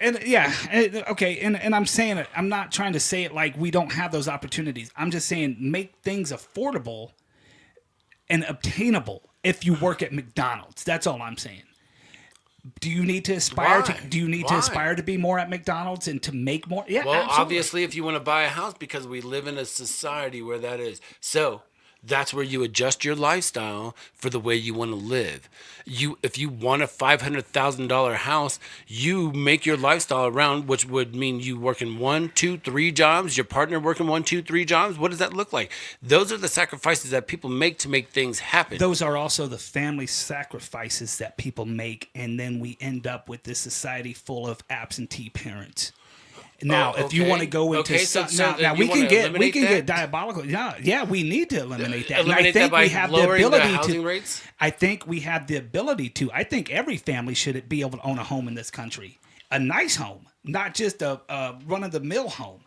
an opportunity. Okay, and I'm saying it. I'm not trying to say it like we don't have those opportunities. I'm just saying make things affordable and obtainable if you work at McDonald's. That's all I'm saying. Do you need to aspire Why? to aspire to be more at McDonald's and to make more? Yeah, Well, absolutely. obviously, if you want to buy a house, because we live in a society where that is. So That's where you adjust your lifestyle for the way you want to live. If you want a $500,000 house, you make your lifestyle around, which would mean you working 1, 2, 3 jobs, your partner working 1, 2, 3 jobs. What does that look like? Those are the sacrifices that people make to make things happen. Those are also the family sacrifices that people make, and then we end up with this society full of absentee parents. Now, if you want to go into now we can get diabolical. Yeah, we need to eliminate that. Eliminate that by lowering the housing rates? I think we have the ability to. I think every family should be able to own a home in this country, a nice home, not just a run-of-the-mill home.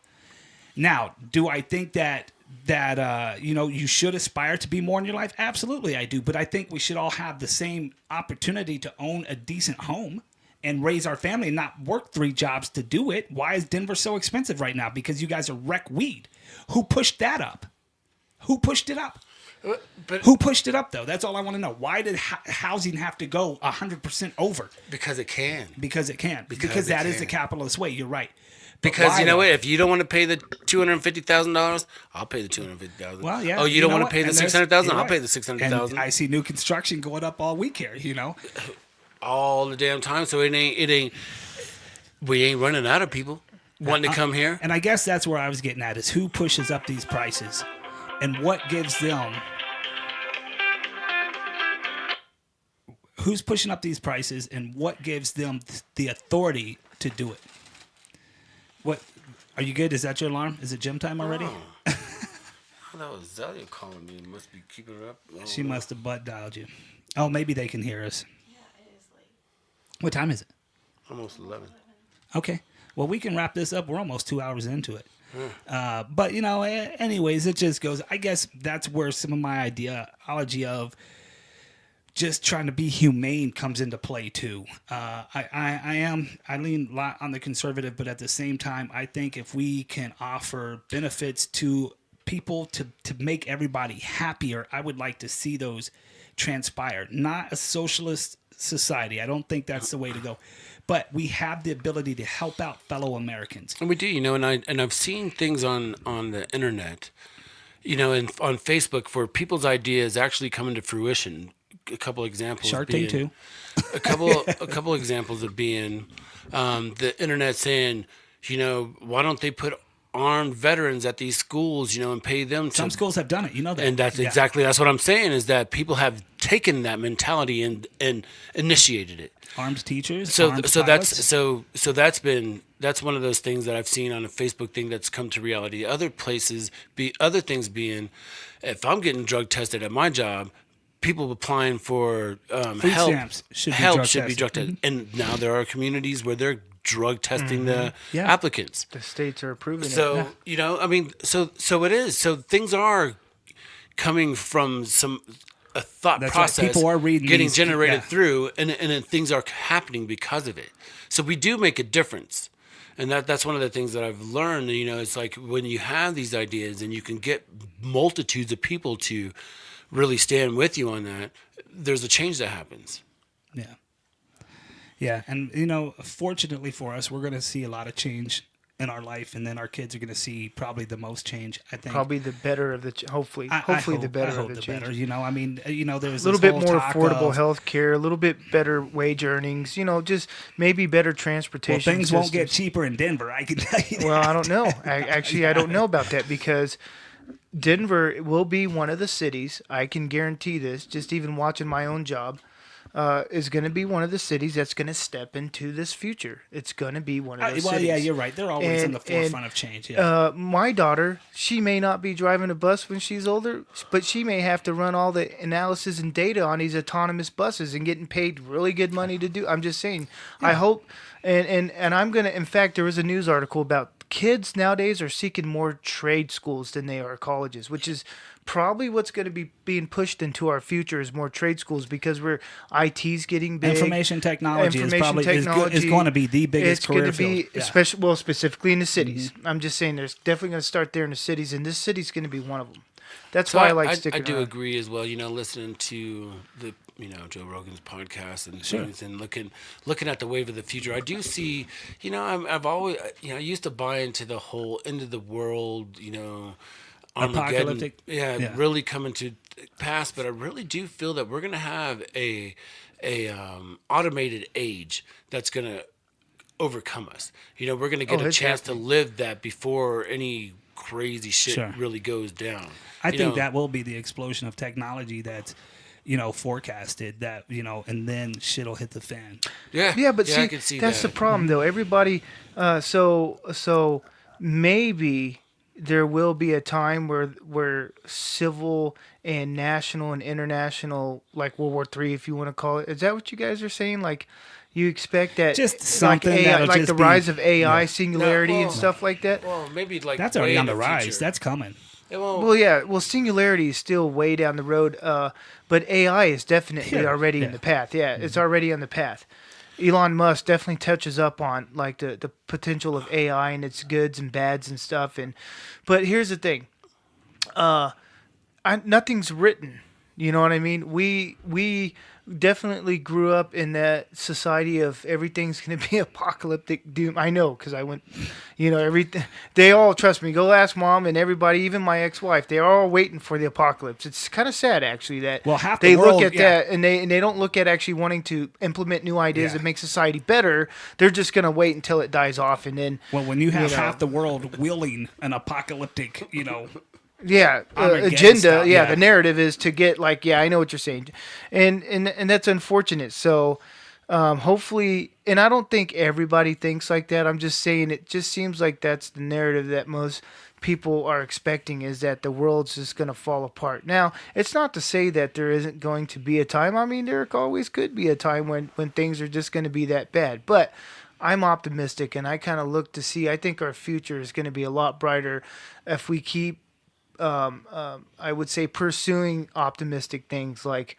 Now, do I think that you should aspire to be more in your life? Absolutely, I do. But I think we should all have the same opportunity to own a decent home and raise our family and not work 3 jobs to do it. Why is Denver so expensive right now? Because you guys are wreck weed. Who pushed that up? Who pushed it up? But Who pushed it up, though? That's all I want to know. Why did housing have to go 100% over? because it can. Because it can. Because that is the capitalist way. You're right. But Because why, you know though? what? If you don't want to pay the $250,000, I'll pay the $250,000. Well, yeah. Oh, you don't know want what? to pay the And there's- $600,000? you're I'll right. pay the $600,000 And I see new construction going up all week here. all the damn time. So it ain't. We ain't running out of people wanting to come here. And I guess that's where I was getting at is who pushes up these prices and what gives them. Who's pushing up these prices and what gives them the authority to do it? What are you good? Is that your alarm? Is it gym time already? Oh, that was Zelia calling me. Must be keeping her up. Oh, She must have butt dialed you. Oh, maybe they can hear us. Yeah, it is late. What time is it? Almost 11. Okay. Well, we can wrap this up. We're almost 2 hours into it. But, anyways, it just goes. I guess that's where some of my ideology of just trying to be humane comes into play, too. I lean a lot on the conservative, but at the same time, I think if we can offer benefits to people to make everybody happier, I would like to see those transpire. Not a socialist society. I don't think that's the way to go. But we have the ability to help out fellow Americans. And we do, and I've seen things on the internet, and on Facebook for people's ideas actually coming to fruition. A couple examples. Shark Tank too. A couple examples of being the internet saying, why don't they put armed veterans at these schools, and pay them to. Some schools have done it, that. And that's that's what I'm saying is that people have taken that mentality and initiated it. Armed teachers. So armed that's pilots. that's one of those things that I've seen on a Facebook thing that's come to reality. Other things being, if I'm getting drug tested at my job, people applying for Food help stamps should be drug tested. And now there are communities where they're drug testing the Yeah. applicants. The states are approving it. So so it is. So things are coming from a thought That's right. process. People are reading getting these- generated yeah. through, and then things are happening because of it. So we do make a difference, and that's one of the things that I've learned. It's like when you have these ideas and you can get multitudes of people to really stand with you on that, there's a change that happens. Yeah. Yeah. And, fortunately for us, we're going to see a lot of change in our life, and then our kids are going to see probably the most change, I think. Probably the better of the hopefully I hopefully the hope- better I of hope the the change. better. There's A little this bit whole more talk affordable of, health care, a little bit better wage earnings, just maybe better Well, transportation. things won't get systems. cheaper in Denver, I can tell you that. Well, I don't know. I don't know about that because Denver will be one of the cities. I can guarantee this. Just even watching my own job, is going to be one of the cities that's going to step into this future. It's going to be one of those Well, cities. yeah, you're right. They're always in the forefront of change. Yeah. My daughter, she may not be driving a bus when she's older, but she may have to run all the analysis and data on these autonomous buses and getting paid really good money to do. I'm just saying. I hope, and I'm gonna. In fact, there was a news article about kids nowadays are seeking more trade schools than they are colleges, which is probably what's going to be being pushed into our future is more trade schools because IT's getting big. Information technology is going to be the biggest It's career going to be, field. Yeah. especially specifically in the cities. I'm just saying, there's definitely going to start there in the cities, and this city's going to be one of them. That's why I like sticking I do around. agree as well. Listening to the Joe Rogan's podcast and things, and looking at the wave of the future, I do see. I've always I used to buy into the whole end of the world. Apocalyptic. Yeah, Yeah. really coming to pass. But I really do feel that we're gonna have a automated age that's gonna overcome us. We're gonna get Oh, a it's chance to happening. live that before any crazy shit Sure. really goes down. I You think know, that will be the explosion of technology that's, forecasted that, and then shit'll hit the fan. Yeah, but I see, can see that's the that. problem though. Everybody, so maybe there will be a time where civil and national and international, like World War III, if you want to call it. Is that what you guys are saying? Like, you expect that, Just like something AI, that'll like just the be- rise of AI, yeah. singularity, No, and well- stuff like that. Well, maybe like That's way already in on the rise. future. That's coming. It won't- Well, yeah. Well, singularity is still way down the road, but AI is definitely Here, already yeah. in the path. Yeah, it's already on the path. Elon Musk definitely touches up on like the potential of AI and its goods and bads and stuff. But here's the thing, nothing's written. You know what I mean? We definitely grew up in that society of everything's going to be apocalyptic doom. I know because I went, everything. They all trust me. Go ask mom and everybody, even my ex-wife. They're all waiting for the apocalypse. It's kind of sad actually that Well, half the they world- look at yeah. that and they don't look at actually wanting to implement new ideas Yeah. that make society better. They're just going to wait until it dies off and then. Well, when you have You know. half the world willing an apocalyptic, Yeah, Armageddon agenda. style, Yeah, yeah. the narrative is to get like, yeah, I know what you're saying, and that's unfortunate. So, hopefully, and I don't think everybody thinks like that. I'm just saying it just seems like that's the narrative that most people are expecting is that the world's just going to fall apart. Now, it's not to say that there isn't going to be a time. I mean, there always could be a time when things are just going to be that bad, but. I'm optimistic, and I kind of look to see. I think our future is going to be a lot brighter if we keep I would say pursuing optimistic things like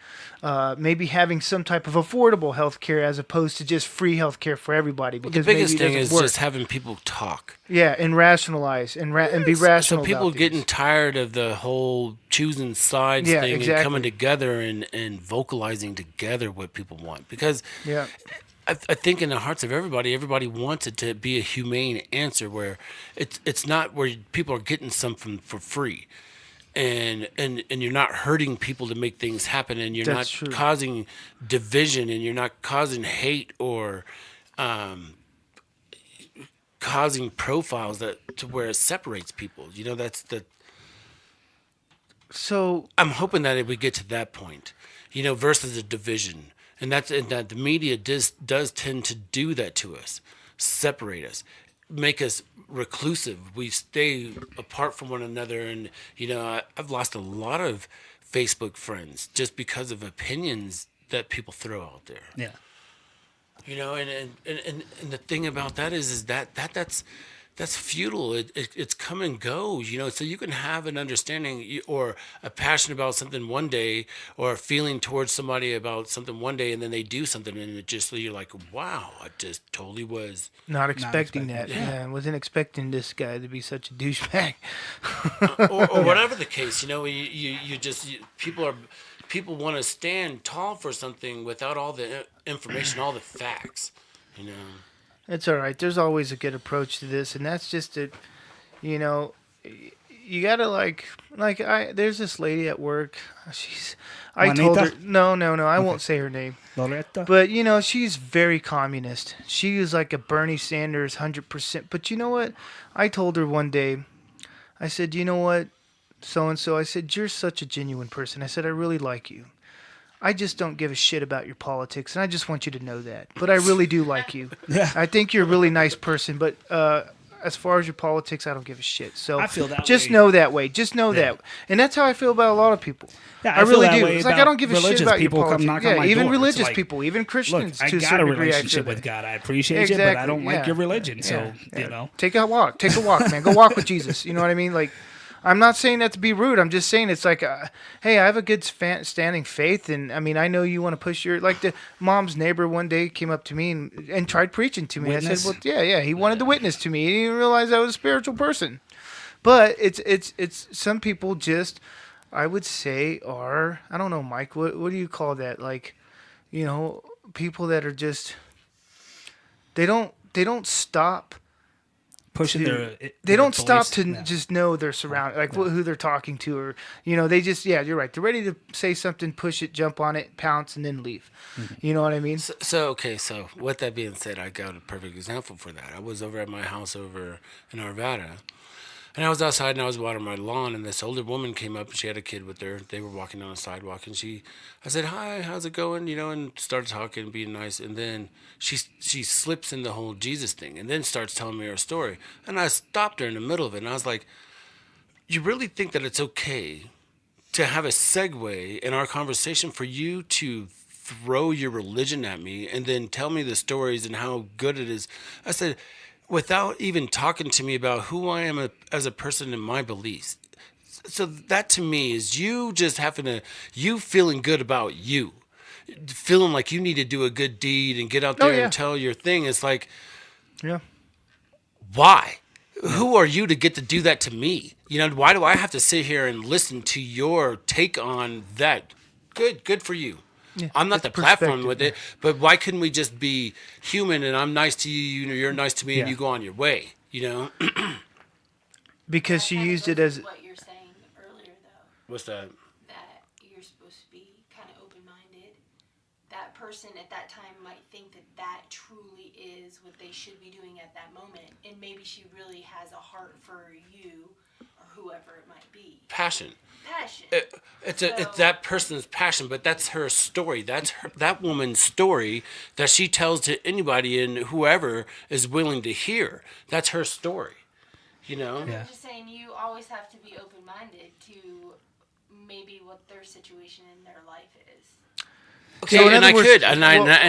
maybe having some type of affordable health care as opposed to just free health care for everybody. the Because biggest maybe it thing is doesn't work. just having people talk. Yeah, and rationalize and be rational. So people about getting things. tired of the whole choosing sides Yeah, thing and exactly. coming together and vocalizing together what people want. Because Yeah. I think in the hearts of everybody wants it to be a humane answer where it's not where people are getting something for free. And you're not hurting people to make things happen, and you're That's not true. causing division, and you're not causing hate or causing profiles that to where it separates people. That's the. So I'm hoping that we get to that point, versus a division, and that the media does tend to do that to us, separate us, make us reclusive. We stay apart from one another, and I've lost a lot of Facebook friends just because of opinions that people throw out there. yeah. And the thing about that is that's futile. It's come and goes. So you can have an understanding or a passion about something one day, or a feeling towards somebody about something one day, and then they do something, and it just you're like, wow, I just totally was. not expecting expecting that. Yeah, I wasn't expecting this guy to be such a douchebag. or whatever the case, people want to stand tall for something without all the information, all the facts. It's all right. There's always a good approach to this, and that's just it. You gotta there's this lady at work. I told her Juanita? no. I won't say her name, Loretta? but she's very communist. She is like a Bernie Sanders 100%. But you know what? I told her one day. I said, you know what, so and so. I said, you're such a genuine person. I said, I really like you. I just don't give a shit about your politics, and I just want you to know that. But I really do like you. Yeah. I think you're a really nice person, but as far as your politics, I don't give a shit. So I feel that just way. know that way. Just know Yeah. that. And that's how I feel about a lot of people. Yeah, I I feel really that do. way It's like I about don't give a shit religious about your people come politics. knock on Yeah, my even door. It's religious like, people, even Look, Christians I to a got a certain degree. I relationship feel with that. God. I appreciate you, but I don't like your religion. So, Take a walk. Take a walk, man. Go walk with Jesus. You know what I mean? Like, I'm not saying that to be rude. I'm just saying it's like, hey, I have a good standing faith, and I mean, I know you want to push your like the mom's neighbor one day came up to me and tried preaching to me. Witness? I said, well, yeah, he wanted to witness to me. He didn't realize I was a spiritual person. But it's some people just, I would say, are, I don't know, Mike, what do you call that? Like, people that are just, they don't stop pushing they don't stop beliefs. to No. just know their surroundings, like who they're talking to, or they just you're right. They're ready to say something, push it, jump on it, pounce, and then leave. You know what I mean? So with that being said, I got a perfect example for that. I was over at my house over in Arvada, and I was outside and I was watering my lawn, and this older woman came up and she had a kid with her. They were walking down the sidewalk, and I said, "Hi, how's it going?" And started talking, being nice, and then she slips in the whole Jesus thing, and then starts telling me her story, and I stopped her in the middle of it, and I was like, "You really think that it's okay to have a segue in our conversation for you to throw your religion at me and then tell me the stories and how good it is?" I said, without even talking to me about who I am as a person and my beliefs. So that to me is you just you feeling good about you, feeling like you need to do a good deed and get out there and tell your thing. It's like, why? Who are you to get to do that to me? Why do I have to sit here and listen to your take on that? Good for you. Yeah, I'm not the platform with it, but why couldn't we just be human and I'm nice to you, you're nice to me, and you go on your way, Because she used it as... What you're saying earlier, though. What's that? That you're supposed to be kind of open-minded. That person at that time might think that truly is what they should be doing at that moment, and maybe she really has a heart for you or whoever it might be. Passion. It's So, that person's passion, but that's her story. That's that woman's story that she tells to anybody and whoever is willing to hear. That's her story, I'm just saying you always have to be open-minded to maybe what their situation in their life is. Okay, So in and other I words- could, and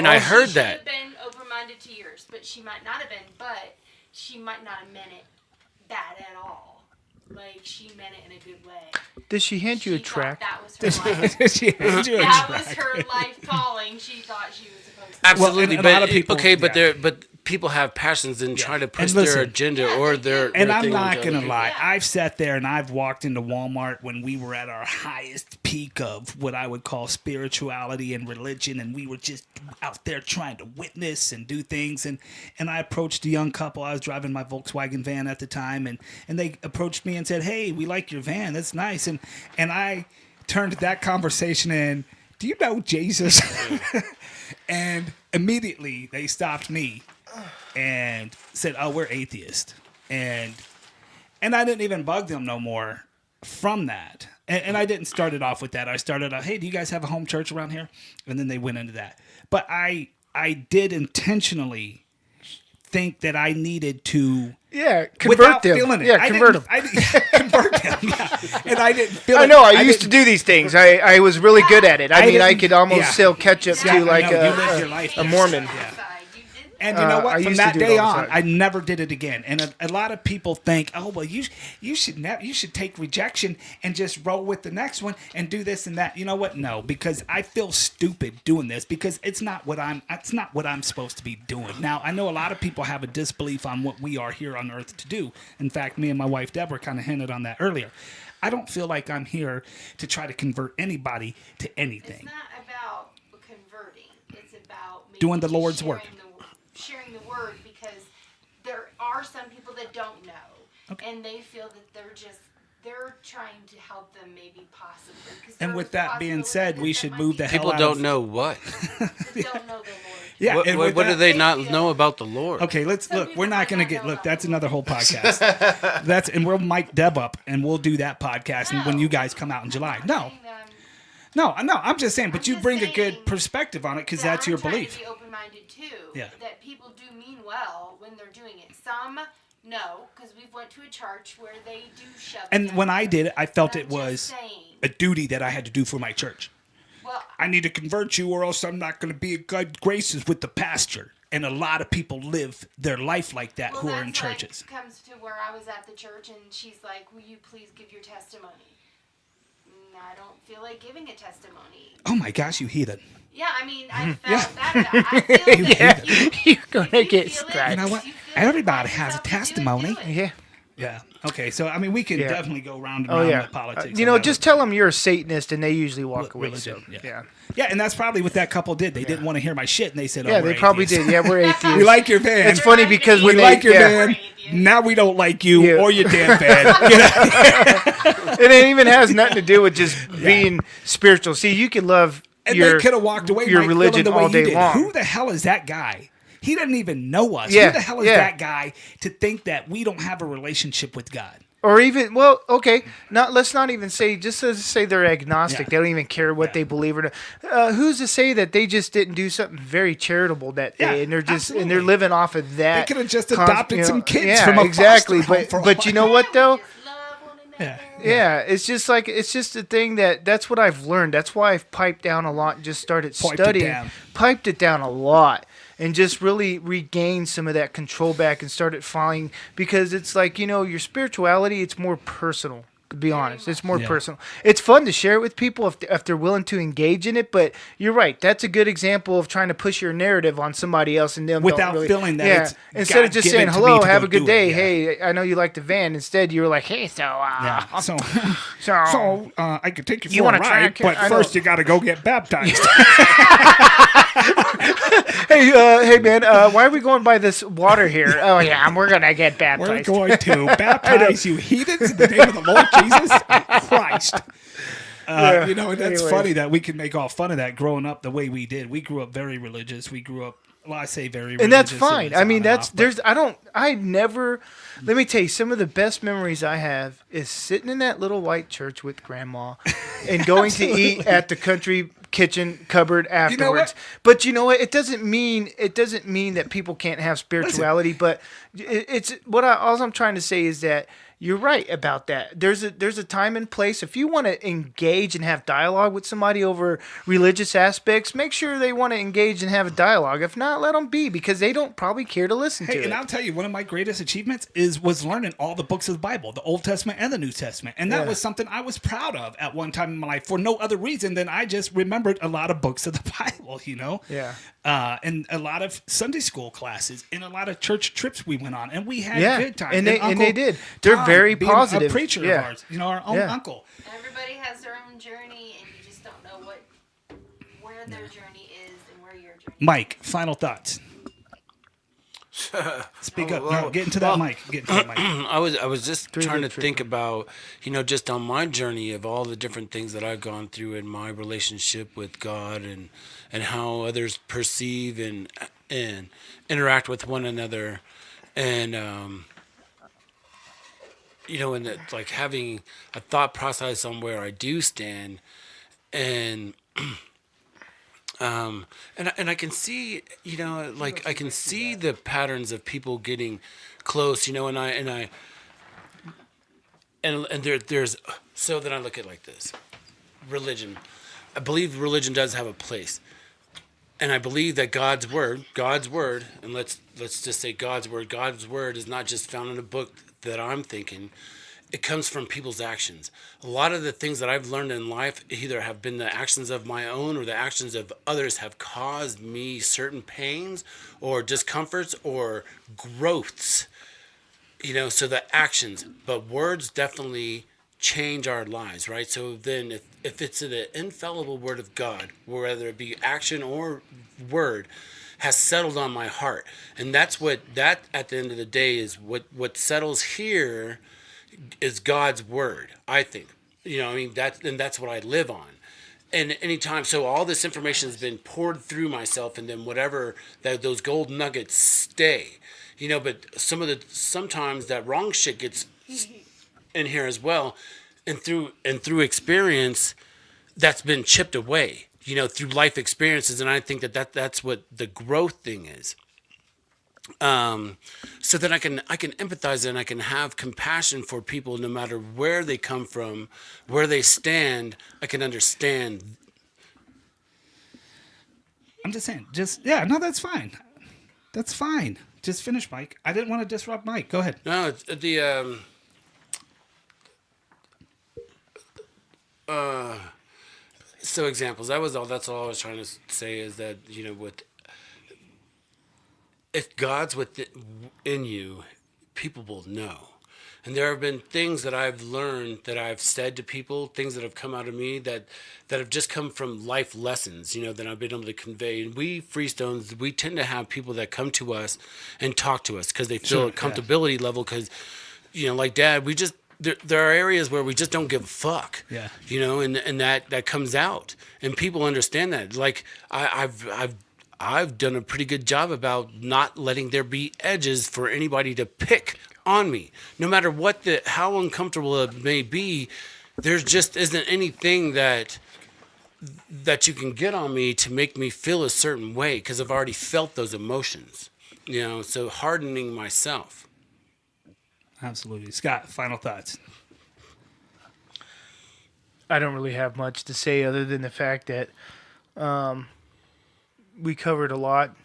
I heard She should that. have been open-minded to yours, but she might not have been. But she might not have meant it bad at all. Like, she meant it in a good way. Did she hand you a She thought track? That was her life. She hands you a That track. was her life calling. She thought she was supposed to. Absolutely, and a lot but of people- but people have passions and try to push And their listen, agenda or their And their I'm thing not onto going to other lie. people. I've sat there and I've walked into Walmart when we were at our highest peak of what I would call spirituality and religion. And we were just out there trying to witness and do things. And I approached a young couple. I was driving my Volkswagen van at the time. And they approached me and said, "Hey, we like your van. That's nice." And I turned that conversation in, "Do you know Jesus?" And immediately they stopped me and said, "Oh, we're atheists." And I didn't even bug them no more from that. And I didn't start it off with that. I started out, "Hey, do you guys have a home church around here?" And then they went into that. But I did intentionally think that I needed to Convert without them. feeling it. Yeah, I convert them. convert them. Yeah. And I didn't feel it. I know. I used to didn't- do these things. I was really good at it. I mean, I didn't- could almost yeah. still catch up Yeah, to like no, you lived your life a there. Mormon. Yeah. You did And you know I what? From used to that do it day all the on, time. I never did it again. And a lot of people think, "Oh, well, you should take rejection and just roll with the next one and do this and that." You know what? No, because I feel stupid doing this because it's not what I'm supposed to be doing. Now, I know a lot of people have a disbelief on what we are here on earth to do. In fact, me and my wife Deborah kind of hinted on that earlier. I don't feel like I'm here to try to convert anybody to It's anything. not about converting. It's about maybe Doing the just Lord's work. Sharing the word, because there are some people that don't know, and they feel that they're trying to help them maybe possibly. 'Cause And there's with that being possibility said, that we that should might move be the hell People out don't of- know what. that don't know the Lord. Yeah, What, and what, with what do that- they not know about the Lord? Okay, let's Some look. people We're not might going to not get. know Look, about that's the another whole podcast. And we'll mic Deb up, and we'll do that podcast. And when you guys come out in July, no, I'm just saying. But I'm you just bring a saying good perspective on it because that's your I'm trying belief. to be open-minded too. Yeah. That people do mean well when they're doing it. Some no, because we've went to a church where they do shove it And down when I your did it, I felt throat. it I'm just was saying. a duty that I had to do for my church. Well, I need to convert you, or else I'm not going to be in good graces with the pastor. And a lot of people live their life like that well, who are in that's churches. Like, comes to where I was at the church, and she's like, "Will you please give your testimony?" I don't feel like giving a testimony. Oh my gosh, you heathen! Yeah, I mean, I felt that. I feel that if you, You're gonna if you get feel it, scratched. You know what? you feel Everybody it, has a yourself to do it, testimony. do it. Yeah. Yeah. Okay. So I mean, we can Yeah. definitely go round and Oh round yeah. with politics. You on know, that just one. tell them you're a Satanist, and they usually walk away. Religion, So, yeah. yeah. Yeah, and that's probably what that couple did. They didn't want to hear my shit, and they said, "Oh, Yeah, we're they probably atheists." did. Yeah, we're That's how atheists. We like your van. It's funny because We when they like your yeah. van. now we don't like you Yeah. or your damn band. Get out of here. It even has nothing to do with just being spiritual. See, you can love And your they could have walked away, your Mike, religion feeling the way all you day did. long. Who the hell is that guy? He doesn't even know us. Yeah, Who the hell is yeah. that guy to think that we don't have a relationship with God? Or even, well, okay, let's not even say, just to say they're agnostic. Yeah. They don't even care what Yeah. they believe or not. Who's to say that they just didn't do something very charitable that Yeah, day, and they're just and they're absolutely. living off of that? They could have just adopted some kids yeah, from a exactly. foster home But for a but you know what though? Just love one another. Yeah. Yeah, it's just a thing that's what I've learned. That's why I've piped down a lot and just started Piped it studying. down. Piped it down a lot and just really regained some of that control back and started finding, because it's like, your spirituality, it's more personal. To be honest, it's more Yeah. personal. It's fun to share it with people if they're willing to engage in it. But you're right. That's a good example of trying to push your narrative on somebody else and them Without don't really, feeling that it's instead of just God-given saying to me hello, to have go a good do it, day. yeah. Hey, I know you like the van. Instead, you were like, hey, so Yeah. So so I could take you You for wanna a try ride, it? but I first know. you got to go get baptized. hey man, why are we going by this water here? Oh yeah, we're gonna get We're baptized. going to baptize you heathens in the name of the Lord Jesus Christ. Yeah. And that's Anyways. funny that we can make all fun of that growing up the way we did. We grew up very religious. We grew up, I say very religious. And that's It fine. was I on mean, and that's off, but I never. Let me tell you, some of the best memories I have is sitting in that little white church with grandma, and going to eat at the country kitchen cupboard afterwards. know what? But you know what? It doesn't mean that people can't have spirituality. But it's all I'm trying to say is that. You're right about that. There's a time and place. If you want to engage and have dialogue with somebody over religious aspects, make sure they want to engage and have a dialogue. If not, let them be, because they don't probably care to listen to Hey, it. and I'll tell you, one of my greatest achievements was learning all the books of the Bible, the Old Testament and the New Testament. And that Yeah. was something I was proud of at one time in my life for no other reason than I just remembered a lot of books of the Bible, Yeah. And a lot of Sunday school classes and a lot of church trips we went on. And we had Yeah, good times. and they Uncle did. They're Tom, very being positive. a preacher Yeah. of ours, our own Yeah. uncle. Everybody has their own journey, and you just don't know where their journey is and where your journey. Mike, final thoughts. Speak up. No, get into that mic. Get into that mic. I was just trying to trick think about, just on my journey of all the different things that I've gone through in my relationship with God, and how others perceive and interact with one another, and and it's like having a thought process on where I do stand, and and I can see, I can see the patterns of people getting close, and there's, so then I look at it like this. Religion. I believe religion does have a place. And I believe that God's word, and let's just say God's word is not just found in a book that I'm thinking. It comes from people's actions. A lot of the things that I've learned in life either have been the actions of my own or the actions of others have caused me certain pains or discomforts or growths. So the actions, but words definitely change our lives, right? So then if it's an infallible word of God, whether it be action or word, has settled on my heart. And that at the end of the day is what settles here is God's word, I think. That's what I live on. And anytime, so all this information has been poured through myself, and then whatever those gold nuggets stay, but sometimes that wrong shit gets in here as well, and through experience, that's been chipped away, through life experiences, and I think that's what the growth thing is. So that I can empathize and I can have compassion for people, no matter where they come from, where they stand. I can understand. I'm just saying, that's fine. That's fine. Just finish, Mike. I didn't want to disrupt Mike. Go ahead. No, it's so examples. That's all I was trying to say is that, if God's within you, people will know. And there have been things that I've learned that I've said to people, things that have come out of me that have just come from life lessons, that I've been able to convey. And we Freestones, we tend to have people that come to us and talk to us because they feel a comfortability level. Because, like Dad, we just, there are areas where we just don't give a fuck. Yeah. And that comes out, and people understand that. Like I've done a pretty good job about not letting there be edges for anybody to pick on me. No matter how uncomfortable it may be, there just isn't anything that you can get on me to make me feel a certain way, because I've already felt those emotions. So hardening myself. Absolutely. Scott, final thoughts. I don't really have much to say other than the fact that we covered a lot,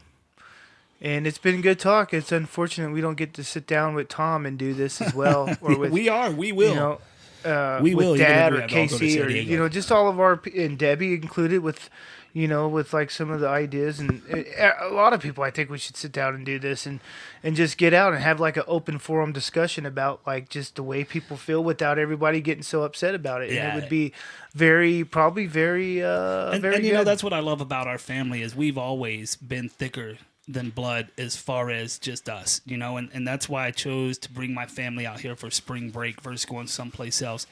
and it's been good talk. It's unfortunate we don't get to sit down with Tom and do this as well, or with we will. We with will. Dad Even or if we have to go to Casey San or Diego. just all of our, and Debbie included, with with like some of the ideas, and a lot of people. I think we should sit down and do this and just get out and have like an open forum discussion about like just the way people feel without everybody getting so upset about it. Yeah. And it would be probably very And good. that's what I love about our family is we've always been thicker than blood as far as just us, and that's why I chose to bring my family out here for spring break versus going someplace else.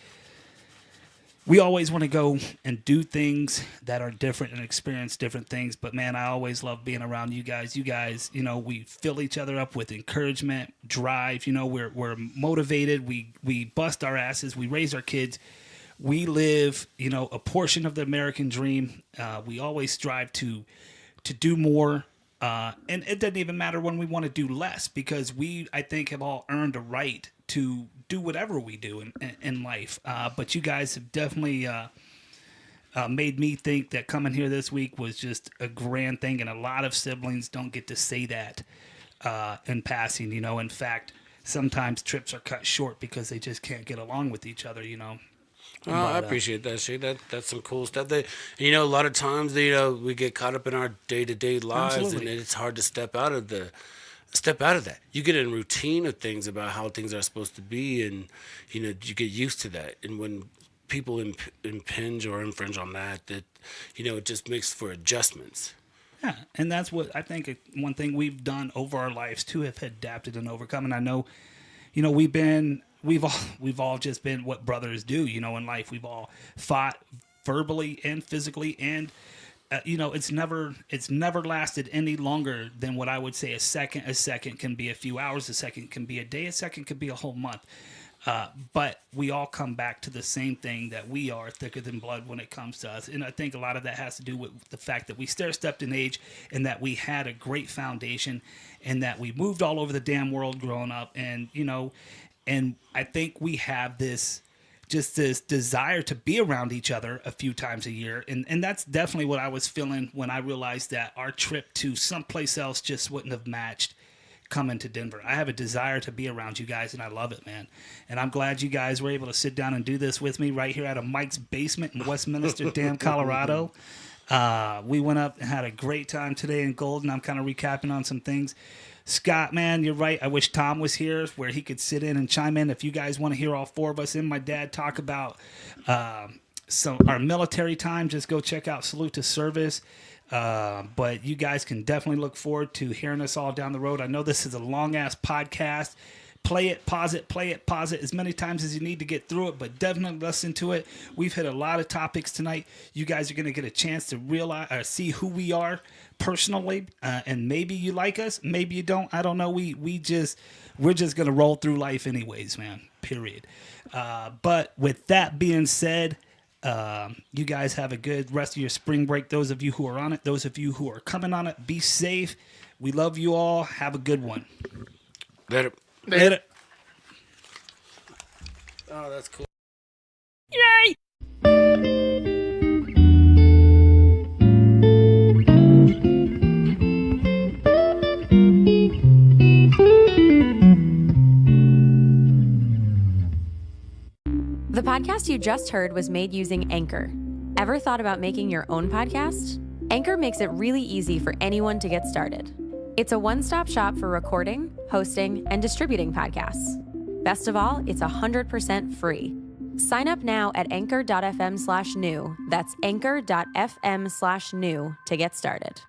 We always want to go and do things that are different and experience different things. But, man, I always love being around you guys. You guys, we fill each other up with encouragement, drive. We're motivated. We bust our asses. We raise our kids. We live, a portion of the American dream. We always strive to do more. And it doesn't even matter when we want to do less, because we, I think, have all earned a right to do whatever we do in life. But you guys have definitely made me think that coming here this week was just a grand thing. And a lot of siblings don't get to say that in passing. In fact, sometimes trips are cut short because they just can't get along with each other, I appreciate that shit. That's some cool stuff. A lot of times, we get caught up in our day-to-day lives, Absolutely. and it's hard to step out of that. You get in a routine of things about how things are supposed to be, and you get used to that. And when people impinge or infringe on that, it just makes for adjustments. Yeah, and that's what I think one thing we've done over our lives too, have adapted and overcome. And I know, we've all just been what brothers do, in life. We've all fought verbally and physically, and it's never lasted any longer than what I would say a second. A second can be a few hours, a second can be a day, a second can be a whole month. But we all come back to the same thing, that we are thicker than blood when it comes to us. And I think a lot of that has to do with the fact that we stair-stepped in age, and that we had a great foundation, and that we moved all over the damn world growing up. And, and I think we have this desire to be around each other a few times a year. And that's definitely what I was feeling when I realized that our trip to someplace else just wouldn't have matched coming to Denver. I have a desire to be around you guys, and I love it, man. And I'm glad you guys were able to sit down and do this with me right here out of Mike's basement in Westminster, damn Colorado. We went up and had a great time today in Golden. I'm kind of recapping on some things. Scott, man, you're right. I wish Tom was here where he could sit in and chime in. If you guys want to hear all four of us and my dad talk about our military time, just go check out Salute to Service. But you guys can definitely look forward to hearing us all down the road. I know this is a long-ass podcast. Play it, pause it as many times as you need to get through it, but definitely listen to it. We've hit a lot of topics tonight. You guys are going to get a chance to realize or see who we are personally, and maybe you like us, maybe you don't. I don't know. We're just going to roll through life anyways, man, period. But with that being said, you guys have a good rest of your spring break. Those of you who are on it, those of you who are coming on it, be safe. We love you all. Have a good one. Later. Later. Oh, that's cool. Yay! The podcast you just heard was made using Anchor. Ever thought about making your own podcast? Anchor makes it really easy for anyone to get started. It's a one-stop shop for recording, hosting, and distributing podcasts. Best of all, it's 100% free. Sign up now at anchor.fm/new. That's anchor.fm/new to get started.